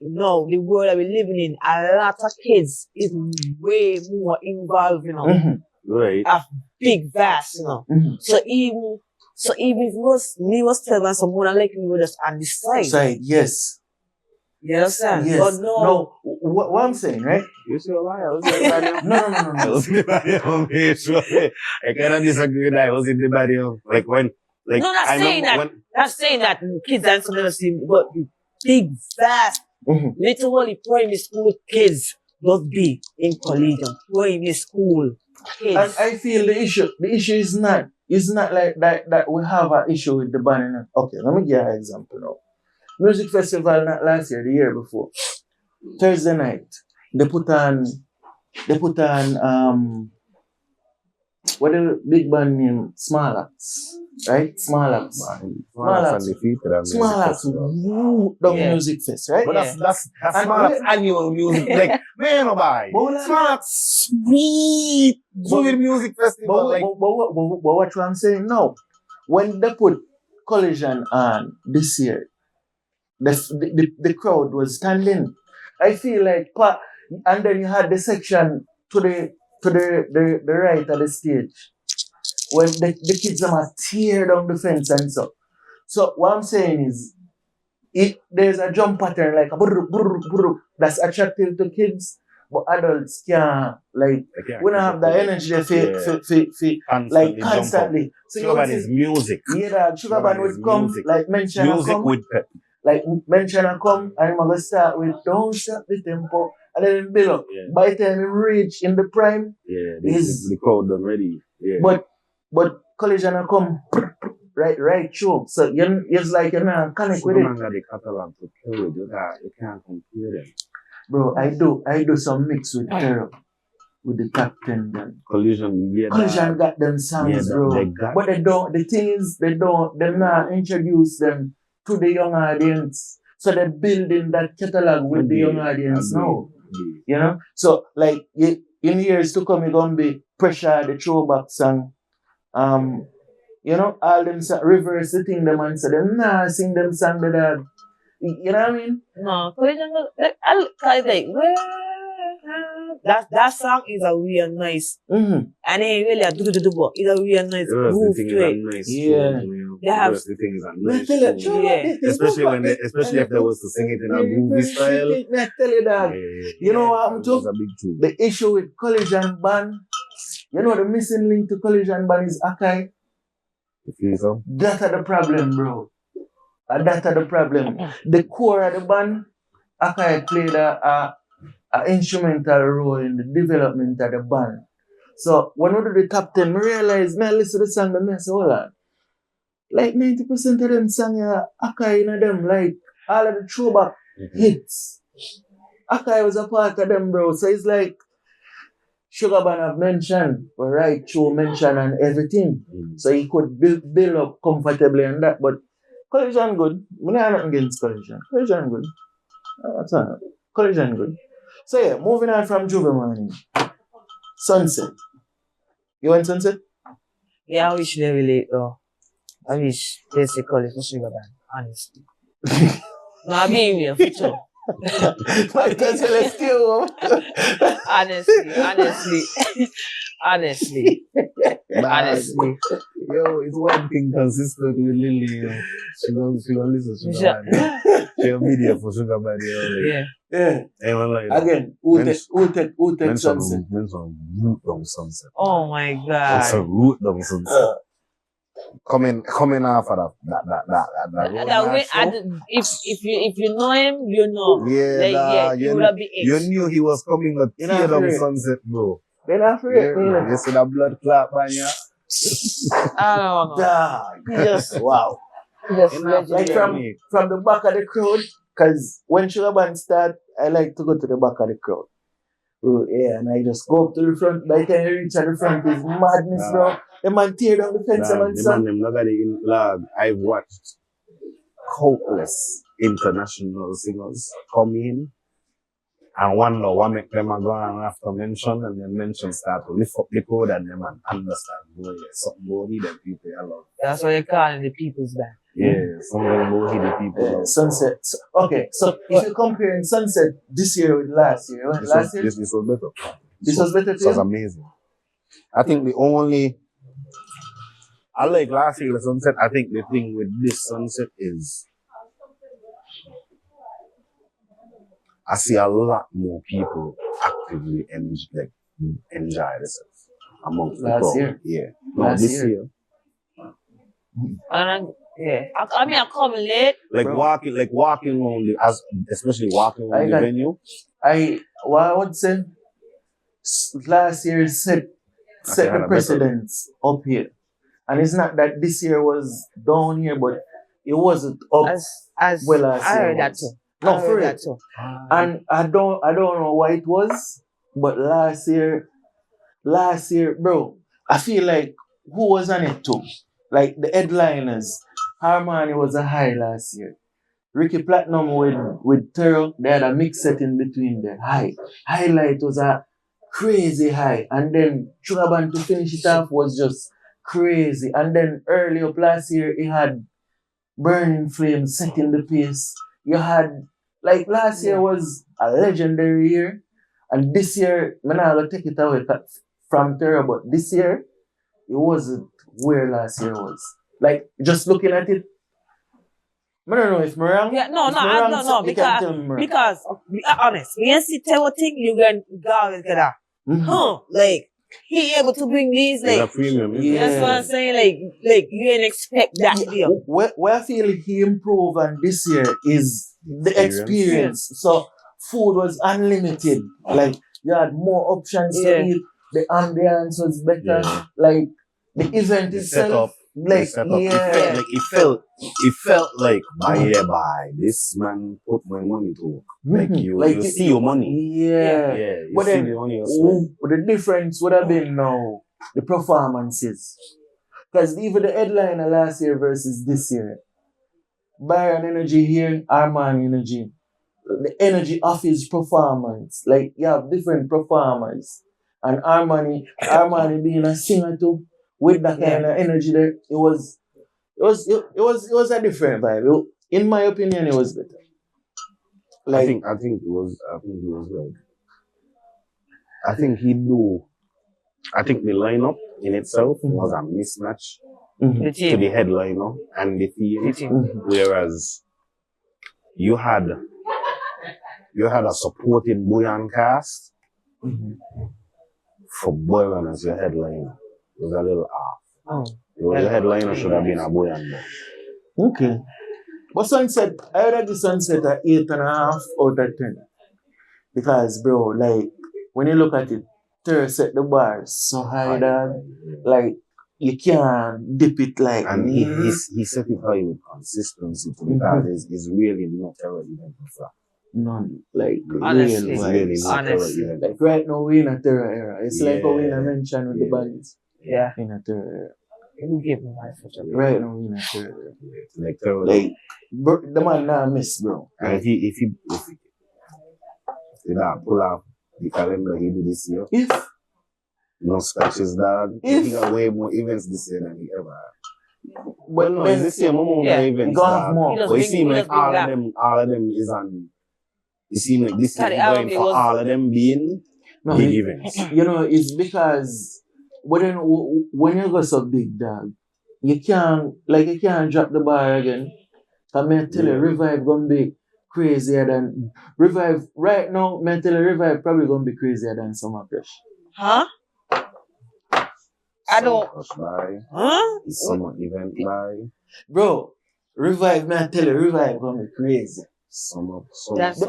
now, the world that we're living in, a lot of kids is way more involved, Right. A big vast, So even if it was me was telling someone like me was just on the side. Yes. You understand? Yes. But no. What I'm saying, right? You see why? I was No. I was in the body of me, surely. I cannot disagree with that. I was in the body of, like, when, like, No, not I saying remember that. Not saying that kids and something else, but the big, vast, literally primary school kids don't be in collegiate, primary school kids. And I feel the issue is not like that we have an issue with the band. Okay, let me give you an example now. Music festival not last year, the year before. Thursday night, they put on what the big band name? Small Acts. Right? Small Acts. Small Acts. Music fest, right? But that's Small Acts annual music. Like, man, nobody. Small Acts sweet. Sweet music festival. But what I'm saying now, when they put Collision on this year, the crowd was standing. I feel like, and then you had the section to the right of the stage when the kids are tear down the fence and so. So what I'm saying is, there's a jump pattern like a brr, brr, brr, that's attractive to kids, but adults can't, like, we don't have the energy like constantly. So Sugar Band is music. Yeah, Sugar Band would come, music. Like mention music come, with pep. Like mention and come, and I'm gonna start with don't stop the tempo, and then build up. Yeah. By the time we reach in the prime, the crowd done ready. Yeah. But Collision and come right through. So it's like you're not connect with it. The catalog to kill it. You can't compare them. Bro, I do some mix with Terror. With the top 10 then. Collision got them songs, bro. But the thing is, they not introduce them to the young audience. So they're building that catalog with the young audience now. You know? So, like, in years to come, you're going to be Pressure, the throwback song. You know, all them reverse the thing, them and so them nah sing them song that you know what I mean? No, Collision, that song is a real nice. And it really it's a real nice groove to it. Yeah. They have the thing is a nice especially if they was to sing it in a groovy style. I tell you that. You know what I'm talking? The issue with Collision Band, you know the missing link to Collision Band is Akai. You feel so? That's the problem, bro. That's the problem. The core of the band, Akai played a instrumental role in the development of the band. So when we do the top 10, I realize, I listen to the song, I say, hold on. Like 90% of them songs are Akai in them, like all of the throwback hits. Akai was a part of them, bro. So it's like Sugar Band have mentioned, but right through mention and everything. So he could build up comfortably on that. But Collision good. We don't have nothing against Collision. Collision good. That's all. Collision good. So yeah, moving on from Juve Morning. Sunset. You want Sunset? Yeah, I wish they relate though. I wish they say call it for Sugar Band, honestly. No, I'm being real, for sure. Honestly. Yo, it's one thing consistent with Lilly. She don't listen to Sugar Band. She'll be there for Sugar Band. Yeah. Again, who take Sunset? Mention Root Down Sunset. Oh my God. That's a Root Down Sunset. Coming off of that if you know him, you know. You knew he was coming to tear down Sunset, bro. They're not afraid. You see that blood clot, man, yeah? I don't know. Wow. Like from the back of the crowd, because when Sugar Band start, I like to go to the back of the crowd. Yeah, and I just go up to the front. By the time I reach at the front, it's madness, bro. The man tear down the fence, I've watched countless international singers come in and wonder what make them go and after mention, and then mention start to lift up the code and them and understand, boy, something going on with them people I love. That's why you call it the people's band. Yeah, something about hidden people. Sunset. Okay, so if you're comparing Sunset this year with last year, This last year? was better. This was better too? This was amazing. I think I like last year's Sunset. I think the thing with this Sunset is I see a lot more people actively enjoy themselves amongst the crowd. Year? Yeah. Last this year. year. And I mean, I come late. Like walking around especially walking around the venue. What I would say, last year set the precedence up here. And it's not that this year was down here, but it wasn't up as well as I heard that too. No, for real. And I don't know why it was, but last year, bro, I feel like who was on it too? Like the headliners, Harmony was a high last year. Ricky Platinum with Terrell, they had a mix set in between them. High. Highlight was a crazy high. And then Sugar Band to finish it off was just crazy. And then early up last year, he had Burning Flame setting the pace. You had, like last year was a legendary year. And this year, I'm not going to take it away from Terrell, but this year, it wasn't where last year was. Like, just looking at it, I don't know if I'm wrong. Yeah, no, because be honest, when you see Terrell thing, you can go with that. Like, he able to bring these, like, premium, that's what I'm saying, like, you didn't expect that deal. Where I feel he improved on this year is the experience. So, food was unlimited. Like, you had more options to eat. The ambience was better. Like, the event itself. Like, it felt like by this man put my money to work. Like you see your money. You but see then, the money the difference would have been now the performances. Because even the headliner last year versus this year, Byron energy here, Armand energy. The energy of his performance. Like you have different performers. And Armani being a singer too. With that kind of energy there, it was a different vibe. In my opinion, it was better. Like I think it was like I think the lineup in itself was a mismatch to the headliner and the theme. Whereas you had a supporting buoyant cast for Boyron as your headliner. It was a little off. The headliner should have been a boy and boy. Okay. But Sunset, I would have the Sunset at 8.5 out of 10. Because, bro, like, when you look at it, Terror set the bar so high that, like, you can't dip it like. And he set it high with consistency because it's really no Terror event before. None. Like, honestly, really honestly. Like, right now, we're in a Terror era. It's like what we mentioned with the bands. Yeah. In a Terror era. You give me my foot. Right now, we're in a Terror era. Like, Terror. Like, the man now miss, bro. And if he pull out the calendar he did this year, no scratches, dog. He got way more events this year than he ever had. Well, no, it's this year more events, dog. But it seems like all of them is on. It seems like this year is going for all of them being big events. You know, it's because when you go so big, dog, you can't drop the bar again. I may tell you, Revive gonna be crazier than Revive. Right now, I tell you, Revive probably gonna be crazier than Summer Crush. Huh? I don't. Huh? It's Summer event live. Bro, Revive, man, tell you, Revive gonna be crazy. The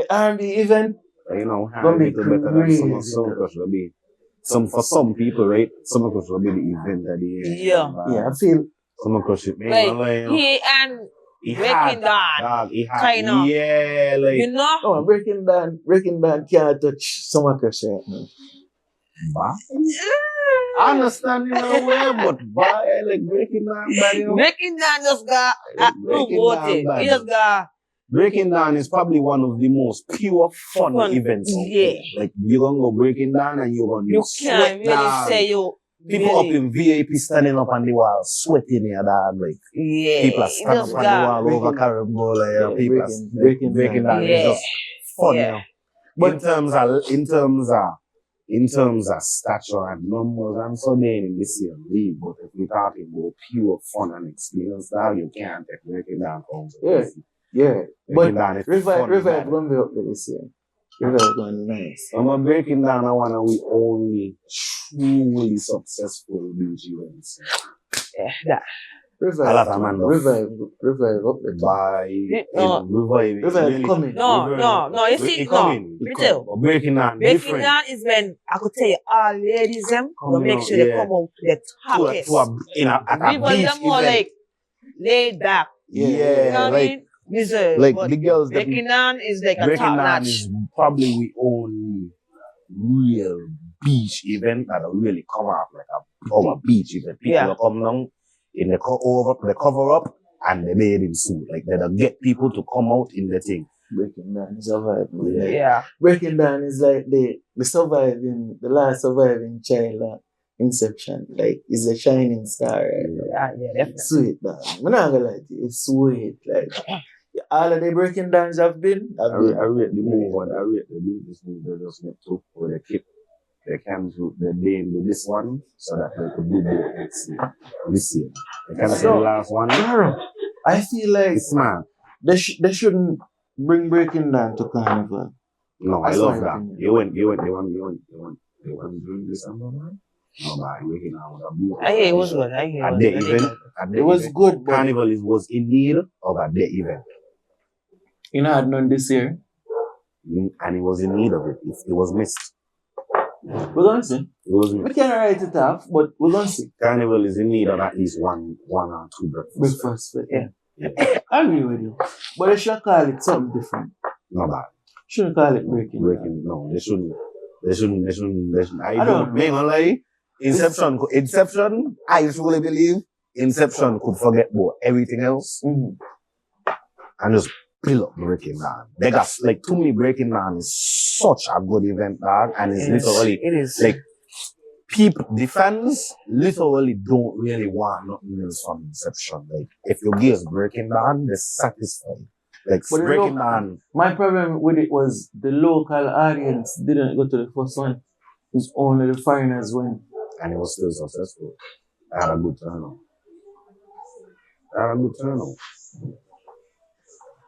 R&B event. You know, gonna be better than Summer Crush will be. For some people, right? Summer Crush will be the event that yeah, I feel. Summer Crush it he Breaking Dawn. Kind of. Yeah, like. You know? Oh, Breaking Dawn can't touch Summer Crush right now. I understand in a way, but like Breaking Dawn, Breaking Dawn just got he just got. Breaking Dawn is probably one of the most pure fun events. Yeah. Like you're gonna go Breaking Dawn and you're gonna you can't really say you People up in VIP standing up on the wall, sweating here, dog. Like, people are standing up on the wall over Carnival, people are breaking down. It's just fun, you know. But in terms of stature and numbers, I'm so damn in the same league. But if we're talking about pure fun and experience, dog, you can't take breaking down comes. Yeah. But Revive gonna be up there this year. Revive going nice. I'm breaking down. I wanna we only truly successful beach events. Yeah. Revive up there. Revive coming. No. You see, me too. Breaking down is when I could tell you all ladies them to make sure they come out to the happiest. They're more like laid back. Yeah, you know what I mean? Like the girls that breaking down is like a top notch. Is probably we only real beach event that really come out like our beach event. People will come down in the cover up and the bathing suit. Like they'll get people to come out in the thing. Breaking down is a vibe. Yeah. Breaking down is like the last surviving child. Inception, like, is a shining star. Right? Yeah, definitely. Sweet, man. I'm not gonna lie to you, it's sweet. Like, all of the breaking downs I've been. I rate the move, I rate the business move they just make too, where they keep their cancel the day into this one, so that they could do both next year. This year. They can say the last one. I feel like it's smart. They shouldn't bring breaking down to Carnival. No, I love that. You went during December, man? No, but breaking down was a beautiful. I hear it was good. It was good, but Carnival was in need of a day event. You know, I had none this year. And it was in need of it. It was missed. We're going to see. It was missed. We can't write it off, but we're going to see. Carnival is in need of at least one or two breakfasts. Yeah. I agree with you. But they should call it something different. No bad. Shouldn't call it breaking. No, they shouldn't. I don't lie. Inception, I truly believe Inception could forget about everything else and just build up Breaking Down. They got, like, to me, Breaking Down is such a good event, dog, and it's literally, like, people, the fans literally don't really want nothing else from Inception. Like, if you give Breaking Down, they're satisfied. Like, Breaking Down. My problem with it was the local audience didn't go to the first one. It's only the foreigners went. And it was still successful. I had a good turnout. I didn't know.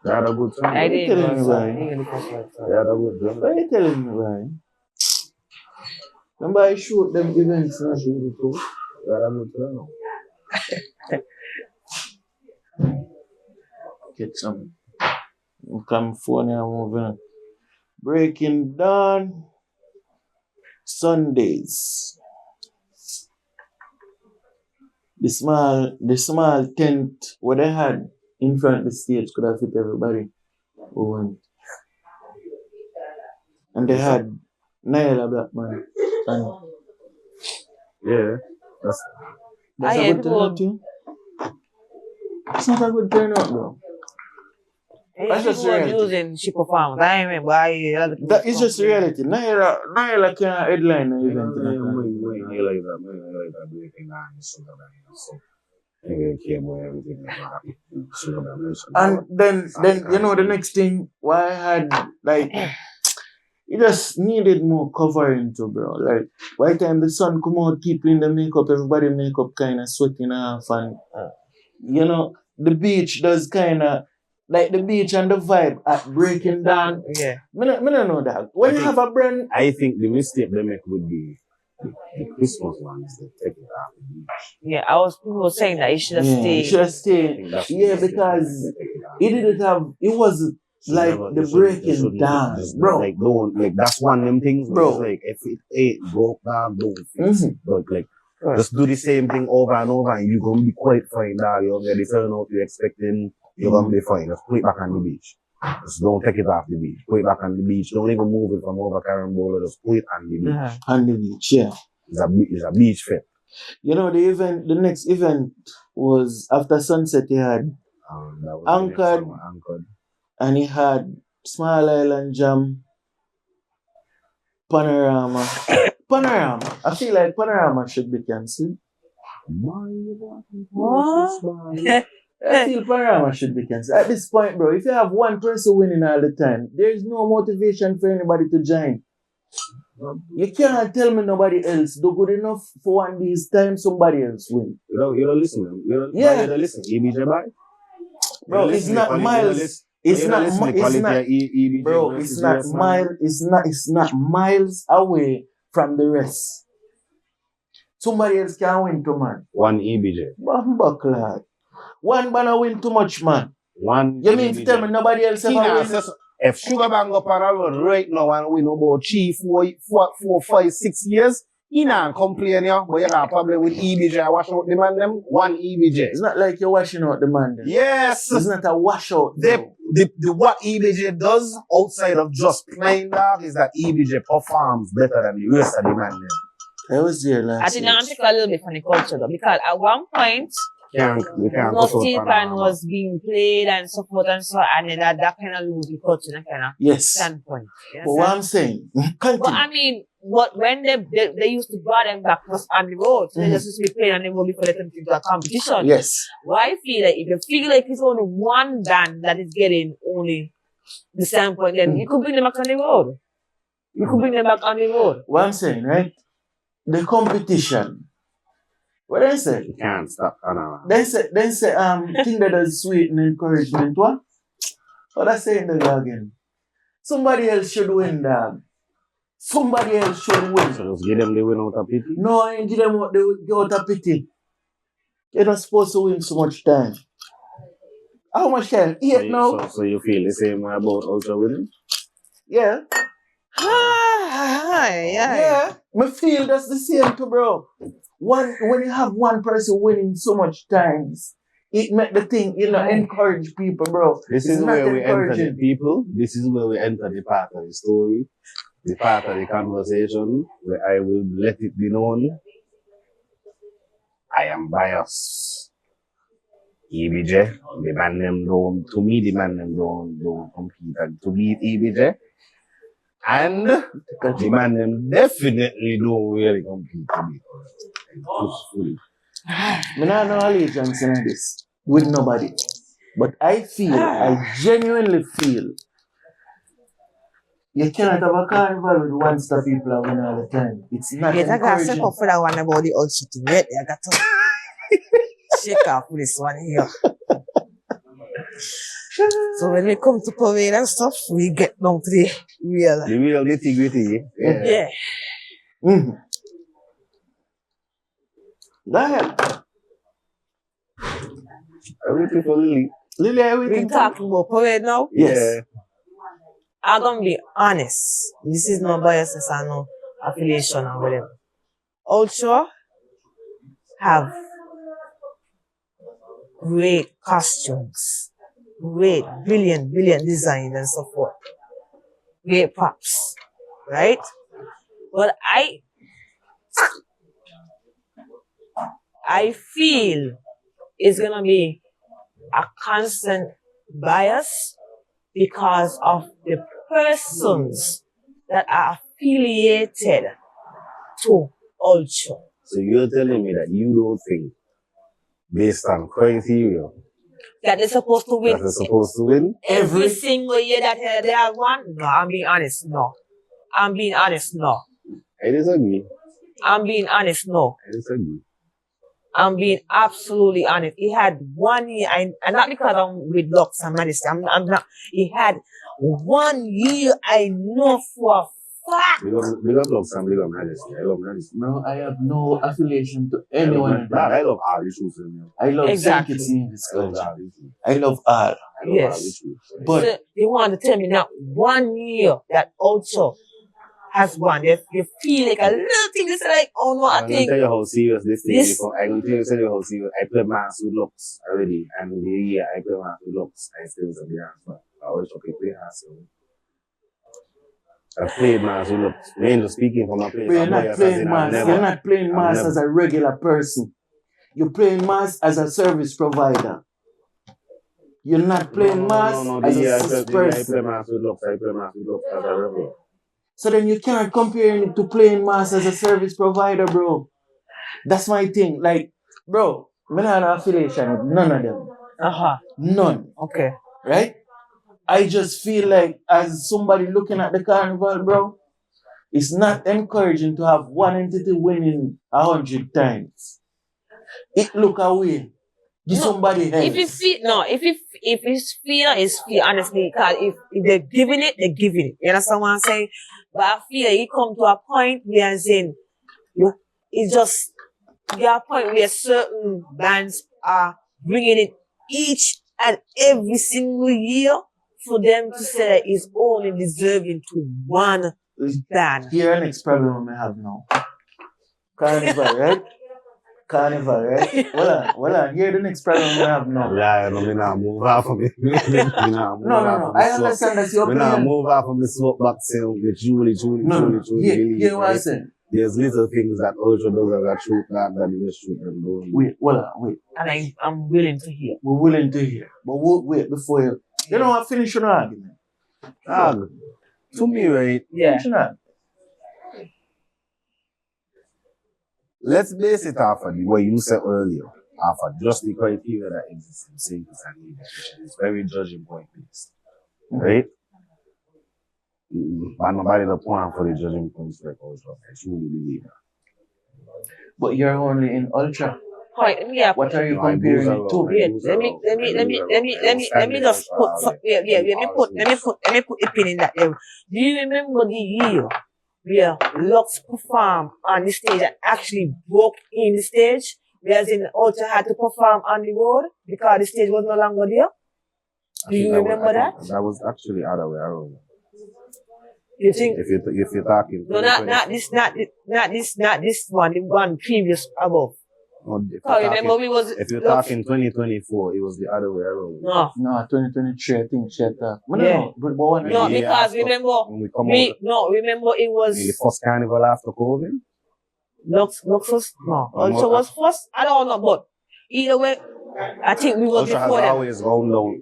Why are you telling me why? Remember I showed them events and I showed the too. I had a good turnout. Get some California moving. Breaking Down Sundays. The small tent what they had in front of the stage could have fit everybody who went. And they had Naila Blackman. And yeah, that's a good turnout too. It's not a good turnout, bro. That's just using she performed. I remember that is just reality. Naila can't headline an event. And then you know the next thing why I had like it just needed more covering too, bro. Like by the time the sun come out, people in the makeup, everybody makeup kinda sweating off and you know, the beach does kinda like the beach and the vibe at Breaking Down. Yeah. I don't know that. When you have a brand I think the mistake they make would be the Christmas one is they take it off the beach. Yeah, people were saying that it should have stayed. It should have stayed. Yeah, because it didn't have it was like the Breaking Down, bro. Like don't like that's one of them things, bro. Like if it ain't broke down, don't fix it. But like just do the same thing over and over and you're gonna be quite fine, dog. You're gonna get the turnout you're expecting, you're gonna be fine. Just put it back on the beach. Just don't take it off the beach. Put it back on the beach. Don't even move it from over Carnival. Just put it on the beach. On the beach, yeah. It's a beach fit. You know, the next event was after sunset. He had Anchored, and he had Small Island Jam, Panorama, Panorama. I feel like Panorama should be cancelled. What? I feel Panorama should be cancelled. At this point, bro, if you have one person winning all the time, there's no motivation for anybody to join. You can't tell me nobody else do good enough for one of these times somebody else win. You don't listen. You don't listen. EBJ by? Bro, it's not miles. It's not miles away from the rest. Somebody else can win too, man. One EBJ. Buckler. One banner win too much, man. One. You mean to tell me nobody else ever win? If Sugar Bang up on a run right now and win about 3, 4, 5, 6 years, he not complain, yeah, but you got a problem with EBJ. I wash out the man them. One EBJ. It's not like you're washing out the man them. Yes. It's not a washout. What EBJ does outside of just playing dog is that EBJ performs better than the rest of the man them. I was there last I think I'm going to take a little bit from the culture though, because at one point, We can't no steel pan was being played and so forth and so on, and then that kind of lose the culture in a kind of standpoint. But what I'm saying, but I mean, when they used to bring them back just on the road, so they just used to be playing on the road before they come to a competition. Yes. Well, I feel like if you feel like it's only one band that is getting only the standpoint, then you could bring them back on the road. You could bring them back on the road. What I'm saying, right? The competition. What they say? You can't stop. They say, thing that is sweet and encouragement. What? What I say in the again? Somebody else should win, dog. Somebody else should win. So just give them the win out of pity? No, I ain't give them the out of pity. You're not supposed to win so much time. How much time? 8 now. So you feel the same way about Ultra winning? Yeah. Yeah. I feel that's the same too, bro. When you have one person winning so much times, it make the thing, encourage people, bro. This is where we enter the people. This is where we enter the part of the story, the part of the conversation, where I will let it be known I am biased. EBJ, the man them don't, to me the man them don't compete and to beat EBJ. And the man them definitely don't really compete to beat us. I don't have no allegiance in this with nobody. But I genuinely feel you cannot have a carnival with one star people are winning all the time. It's not encouraging. I got to step up for that one about the ultra to get. I got to shake off with this one here. So when we come to parade and stuff, we get down to the real. The real nitty-gritty. Yeah. Mm-hmm. Go ahead. Everything for Lilly. Lilly, everything. We talking about parade now? Yes. Yeah. I'm going to be honest. This is no biasness and no affiliation or whatever. Ultra have great costumes, great, brilliant design and so forth. Great props, right? But I feel it's going to be a constant bias because of the persons that are affiliated to Ultra. So you're telling me that you don't think, based on criteria, that they're supposed to win? that they're supposed to win? Every single year that they have won? No, I'm being honest, no. I'm being honest, no. I disagree. I'm being honest, no. I disagree. I'm being absolutely honest. He had 1 year, and not because I'm with Lux and Majesty, I'm not. He had 1 year, I know for a fact. Big up Lux and big up Majesty. I love Majesty. Bro, I have no affiliation to anyone. I love all the shoes. I love Exactly. Kitts Nevis. I love all the shoes. I love all. I love all the Yes. shoes. But So they want to tell me now 1 year that Ultra has won. They feel like a little thing. It's like, oh no, I I'm going think. to tell you how serious this thing This- is. I'm going to tell you how serious. I play Mass with Lux already. And the year I play Mass with Lux, I still have the answer. I always talk to Mass. I played Mass with Lux. Me just speaking from my place. you're not playing mass. You're not playing mass as a regular person. You're playing mass as a service provider. You're not playing mass as a I play person. Mass with Lux. I play Mass with Lux as a regular. So then you can't compare it to playing mass as a service provider, bro. That's my thing. Like, bro, I don't have an affiliation with none of them. None. Okay. Right? I just feel like as somebody looking at the carnival, bro, it's not encouraging to have one entity winning 100 times. It look away. Give somebody else. If it's fear, it's fear, honestly. Because if they're giving it, they're giving it. You understand what I'm saying? But I feel you come to a point where I'm saying, it's just, there are a point where certain bands are bringing it each and every single year for them to say that it's only deserving to one band. Here, next problem I have now. Carnival, right? Carnival, right? Well, here the next problem I have now. Yeah, no, me not move off of it. No. I understand that's your opinion. Me not move off of the soapbox with Julie. Here what I said. There's little things that Ultra does as a truth that the truth and don't. Wait. And I'm willing to hear. We're willing to hear. But wait, before you know what, finish your argument. To me, right? Yeah. Finish your argument. Let's base it off of what you said earlier, off of just the criteria that exists in singles and leaders, which is very judging point based. Right? But nobody the point for the judging points like Ultra. I truly believe that. But you're only in Ultra. Yeah. What are you comparing it to? Let me just put let me put a pin in that there. Do you remember the year where Lux performed on the stage and actually broke in the stage? Whereas in Ultra had to perform on the road because the stage was no longer there? Do you remember that? That was actually the other way around. You think? If you're talking. No, not this one, the one previous above. Remember if you're talking 2024, it was the other way around. No, 2023, I think she had that. No, because remember it was the first carnival after COVID. Lux was Ultra was first. I don't know, but either way, I think we was Ultra before has them. always gone down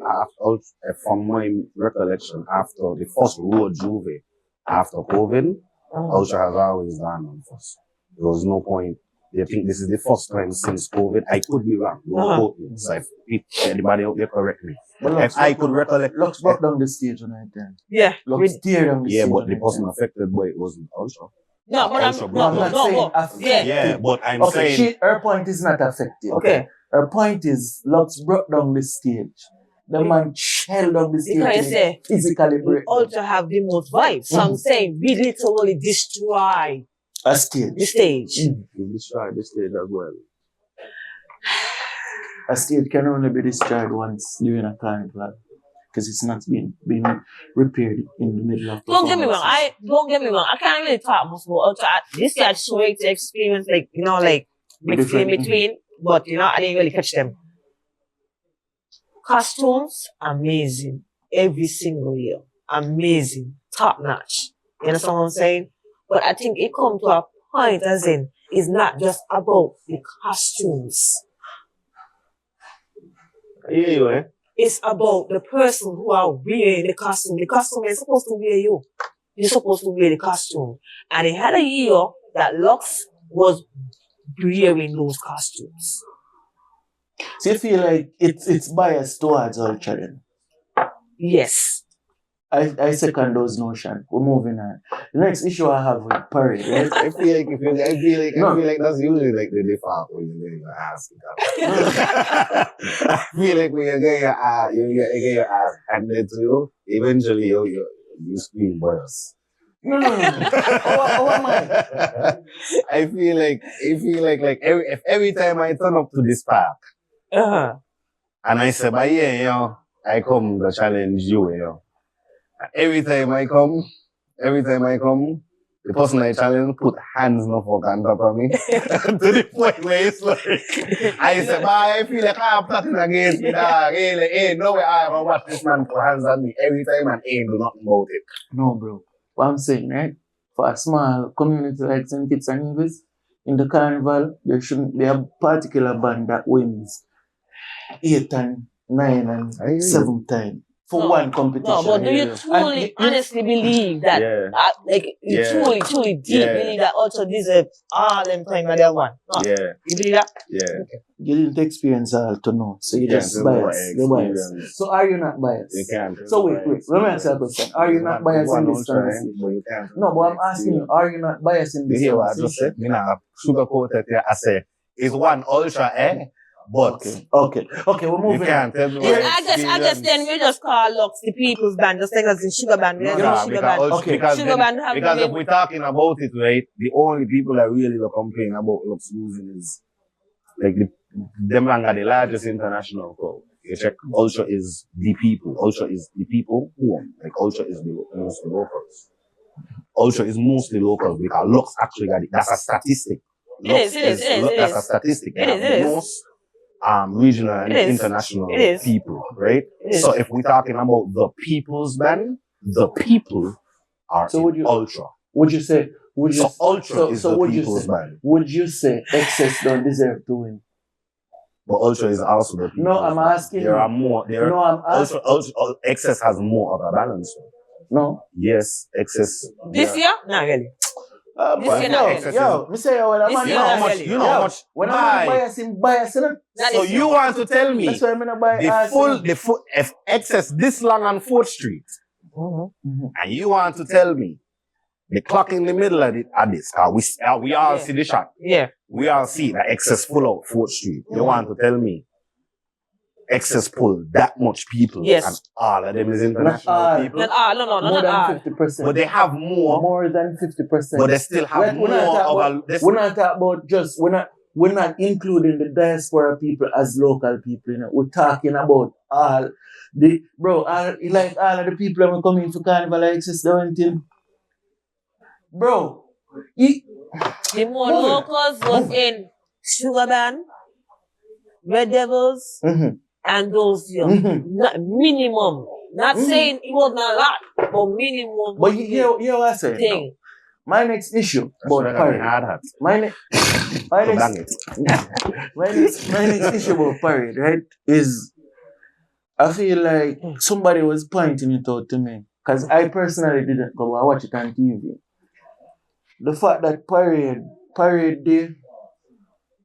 from my recollection after the first road Juve after COVID. Ultra has always gone on first. There was no point. They think this is the first time since COVID. I could be wrong. Don't quote me. So if anybody out there correct me. If I could recollect. Lux brought down the stage on that time. Yeah. Lux teared down the stage. Yeah, but the person affected by it wasn't Ultra. No, but I'm not saying Yeah, but I'm saying. Her point is not affected. Okay. Her point is Lux brought down the stage. The man held on the stage. Because you say physically break. Ultra have the most vibes. So I'm saying we literally destroy a stage. The stage. You destroy the stage as well. A stage can only be destroyed once during a carnival. Because it's not being repaired in the middle of the Don't get me wrong. I can't really talk much about Ultra. This year I just wait to experience mixed in between. But I didn't really catch them. Costumes, amazing. Every single year. Amazing. Top notch. You understand what I'm saying? But I think it comes to a point as in, it's not just about the costumes. Anyway. It's about the person who are wearing the costume. The costume is supposed to wear you. You're supposed to wear the costume. And it had a year that Lux was wearing those costumes. So you feel like it's biased towards Ultra then? Yes. I second those notions. We're moving on. The next issue I have with Parade, right? I feel like that's usually like the default when you're getting your ass. I feel like when you get your ass handed to you, eventually you scream worse. No. How am I? I feel like every time I turn up to this park, and I say, but yeah, I come to challenge you, Every time I come, the person I challenge put hands no fuck on top of me. To the point where it's like, I say, I feel like I'm plotting against me, dog. Hey, no way I'm gonna watch this man put hands on me every time and ain't do nothing about it. No, bro. What I'm saying, right? For a small community like St. Kitts Nevis, in the carnival, there shouldn't be a particular band that wins 8 and 9 and 7 times. for one competition. No, but do you truly, honestly believe that, you truly deep believe that Ultra deserve all them time that they won? No. Yeah. You believe that? Yeah. Okay. You didn't experience all to know, so you just biased. You're biased. So are you not biased? You can't. So wait. Let me ask you a question. Are you not biased in this conversation? No, but I'm asking you, are you not biased in this conversation? I just said, sugarcoated here. I say, it's one Ultra, But okay, we're moving. You can't tell me. I guess then we just call Lux the people's band, just like us in Sugar Band. Sugar Band. Because if we're talking about it, right, the only people that really complain about Lux losing is like them man got the largest international crowd. You check, Ultra is the people. Ultra is the people who won. Like Ultra is mostly locals. Ultra is mostly locals because Lux actually got it. That's a statistic. It is. That's a statistic. It is. Regional and international people, right? So if we're talking about the people's band, the people are Ultra. Would you say Ultra is the people's band? Would you say Excess don't deserve to win? But Ultra is also the people. No, I'm asking. There are more. I'm asking. Ultra, Excess has more of a balance. No. Yes, Excess. This year? Not really. Me say what I'm you know how much. When I'm biasing, so you want to tell me that's why I'm not biasing. the full if Excess this long on 4th Street, and you want to tell me the clock in the middle of this, cause we all see the shot. Yeah. We all see that Excess full out 4th Street. You want to tell me Excess pull that much people, and all of them is international people. No, more than 50%. But they have more than 50%. But they still have more of a. We're not talking about just we're not including the diaspora people as local people. You know, we're talking about all of the people that are coming for Carnival like Excess Darrington. Bro, the more locals was in Sugar Band, Red Devils. And those minimum. Not saying it was not a lot, but minimum. But you hear what I say? No. My next issue about Parade. My next issue about Parade, right, is I feel like somebody was pointing it out to me. Because I personally didn't go. I watch it on TV. The fact that Parade Day,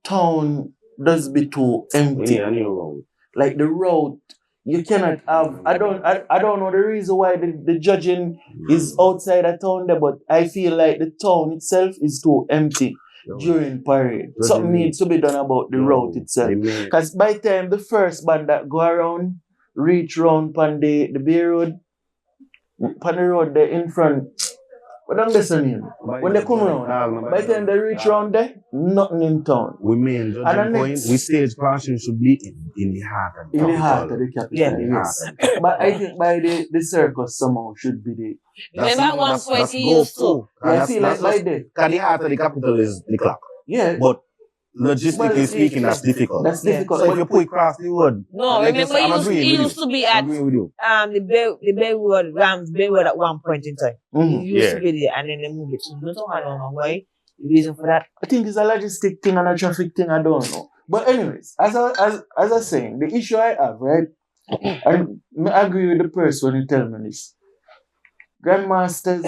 town does be too empty. Yeah, road. Like the road, you cannot have. I don't know the reason why the judging is outside of town there, but I feel like the town itself is too empty during Parade. Something needs to be done about the road itself. Because by the time the first band that go around, reach round on the Bay Road, on the road there in front. But don't listen in. When they come around, by the time they reach around there, nothing in town. We mean, judging point, we stage passion should be in the heart of the capital. Yes. But I think by the circus somehow should be the. Remember at one point he used to. I feel like by there. Because the heart of the capital is the clock. Yeah. But logistically speaking, that's difficult. That's difficult. So if you put it across the road. No, remember he used to be at the Bay Road, Rams Bay Road at one point in time. He used to be there and then they moved it. So I don't know why. The reason for that. I think it's a logistic thing and a traffic thing, I don't know. But anyways, as I was saying, the issue I have, right? I agree with the person when you tell me this. Grandmasters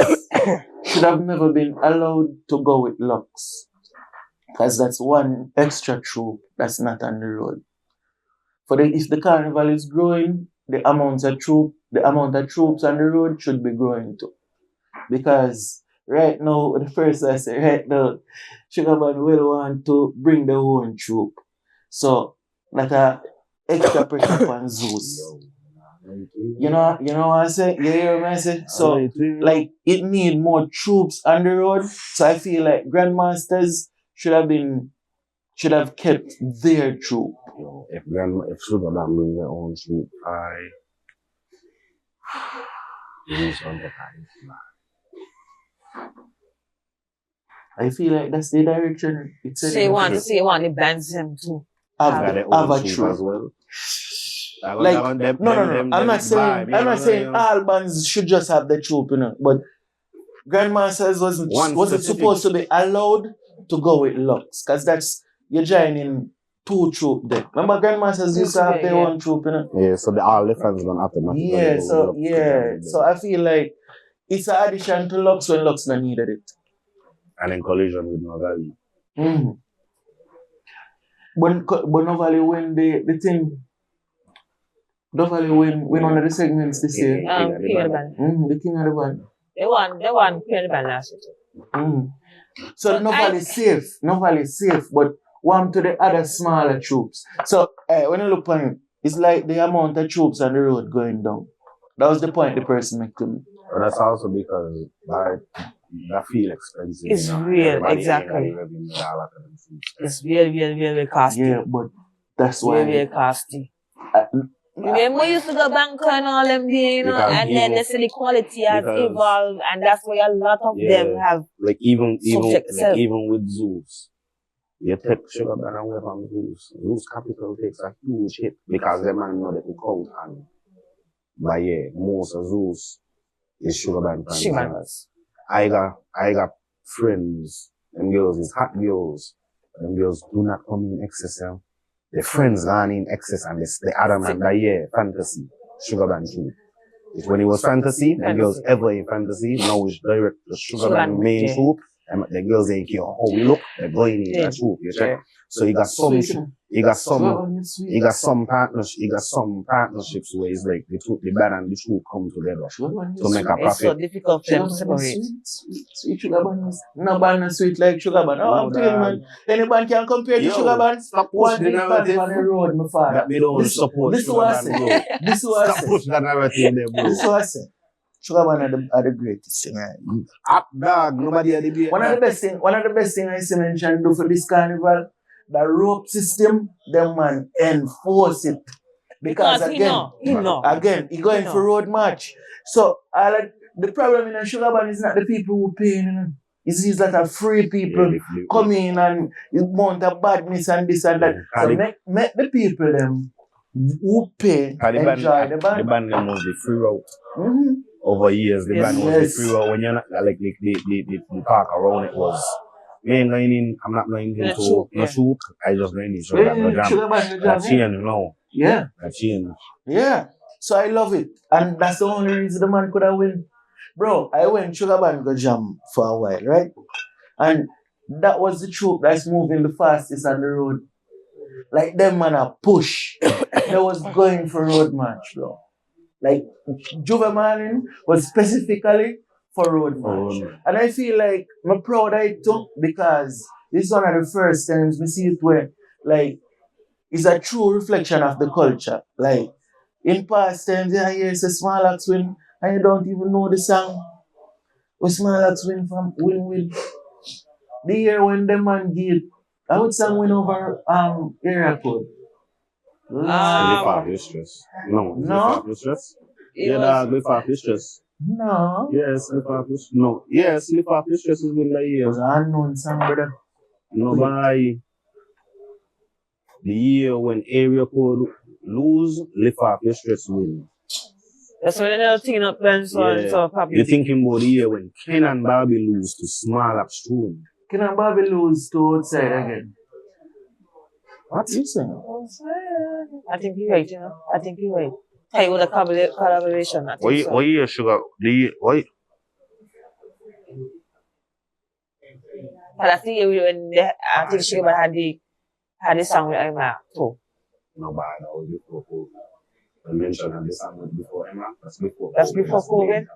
should have never been allowed to go with Lux. Because that's one extra troop that's not on the road. If the carnival is growing, the amount of troops on the road should be growing too. Because right now, the first I say, right now, Sugar Band will want to bring their own troop. So, like a extra pressure on Zeus. You know what I say? You hear what I say? So, like, it need more troops on the road. So I feel like Grandmasters should have kept their troop. If Sugar Band bring their own troop, I feel like that's the direction. Say one the bands them too. Have a troop as well. No. I'm not saying all bands should just have the troop, you know. But Grandmasters wasn't supposed to be allowed to go with Lux, because you're joining two troop there. Remember Grandmasters used to have their own troop, you know? Yeah, so all the fans gonna automatically So I feel like it's an addition to Lux when Lux not needed it. And in collision with No Valley. Mm-hmm. But No Valley win the thing. No Valley win one of the segments this year. King of the Band. The King of the Band. They won King of the Band last year. So No Valley safe. No Valley safe, but one to the other smaller troops. So when you look on it, it's like the amount of troops on the road going down. That was the point the person made to me. But that's also because that feel expensive. It's real, exactly. It's really costly. Yeah, but that's why. Really costly. Remember, we used to go bank and all them things, you know, and then they say the quality has evolved, and that's why a lot of them have. Like even with Zeus, you take Sugar Band away from Zeus. Zeus Capital takes a huge hit because the man know they can count on. But yeah, most of Zeus is Sugar Band fans. I got friends. Them girls is hot girls. Them girls do not come in excess. The friends gone in excess and the other man that year, fantasy, Sugar Band too. It's when it was fantasy, the girls ever in fantasy, now it's direct the Sugar Band main troop. And the girls ain't care how we look, they're going in that troop, you check. So you got some partnerships where it's like the band and the troop come together to make a profit. It's so difficult for them to separate. Sweet Sugar Band is no band is sweet like Sugar Band. Oh, I'm telling you, man. Any band can compare to Sugar Band. Stop pushing the narrative on the road, my father. That we don't support Sugar Band, bro. This is what I Stop pushing the narrative there, bro. This is what I say. Sugar Band are the greatest thing. Up dog, nobody had the One of the best thing I see mentioned do for this carnival, the rope system, them man enforce it. Because again, he going for road march. So the problem in a Sugar Band is not the people who pay, you know. It's that are free people come in and mount a badness and this and that. So make the people them who pay enjoy the band. The band them was the free route. Over years, the band was the free route. When you're not like the park around it was. I'm not going into no shoot. I just going into Sugar Band. That's change, no. Yeah. That's change. Yeah. So I love it. And that's the only reason the man could have win. Bro, I went Sugar Band go jam for a while, right? And that was the troop that's moving the fastest on the road. Like them man a push. They was going for road march, bro. Like Juve Marlin was specifically for road march. And I feel like I'm proud of it too, because this is one of the first times we see it where like it's a true reflection of the culture. Like in past times, yeah, it's a Small Axe win and you don't even know the song. What Small Axe win from win. The year when the man gave, I would song win over area code. Live off your stress. No. Live off your stress. Yeah, dog, live off your stress. No. Yes, live off your stress. No. Yes, live off your stress is win the year. It was an unknown song, brother. No, by the year when area code lose, live off your stress win. That's when they're taking up plans so probably. You're thinking about the year when Ken and Barbie lose to Small Axe Tune. Ken and Barbie lose to outside again. What you saying? I think you're right, you know. I think you're right. Hey, with a collaboration. What year, Sugar? What? That's the year when I think Sugar Band had the song with Emma too. No, but I know before I mentioned that the song was before Emma. That's before COVID?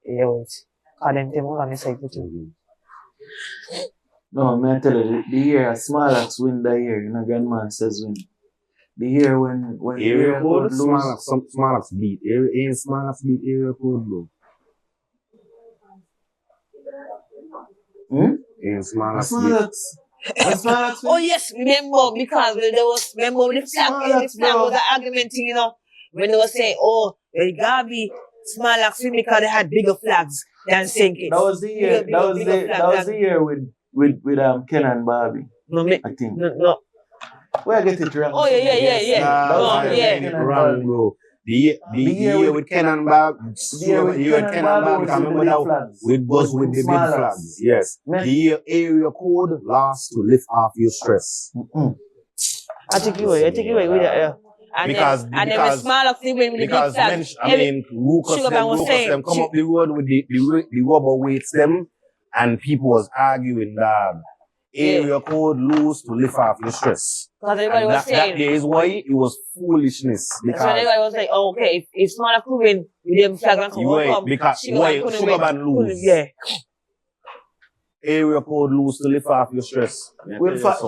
Yeah, wait. Because them on the side too. No, man, I tell you, the year Small Axe win that year, you know, Grandmasters win. The year when area code lose, Small Axe beat. Small Axe beat area code blue. Small Axe. Oh yes, remember because there was the flag was an argument, you know, when they were saying, oh, they gotta be Small Axe win because they had bigger flags than St. Kitts. That was the year. That was the year with Ken and Barbie. No, I think. No. Where I get it wrong? Oh yeah. Wrong, bro. The year with Cannon bag, the year with Cannon bag, I remember that with the big flags. Yes. The year area code lasts to lift off your stress. I take you away with that, yeah. And then with smaller thing with the big flags. Lucas them come up the road with the rubber weights them, and people was arguing that area code loose to lift off your stress. Because everybody was saying that is why it was foolishness. Because everybody was like, oh, okay, if smaller crew win, with them flag and come because sugar band lose. Yeah. Area code loose to lift off your stress. We'll fact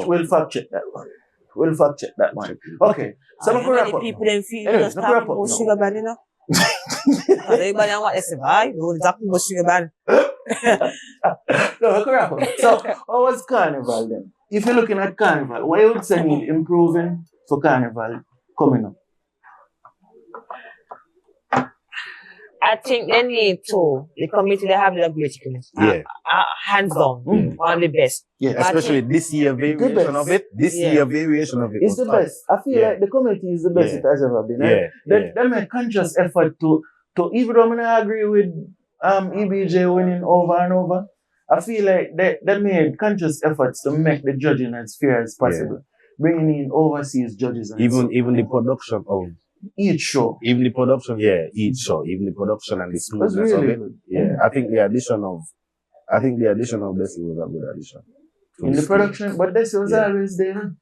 check that one. We'll fact check that one. Okay. So I'm going to wrap up. People then feel just talking about sugar band, you know? Everybody on what they say, bye, don't talk about sugar band. No, I'm going to wrap up. So, how was Carnival then? If you're looking at Carnival, what you would say need improving for Carnival coming up? I think they need to, the committee, they have the great hands down, one of the best. Yeah, especially this year variation of it. Year variation of it. It's the best. I feel like the committee is the best it has ever been. They make conscious effort to even though I don't agree with EBJ winning over and over, I feel like they made conscious efforts to make the judging as fair as possible. Bringing in overseas judges and even the production of each show. Even the production and the smoothness really of it. good. Yeah. I think the addition of Desi was a good addition. In the production, but Desi was always there.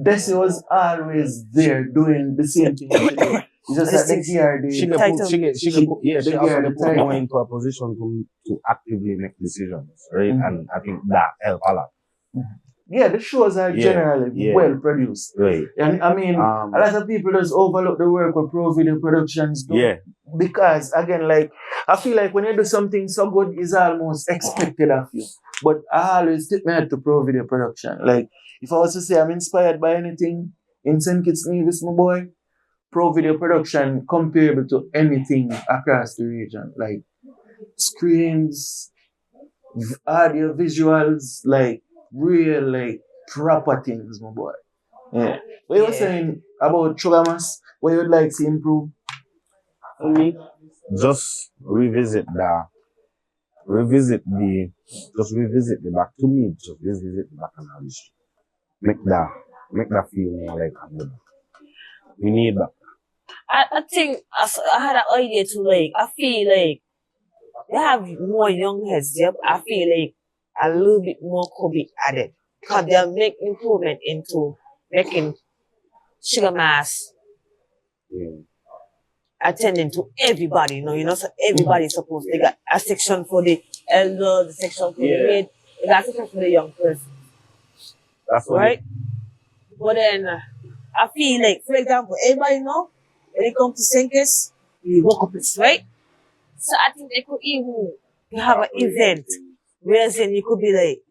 Desi was always there doing the same thing. It's just that the GRD. She also put more into a position to actively make decisions, right? And I think that helped a lot. Yeah, the shows are generally well produced. Right. And I mean, a lot of people just overlook the work with Pro Video Productions do. Yeah. Because, again, like, I feel like when you do something so good, it's almost expected of you. But I always tip my head to Pro Video Production. Like, if I was to say I'm inspired by anything in St. Kitts Nevis, my boy, Pro Video Production comparable to anything across the region. Like, screens, audio, visuals, like, real, like, proper things, my boy. Yeah. What you were saying about Sugar Mass, what you would like to improve? Just revisit the back analysis. Make that feel more like a we need that. I think I had an idea to like, I feel like they have more young heads there. I feel like a little bit more could be added. Because they'll make improvement into making Sugar Mass attending to everybody, you know, so everybody's supposed they got a section for the elder, the section for the maid, they got a section for the young person. That's right. But then I feel like, for example, everybody know when it comes to Senkers, we walk up this, right? So I think they could even have an event where then you could be like,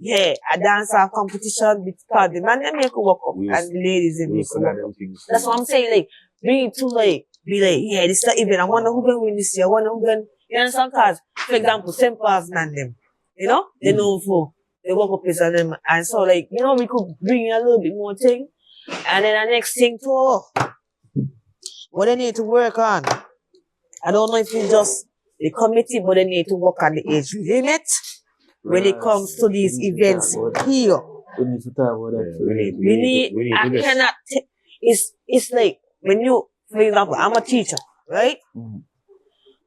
a dancer competition because the man them could walk up and the ladies in could walk up. That's what I'm saying, like, bring it to like, be like, this is the event. I wonder who can win this year. I wonder who can, you understand? Because, for example, St. Paul's man them, you know, they know for they walk up with them. And so, like, you know, we could bring in a little bit more thing. And then the next thing too, what they need to work on. I don't know if it's just the committee, but they need to work on the age limit when it comes to these events here. We need to talk about that. I cannot, it's like, when you, for example, I'm a teacher, right?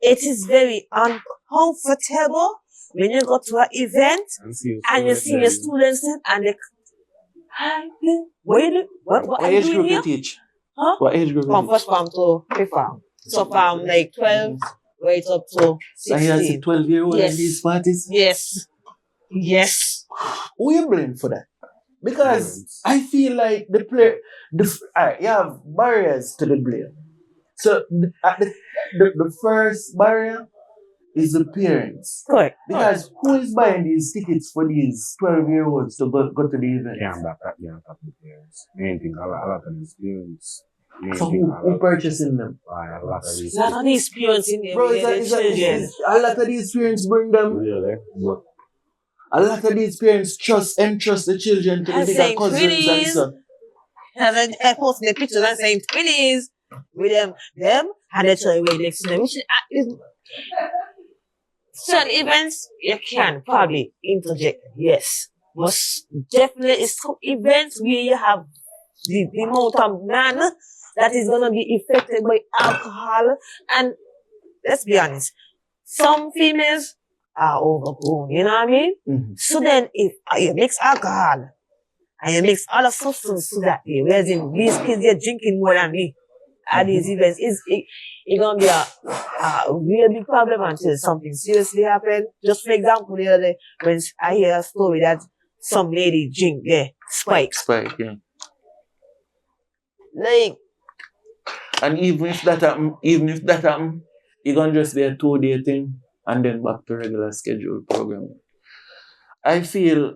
It is very uncomfortable when you go to an event and you see your students and they, what age group you teach? Huh? What age group? From first farm to fifth farm. So from like 12 right up to 16. And you have 12-year-old in these parties? Yes. Who you blame for that? Because I feel like you have barriers to the blame. So the first barrier is the parents. Correct. Because who is buying these tickets for these 12-year-olds to go to the event? The parents. Anything, a lot of these parents. So who purchasing them? A lot of these parents in there. Bro, a lot of these parents bring them. Really? A lot of these parents entrust the children to the bigger cousins and so. And then I post the pictures and saying 20s. with them, and they tell you where next to them. Which is certain events you can probably interject, yes. Most definitely is some events where you have the amount of man that is gonna be affected by alcohol, and let's be honest, some females are overgrown, you know what I mean? Mm-hmm. So then if you mix alcohol and you mix other substances to that day, whereas in these kids they're drinking more than me at these events, it's gonna be a real big problem until something seriously happens. Just for example, the other day when I hear a story that some lady drink there, Spike. Spike, yeah. Like, and even if that happen, it's gonna just be a 2-day thing and then back to regular scheduled programming. I feel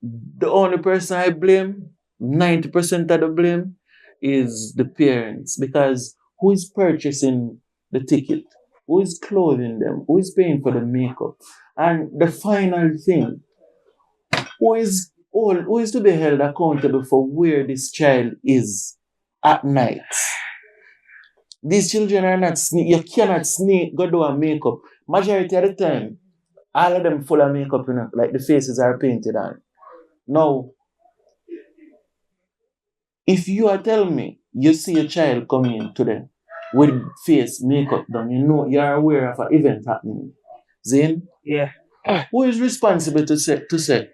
the only person I blame, 90% of the blame, is the parents, because who is purchasing the ticket? Who is clothing them? Who is paying for the makeup? And the final thing, who is to be held accountable for where this child is at night? These children are not you cannot go do a makeup. Majority of the time, all of them full of makeup, you know, like the faces are painted on. Now, if you are telling me you see a child coming in today with face makeup done, you know you are aware of an event happening. Zane? yeah. Who is responsible to say,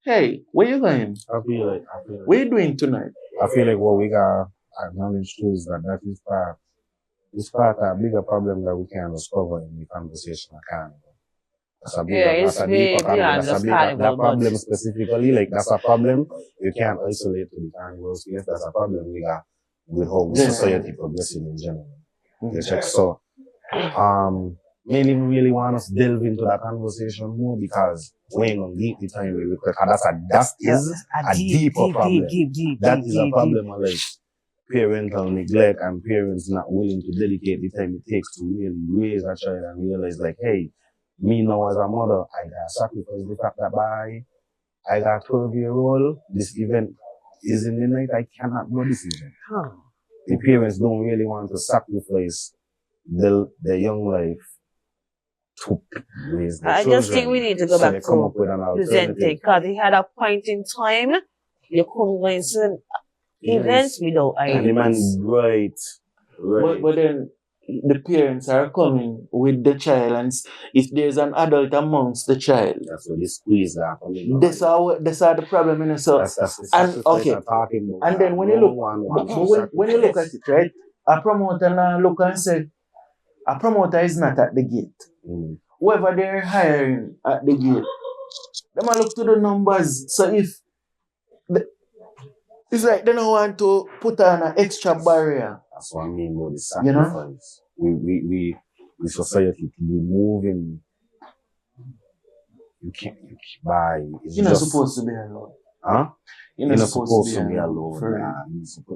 hey, where you going? I feel like What are you doing tonight? I feel like what we got acknowledge too is that is part of a bigger problem that we can discover in the conversation of Carnival. That's a bigger, that problem specifically, like that's a problem you can't isolate to the Carnival space. That's a problem we got with how society progressing in general. So, mainly we really want us to delve into that conversation more because we ain't gonna deep the time we request. That is a deeper problem. That is a problem of like parental neglect and parents not willing to dedicate the time it takes to really raise a child and realize like, hey, me now as a mother, I gotta sacrifice the fact that I got 12-year-old, this event is in the night, I cannot go this event. The parents don't really want to sacrifice their young life to raise their children. I just think we need to go back to presenting, because he had a point in time, you couldn't go into events without and the man, right. But then the parents are coming with the child, and if there's an adult amongst the child, that's what they squeeze that. That's how the problem in itself. And okay, and then when you look at it, right, a promoter now look and say, a promoter is not at the gate. Whoever they're hiring at the gate, they might look to the numbers. So if it's like they don't want to put on an extra barrier. That's what I mean about the sacrifice. We society to be moving. You can't buy. You're not supposed to be alone. Huh? You're not supposed to be alone.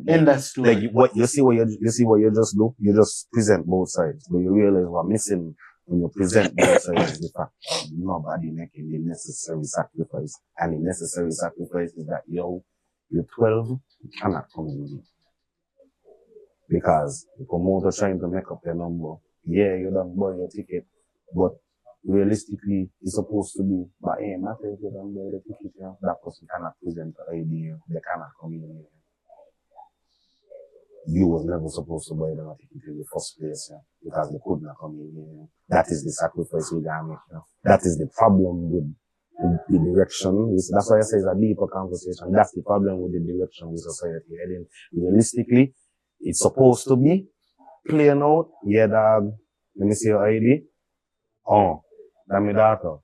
And that's true. Like what you see what you just do. You just present both sides, but you realize what missing when you present both sides is the fact that nobody making the necessary sacrifice, and the necessary sacrifice is that you're 12, you cannot come in. Because the promoter trying to make up your number. Yeah, you don't buy your ticket, but realistically, it's supposed to be, but hey, matter if you don't buy the ticket, you know, that person cannot present the ID, they cannot come in here. You was never supposed to buy the ticket in the first place, yeah, because they could not come in here. That is the sacrifice we gotta make, you know. That is the problem with the direction. That's why I say it's a deeper conversation. That's the problem with the direction with society heading. Realistically, it's supposed to be playing out. Yeah, dog. Let me see your ID. Oh, that's my daughter.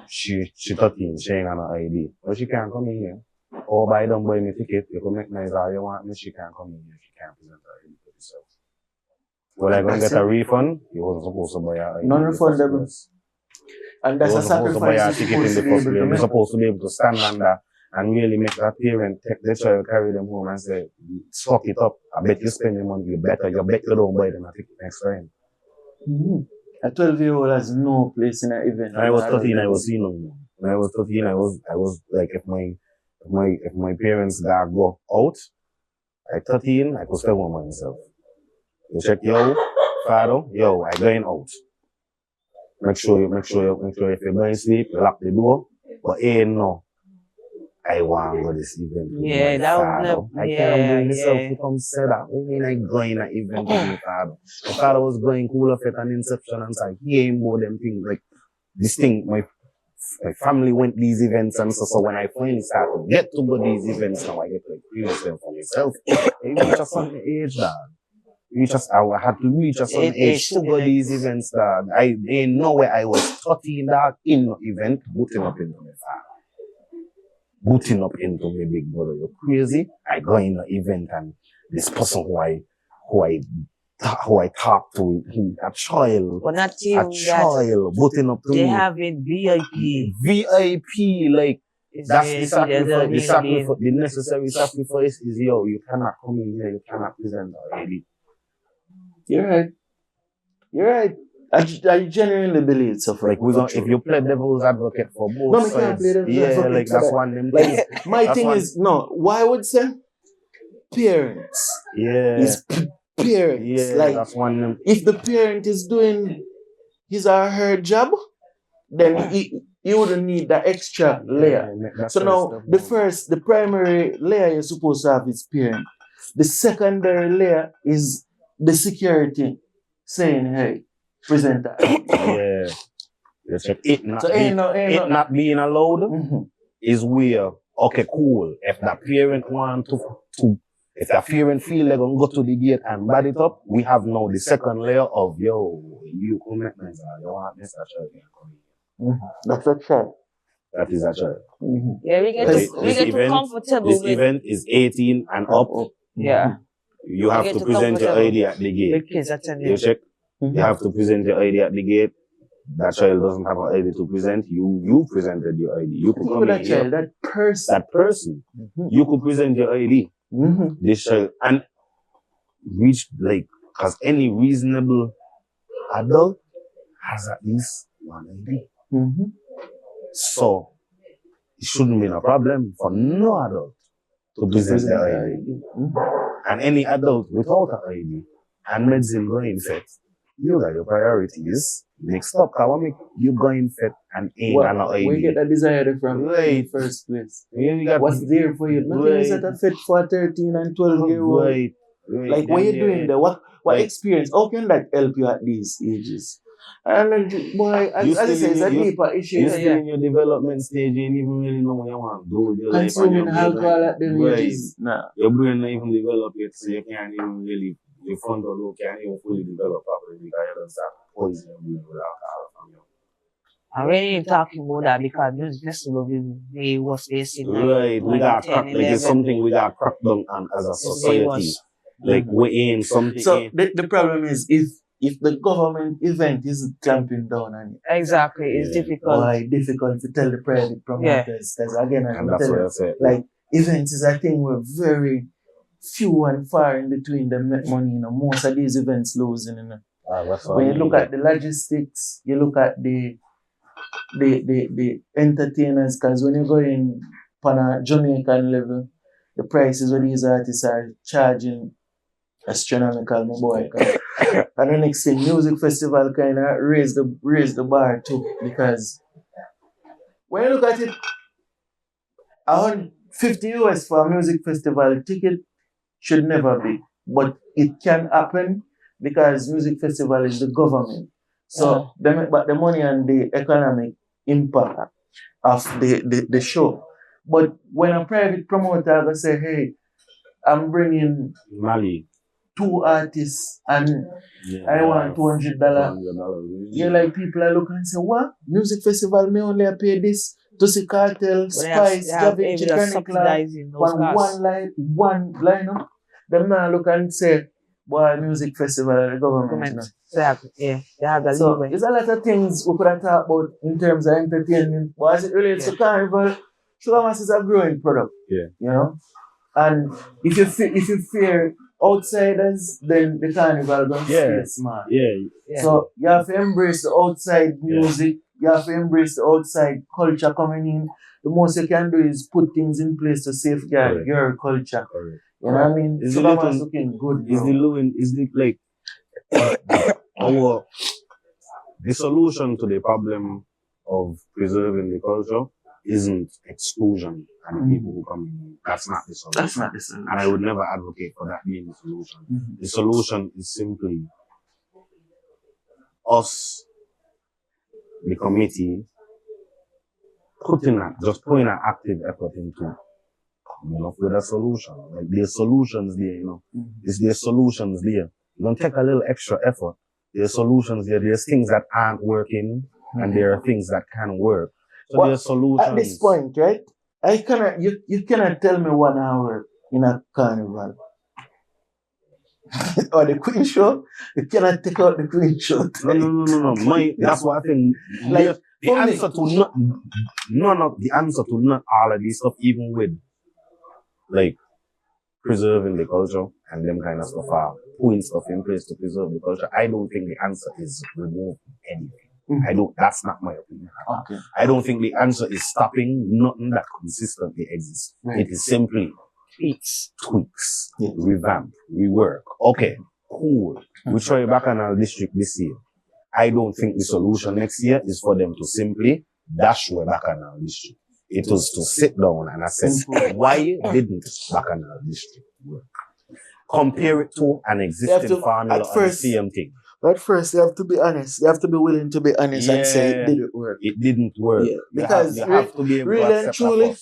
She 13. She ain't got no ID. But she can't come in here. Oh, but I don't buy me ticket. You can make nice all you want me. She can't come in here. She can't present her ID for herself. Well, I gonna get a refund. You wasn't supposed to buy her ID. Non-refundable. And that's a sacrifice. You're supposed to be able to stand on that and really make that parent take the child, carry them home and say, suck it up. I bet you spend your money, you bet you don't buy them a ticket next time. A 12-year-old has no place in an event. When I was 13, I was young. When I was 13, I was like, if my parents gotta go out, At 13, I could spend more money myself. You check, yo, father, yo, I going out. Make sure if you're going to sleep, lock the door. But no, I want to go to this event with my father. I can't bring myself to come say that. What mean I going to an event with my father? My father was going cool of it and Inception and so he ain't more them things like this thing. My family went these events and so when I finally start to get to go these events now, I get to experience them for myself. I reach a certain age, dog. I had to reach a certain age to go these events, dog. I didn't know where I was 13, dog, in the event, booting up into my father. Booting up into my big brother. You're crazy. I go in the event and this person who I talk to, a child. But not a child, booting up to they me. They have it VIP. VIP, like, that's the sacrifice. The necessary sacrifice is, yo, you cannot come in here, you cannot present already. You're right. I genuinely believe so. Like if you play devil's advocate for both sides, can't play devil's advocate like that's one them like, things. My thing is why I would say parents. Yeah. Is parents. Yeah, like that's one them. If the parent is doing his or her job, then you wouldn't need that extra layer. So now the primary layer you're supposed to have is parent. The secondary layer is the security saying, hey, present that. Yeah. It not being allowed is where, okay, cool. If the parent want to if the parent feel they're gonna go to the gate and bad it up, we have now the second layer of, yo, you commitments, you want this child. That's a child. That is a child. Yeah, we get too comfortable. This event is 18 and up. Yeah. You have to present your ID at the gate. You check. You have to present your ID at the gate. That child doesn't have an ID to present. You presented your ID. You could come in here. That person. You could present your ID. This child and reach cause any reasonable adult has at least one ID. So it shouldn't be a problem for no adult to present their ID. And any adult without an ID and medicine going fit, you got your priorities mixed up. I want you going fit and ain't an ID. Where you get that desire from in the first place? What's there for you? Nothing is at a fit for a 13 and 12-year-old. Right. Like what you doing there? What experience? How can that help you at these ages? And then, boy, as I say, it's a deeper issue. You're still in your development stage, you don't even really know what you want to do with your life. Consuming alcohol at them ages. Nah. Your brain not even develop yet, so you can't even really, your frontal lobe can't even fully develop properly because you don't start poisoning your brain with alcohol from you. I'm really talking about that because music festival was facing right, we got cracked, it's something we got cracked down on as a society. Like we ain't something. So the problem is if the government event isn't clamping down on it. Exactly, it's difficult. Why difficult to tell the private promoters? Because again, and that's what I said. Like events is a thing where very few and far in between them make money. Most of these events losing. When you look at the logistics, you look at the entertainers. Because when you go in on a Jamaican level, the prices of these artists are charging astronomical, my boy. And the next thing, music festival kind of raise the bar too, because when you look at it, $150 for a music festival ticket should never be, but it can happen because music festival is the government, so they make back the money and the economic impact of the show. But when a private promoter will say, hey, I'm bringing Mali 2 artists and I want $200. Yeah, like people are looking and say, what? Music festival may only pay this to see Cartel, Spice, Javi, Chicane Club, one lineup. Them now look and say, boy, music festival, the government. Exactly, yeah. They have the so there's a lot of things we could have talked about in terms of entertainment, but as it relates to Carnival, Sugar Mass is a growing product. Yeah. You know? And if you fear outsiders, then the Carnival going to stay smart. Yeah. So you have to embrace the outside music, you have to embrace the outside culture coming in. The most you can do is put things in place to safeguard your culture. You know what I mean? Is Sugar the Mass little, looking good, is the bro. Lewin, is the like our the solution to the problem of preserving the culture isn't exclusion and the people who come in. That's not the solution. That's not the solution. And I would never advocate for that being the solution. Mm-hmm. The solution is simply us, the committee, putting an active effort into coming up with a solution. Like there's solutions there, you know. There's solutions there. You don't take a little extra effort. There's solutions there. There's things that aren't working and there are things that can work. So But there's solutions. at this point, right? You cannot tell me 1 hour in a carnival. Or the Queen show, you cannot take out the Queen show. No. That's what I think. Like, the answer to none of the answer to not all of these stuff, even with like preserving the culture and them kind of stuff, are putting stuff in place to preserve the culture. I don't think the answer is remove anything. That's not my opinion. Okay. I don't think the answer is stopping nothing that consistently exists. Right. It is simply tweaks, Yes. revamp, rework. Okay, cool. We try Bacchanal District this year. I don't think the solution next year is for them to simply dash away Bacchanal District. It was to sit down and assess why didn't Bacchanal District work. Compare it to an existing formula on the same thing. But first, you have to be honest. You have to be willing to be honest and say it didn't work. It didn't work. Yeah. Because you have to be able really to and accept truly,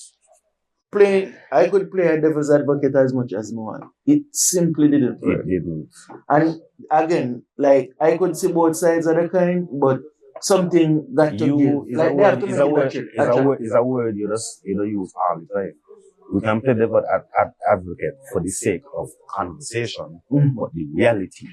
that. I could play a devil's advocate as much as more. It simply didn't work. It didn't. And again, like, I could see both sides of the coin, but something got to give. Like, they have to make it It's a word you don't use all the time. We can play devil advocate for the sake of conversation, but the reality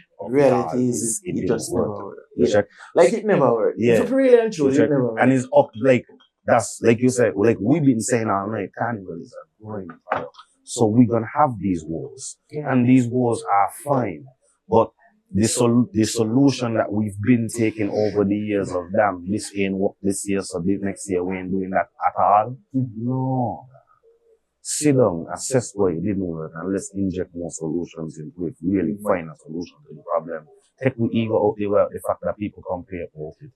is it just never worked. Yeah. Like, it never worked. Yeah. It's really and true, it never worked. And it's up, like, that's, like you said, like, we've been saying all night, Carnival is a growing product. So we're gonna have these wars. Yeah. And these wars are fine. But the solution that we've been taking over the years of, damn, this ain't work this year, so this next year we ain't doing that at all. No. Sit down, assess why it didn't work, and let's inject more solutions into it. Really find a solution to the problem. Take the ego out the fact that people complain about it.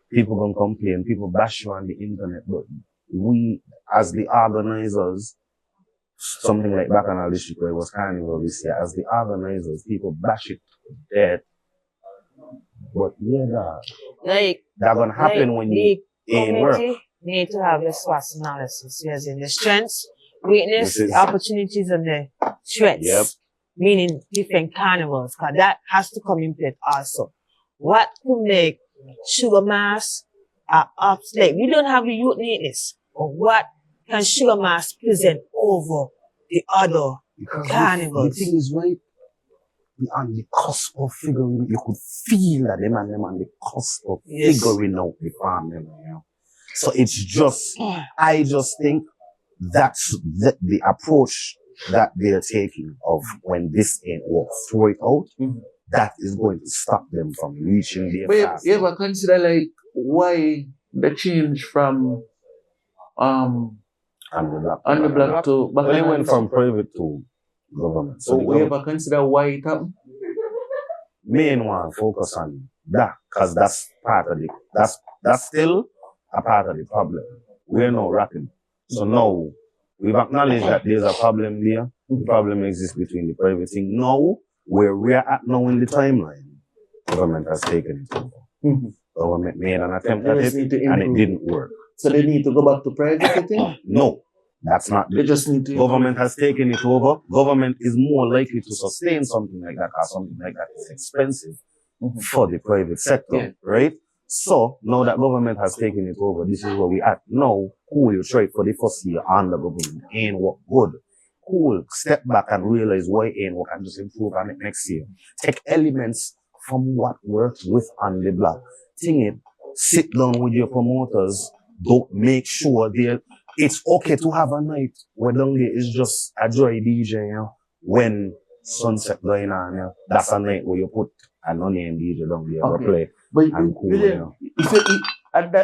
People gonna complain, people bash you on the internet, but we, as the organizers, something like Bacchanal District where it was Carnival this year, as the organizers, people bash it dead. But like, that's gonna happen when you ain't work. Need to have a SWOT analysis, as in the strengths, weakness, the opportunities, and the threats. Yep. Meaning different carnivals, because that has to come in play also. What could make Sugar Mass like, we don't have the uniqueness, but what can Sugar Mass present over the other carnivals? The thing is, right, on the cusp of figuring, you could feel that them on the cusp of figuring out the formula, you know. So it's just, I just think that's the approach that they're taking of when this ain't work, throw it out, that is going to stop them from reaching their task. You ever consider, like, why the change from on the block to Well, it went from private to government. So we ever consider why it happened? Main one focus on that, because that's part of it. That's still a part of the problem. We're not rapping. So now we've acknowledged that there's a problem there. The problem exists between the private thing. Now, where we're at now in the timeline, government has taken it over. Government made an attempt at it and it didn't work. So they need to go back to private thing? No, that's not. They just need to. Government has taken it over. Government is more likely to sustain something like that, because something like that is expensive for the private sector, right? So, now that government has taken it over, this is where we at. Now, cool, you try for the first year on the government, ain't work good. Cool, step back and realize why ain't work and just improve on it next year. Take elements from what worked with on the block. Think it, sit down with your promoters, don't make sure it's okay to have a night where down there is just a joy DJ, you know, when sunset going on, you know. That's a night where you put an unnamed DJ down there to play. But and cool, you know.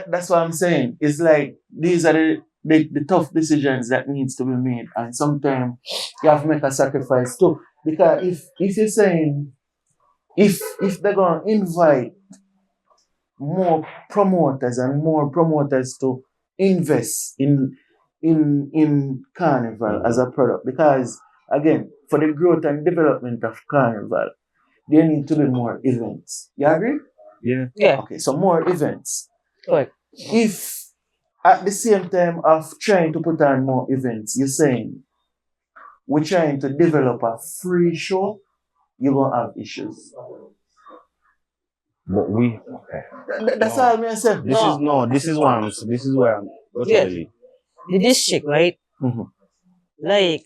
that's what I'm saying. It's like, these are the tough decisions that needs to be made, and sometimes you have to make a sacrifice too. Because if you're saying if they're gonna invite more promoters and more promoters to invest in Carnival as a product, because again, for the growth and development of Carnival, there need to be more events. You agree? Yeah. Okay, so more events. Correct. If at the same time of trying to put on more events, you're saying we're trying to develop a free show, you're gonna have issues. But That's all I'm saying. This is where I'm Yeah. The district, right? Mhm. Like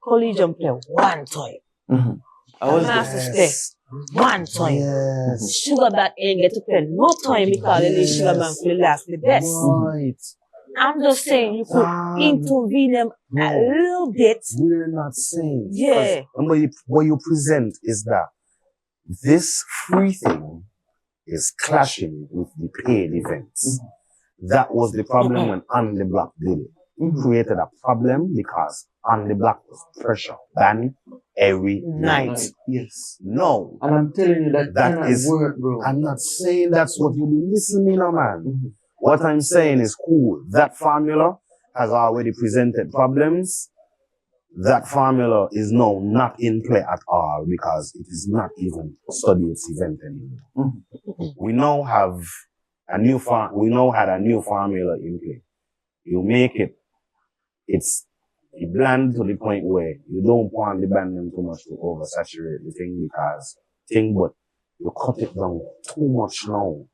Collegium play one time. Mhm. I was Masters there. play one time. Yes. Sugar Bad ain't get to play no time because the Sugar Man for the last the best. Right. I'm just saying you could intervene them a little bit. We're not saying. Yeah. What you present is that this free thing is clashing with the paid events. That was the problem when On the Block did it. It created a problem because On the Block was pressure ban every night. Yes. No. And I'm telling you that cannot is work, bro. I'm not saying that's what you do. Listen, me now, man. What I'm saying is cool. That formula has already presented problems. That formula is now not in play at all because it is not even studied event anymore. We now have a new we now had a new formula in play. You make it's bland to the point where you don't want the band them too much to oversaturate the thing because but you cut it down too much now.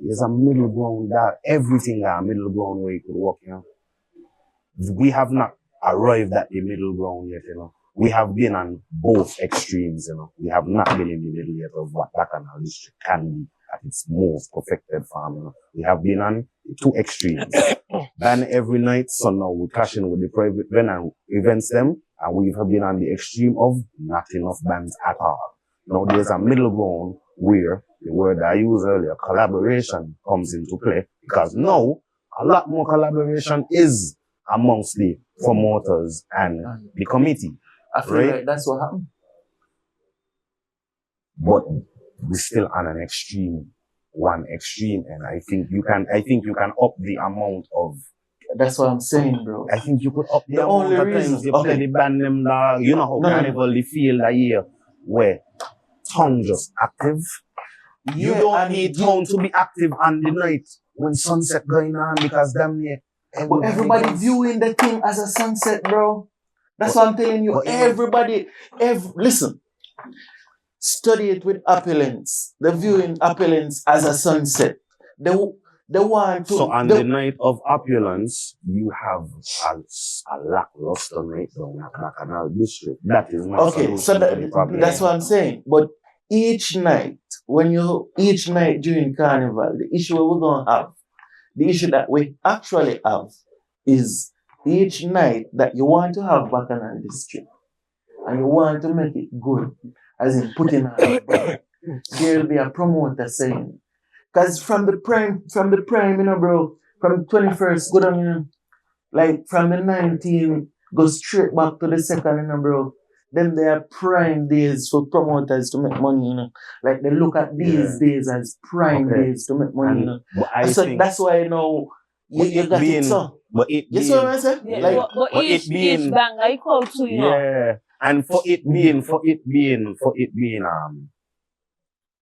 There's a middle ground that everything a middle ground where you could work, you know. We have not arrived at the middle ground yet, you know. We have been on both extremes, you know. We have not been in the middle yet of what Bacchanal district can be at its most perfected form, you know. We have been on the two extremes. Ban every night, so now we're clashing with the private band and events them, and we have been on the extreme of not enough bands at all. Now there's a middle ground where the word I used earlier, collaboration, comes into play, because now a lot more collaboration is amongst the promoters and the committee. I feel like that's what happened. But we're still on an extreme, one extreme, and I think you can up the amount of. That's what I'm saying, bro. I think you could up the amount only of reason times you play the band them dog. You know how Carnival they feel that year where tongue just active. You don't need tongue to be active on the night when sunset going on because damn near. But everybody viewing the thing as a sunset, bro. That's what I'm telling you. Listen. Study it with opulence. The viewing opulence as a sunset. They want to. So on the night of opulence, you have a lackluster night down at Bacchanal district. That is not okay. So that's what I'm saying. But each night during Carnival, the issue we're gonna have. The issue that we actually have is each night that you want to have Bacchanal district and you want to make it good, as in putting on there'll be a promoter saying, because from the prime, you know, bro, from the 21st, go down, you know, like from the 19th, go straight back to the 2nd, you know, bro. Then there are prime days for promoters to make money, you know. Like they look at these days as prime days to make money, you know. So that's why, you know, you got it so. But it you see what I said? Yeah. Like, but each bang I call to, you know. Yeah. And for it being,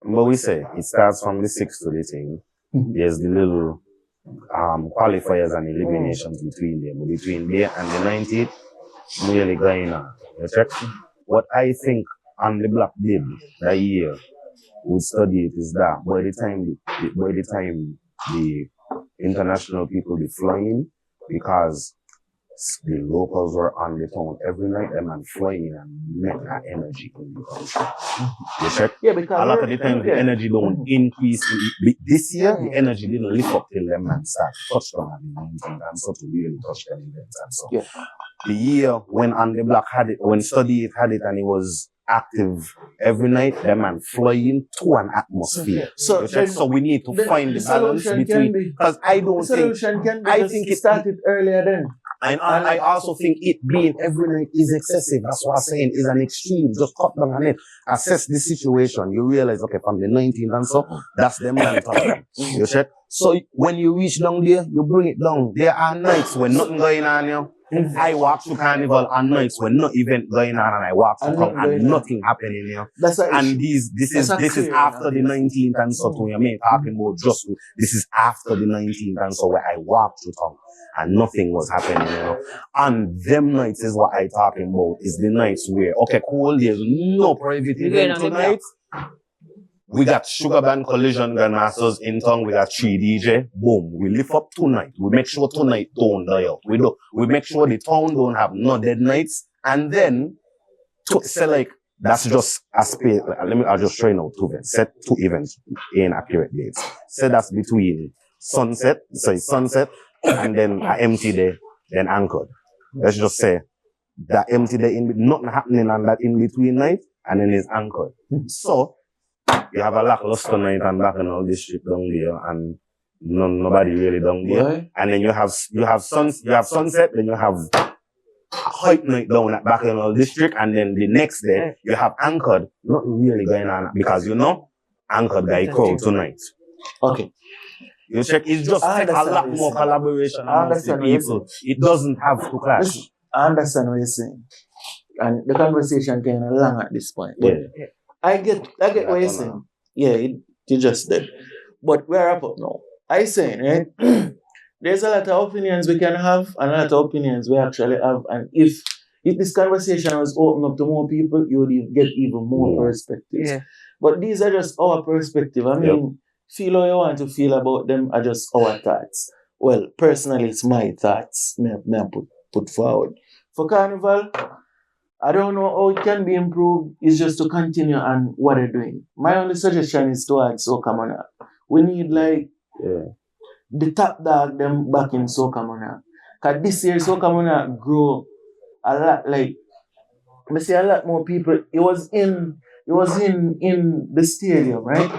but we say it starts from the 6th to the thing. There's the little qualifiers and eliminations between them. But between there and the 19th, really going on. You check? What I think On the Block did that year, we study it is that by the time the international people be flying, because the locals were on the town every night, them and flying and make that energy in the country. You check? Yeah, because a lot of the time the energy don't increase. This year, the energy didn't lift up till them and start touch them at the 19th and so to really touch them events and so. Yeah. The year when On the Block had it, when Study It had it, and it was active every night, them and flying to an atmosphere. So we need to find the balance between, because I don't think, I think it started earlier then. And I also think it being every night is excessive. That's what I'm saying, is an extreme. Just cut down on it. Assess the situation. You realize, okay, from the 19th and so, that's them man time. You check? So when you reach down there, you bring it down. There are nights when nothing going on here. I walk to Carnival on nights when no event going on, and I walk to come and nothing happening here. And this is after the 19th and so, to you mean talking about just this is after the 19th and so, where I walk to town and nothing was happening, you know. And them nights is what I talking about, is the nights where, okay, cool, there's no private event tonight. We got Sugar Band Collision Grandmasters in town. We got 3 DJ. Boom. We lift up tonight. We make sure tonight don't die out. We make sure the town don't have no dead nights. And then, say like, that's just a space. I'll just train out 2 events. Set 2 events in accurate dates. Say that's between sunset, and then an empty day, then anchored. Let's just say that empty day, nothing happening on that in between night, and then it's anchored. So, you have a lackluster night and back in all district down there, and nobody really down there. Right. And then you have sunset, then you have hype night down at back in all district, and then the next day you have anchored. Nothing really going on because you know anchored guy crowd tonight. Okay. You check, it's just take a lot more collaboration amongst the people. It doesn't have to clash. I understand what you're saying, and the conversation kind of long at this point. But I get what you're saying. Yeah, you just did. But we're up now. I saying, right? There's a lot of opinions we can have, and a lot of opinions we actually have. And if this conversation was open up to more people, you would get even more perspectives. Yeah. But these are just our perspective. I mean, feel how you want to feel about them are just our thoughts. Well, personally, it's my thoughts me put forward. For Carnival, I don't know how it can be improved. It's just to continue on what they're doing. My only suggestion is to add Soca Monarch. We need the top dog them back in Soca Monarch. Cause this year Soca Monarch grow a lot. Like I see a lot more people. It was in the stadium, right?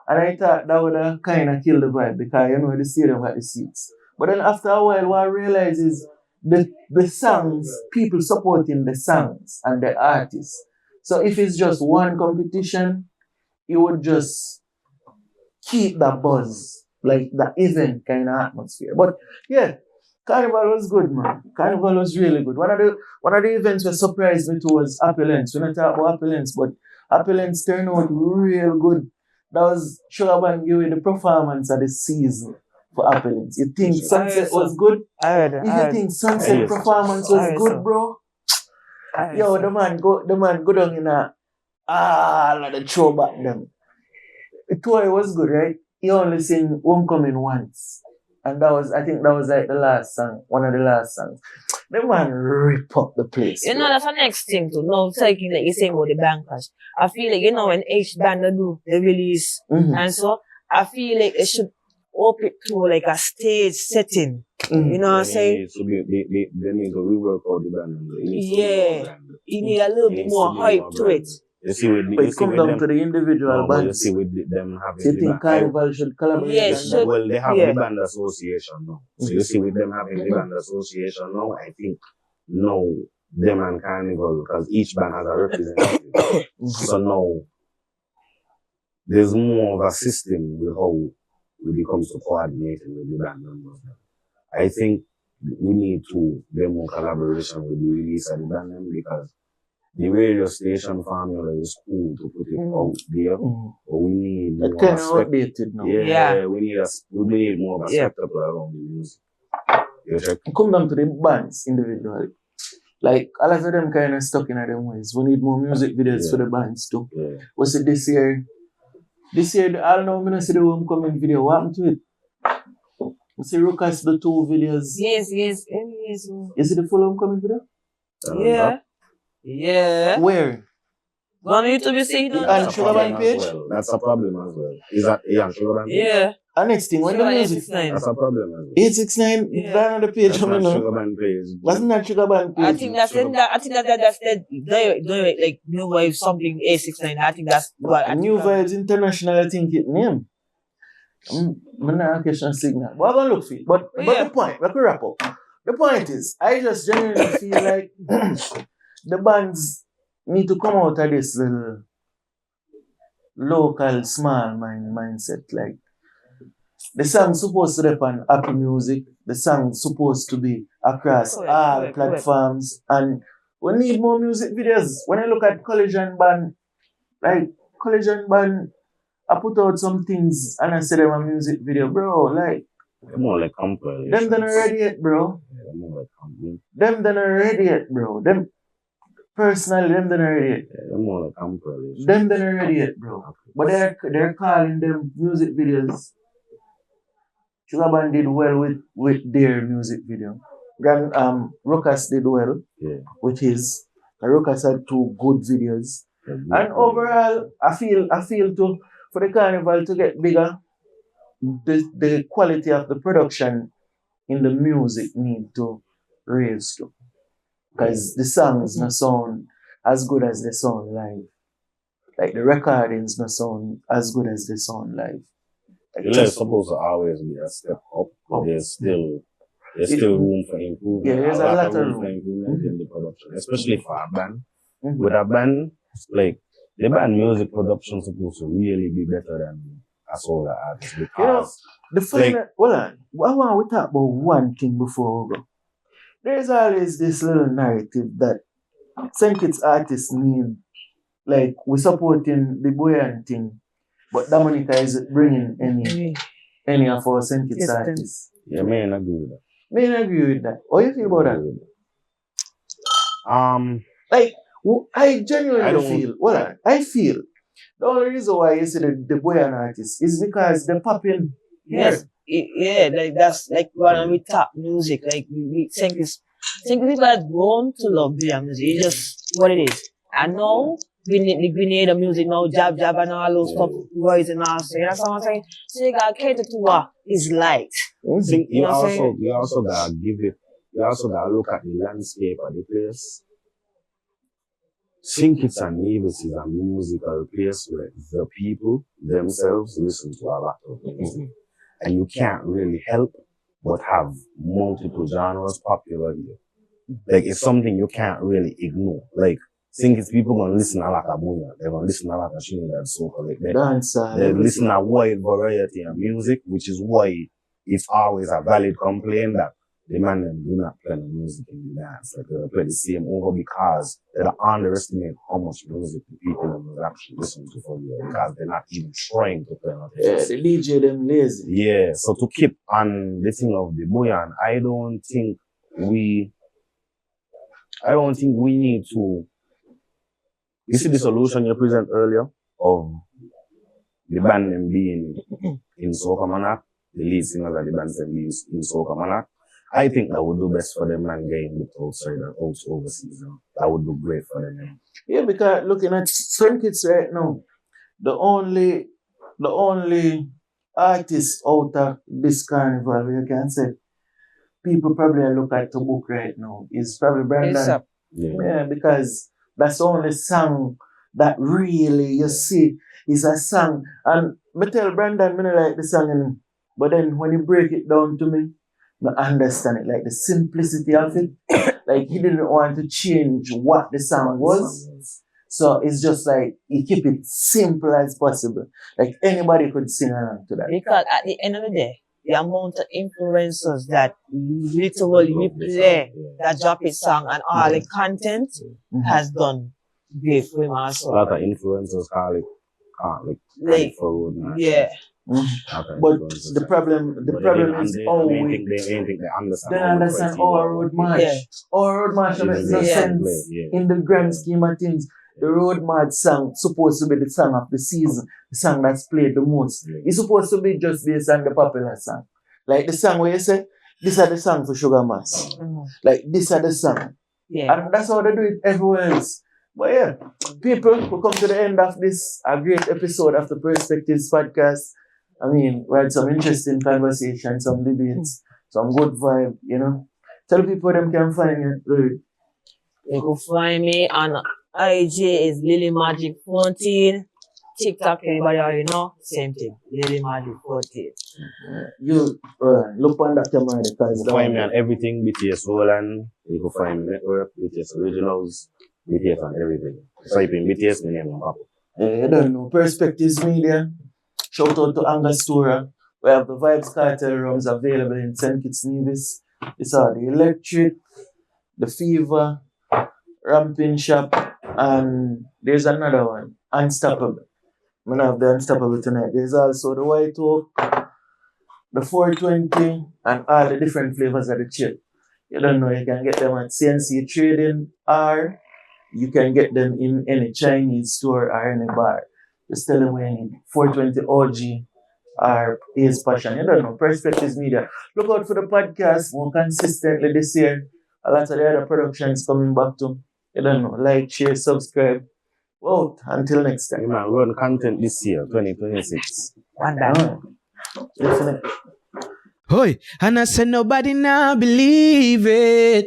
And I thought that would have kind of killed the vibe because you know the stadium had the seats. But then after a while, what I realized is the songs, people supporting the songs and the artists. So if it's just one competition, it would just keep that buzz, like the event kind of atmosphere. But yeah, Carnival was good, man. Carnival was really good. One of the events that surprised me too was Appellants. We're not talking about Appellants, but Appellants turned out real good. That was Sugar Band giving the performance of the season. For Appellants. You think Sunset was good? If you think Sunset performance was good, bro, yo, the man go down in like the throwback them. The tour was good, right? He only sing Homecoming once. And I think that was like the last song, one of the last songs. The man rip up the place. You know, that's the next thing too. Now, taking like you saying about the bankers. I feel like, you know, when each band do the release, and so I feel like it should up it to like a stage setting. You know what I'm saying? They need to rework all the band. You need a little bit more hype to it. You see with but it comes down to the individual bands. You see with them having you think Carnival should collaborate? Yeah, well, they have the band association now. So you see with them having the band association now, I think now them and Carnival, because each band has a representative. So now there's more of a system with how when it comes to coordinating with the band members. I think we need to get more collaboration with the release of the band members, because the radio station formula is cool to put it out there, but we need more kind of outdated now. We need more of a spectacle around the music. Come down to the bands individually. Like, a lot of them kind of stuck in them ways. We need more music videos for the bands too. What's it this year? This year, I don't know, I'm going to see the Homecoming video. What happened to it? You see Ruckus, the 2 videos. Yes. You see the full Homecoming video? Yeah. Where? Go on YouTube, you see it? On Sugar Band page? That's a problem as well. Is that on Sugar Band page? Yeah. And next thing, when the music... That's a problem. 869, Yeah. down on the page, That's I not know. Sugar Band page. Wasn't that Sugar Band page? I think that's direct, like New Wave something A69. I think that's what I New think Vibes International, I think it name. I'm not question signal. But I'm gonna look for it. But the point, let me wrap up. The point is, I just genuinely feel like the bands need to come out of this little local small mindset. Like the song's supposed to be on Apple Music, the song's supposed to be across all platforms, and we need more music videos. When I look at Collision Band, I put out some things and I said them a music video, bro. Like, They're more like compilation. them done already yet, bro. They're more like compilation. Them done already yet, bro. Them personally, them done already yet. They're more like compilation. Them done already yet, bro. But they're calling them music videos. Sugar Band did well with their music video. Ruckus did well with his. Ruckus had 2 good videos. And overall, I feel to for the Carnival to get bigger, the quality of the production in the music need to raise too. Because the songs not sound as good as they sound live. Like the recordings not sound as good as they sound live. Like It's supposed to always be a step up, but there's still room for improvement. Yeah, there's a lot of room for improvement in the production, especially for a band. With a band, like the band music production supposed to really be better than a solo artist because the final, hold on. I want to talk about one thing before we go. There's always this little narrative that St. Kitts artists need, like we're supporting the buoyant thing, but Dominica is bringing any of our St. Kitts artists. Yeah, me and agree with that. Me and agree with that. How you feel about that? Like I genuinely feel the only reason why you see the buoyant artists is because they're popping. Yes. Like that's like when we talk music, like we think people have grown to love beer music. It's just what it is. And now we need the music now, jab and all those stuff, words and all. So that's what I'm saying. So you gotta cater to what is light. You also gotta give it. You also gotta look at the landscape of the place. Kitts Nevis is a musical place where the people themselves listen to a lot of music. And you can't really help but have multiple genres popular here. Like, it's something you can't really ignore. Like, Kitts people gonna listen a lot of Bunya, they're gonna listen a lot of Trinidad soca. Like, they listen a wide variety of music, which is why it's always a valid complaint that the man them do not play the music in the dance. Like, they play the same over because they don't underestimate how much music the people will actually listen to for you because they're not even trying to play nothing. Yeah, the DJ them lazy. Yeah, so to keep on the thing of the buoyant, I don't think we need to. You see the solution you present earlier of the band them being in Soca Monarch, the lead singers of the band them being in Soca Monarch. I think that would do best for them and getting booked outside and also overseas. That would do great for them. Yeah, because looking at St. Kitts right now, the only artist out of this carnival, you can say, people probably look at the book right now is probably Brandon. Yeah, because that's the only song that really you see is a song. And I tell Brandon, I don't like the song, but then when you break it down to me, I understand it, like the simplicity of it. Like he didn't want to change what the song was. So it's just like he keep it simple as possible. Like anybody could sing along to that. Because at the end of the day, the amount of influencers that literally play that drop his song and all the content has done great for him also. A lot of influencers call it forward. Yeah. But the problem is always they understand our road march. Our road march makes no sense in the grand scheme of things. The road march song supposed to be the song of the season, the song that's played the most. It's supposed to be just based on the popular song. Like the song where you say, these are the songs for Sugar Mass. Like these are the song. And that's how they do it everywhere else. But yeah, people, we come to the end of this a great episode of the Perspectives podcast. I mean, we had some interesting conversations, some debates, some good vibe, you know. Tell people them can find you, Lilly. You can find me on IG is Lilly Modric 14. TikTok, anybody already know? Same thing. Lilly Modric 14. You look on that camera because you can find me on everything, BTS Roland. You can find me network, BTS Originals, BTS on everything. Type in BTS, my name will pop up. You don't know. Perspectives Media. Shout out to Angostura. We have the Vibes Cartel rooms available in St. Kitts Nevis. It's all the Electric, the Fever, Ramping Shop, and there's another one, Unstoppable. I'm gonna have the Unstoppable tonight. There's also the White Oak, the 420, and all the different flavors of the chill. You don't know, you can get them at CNC Trading, or you can get them in any Chinese store or any bar. Just tell them when you need 420 OG or Ace Passion. You don't know, Perspectives Media. Look out for the podcast more consistently this year. A lot of the other productions coming back to. You don't know, like, share, subscribe. Well, until next time. Man, we're on content this year, 2026. Definitely. Hoy, and I said nobody now believe it.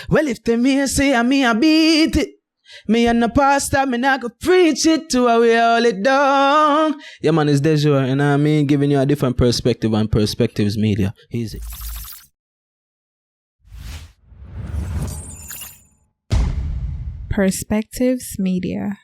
Well, if them here say I beat it. Me and the pastor, me not go preach it to how we all it down. Yeah, man, it's Dejure, and I mean, giving you a different perspective on Perspectives Media. Easy. Perspectives Media.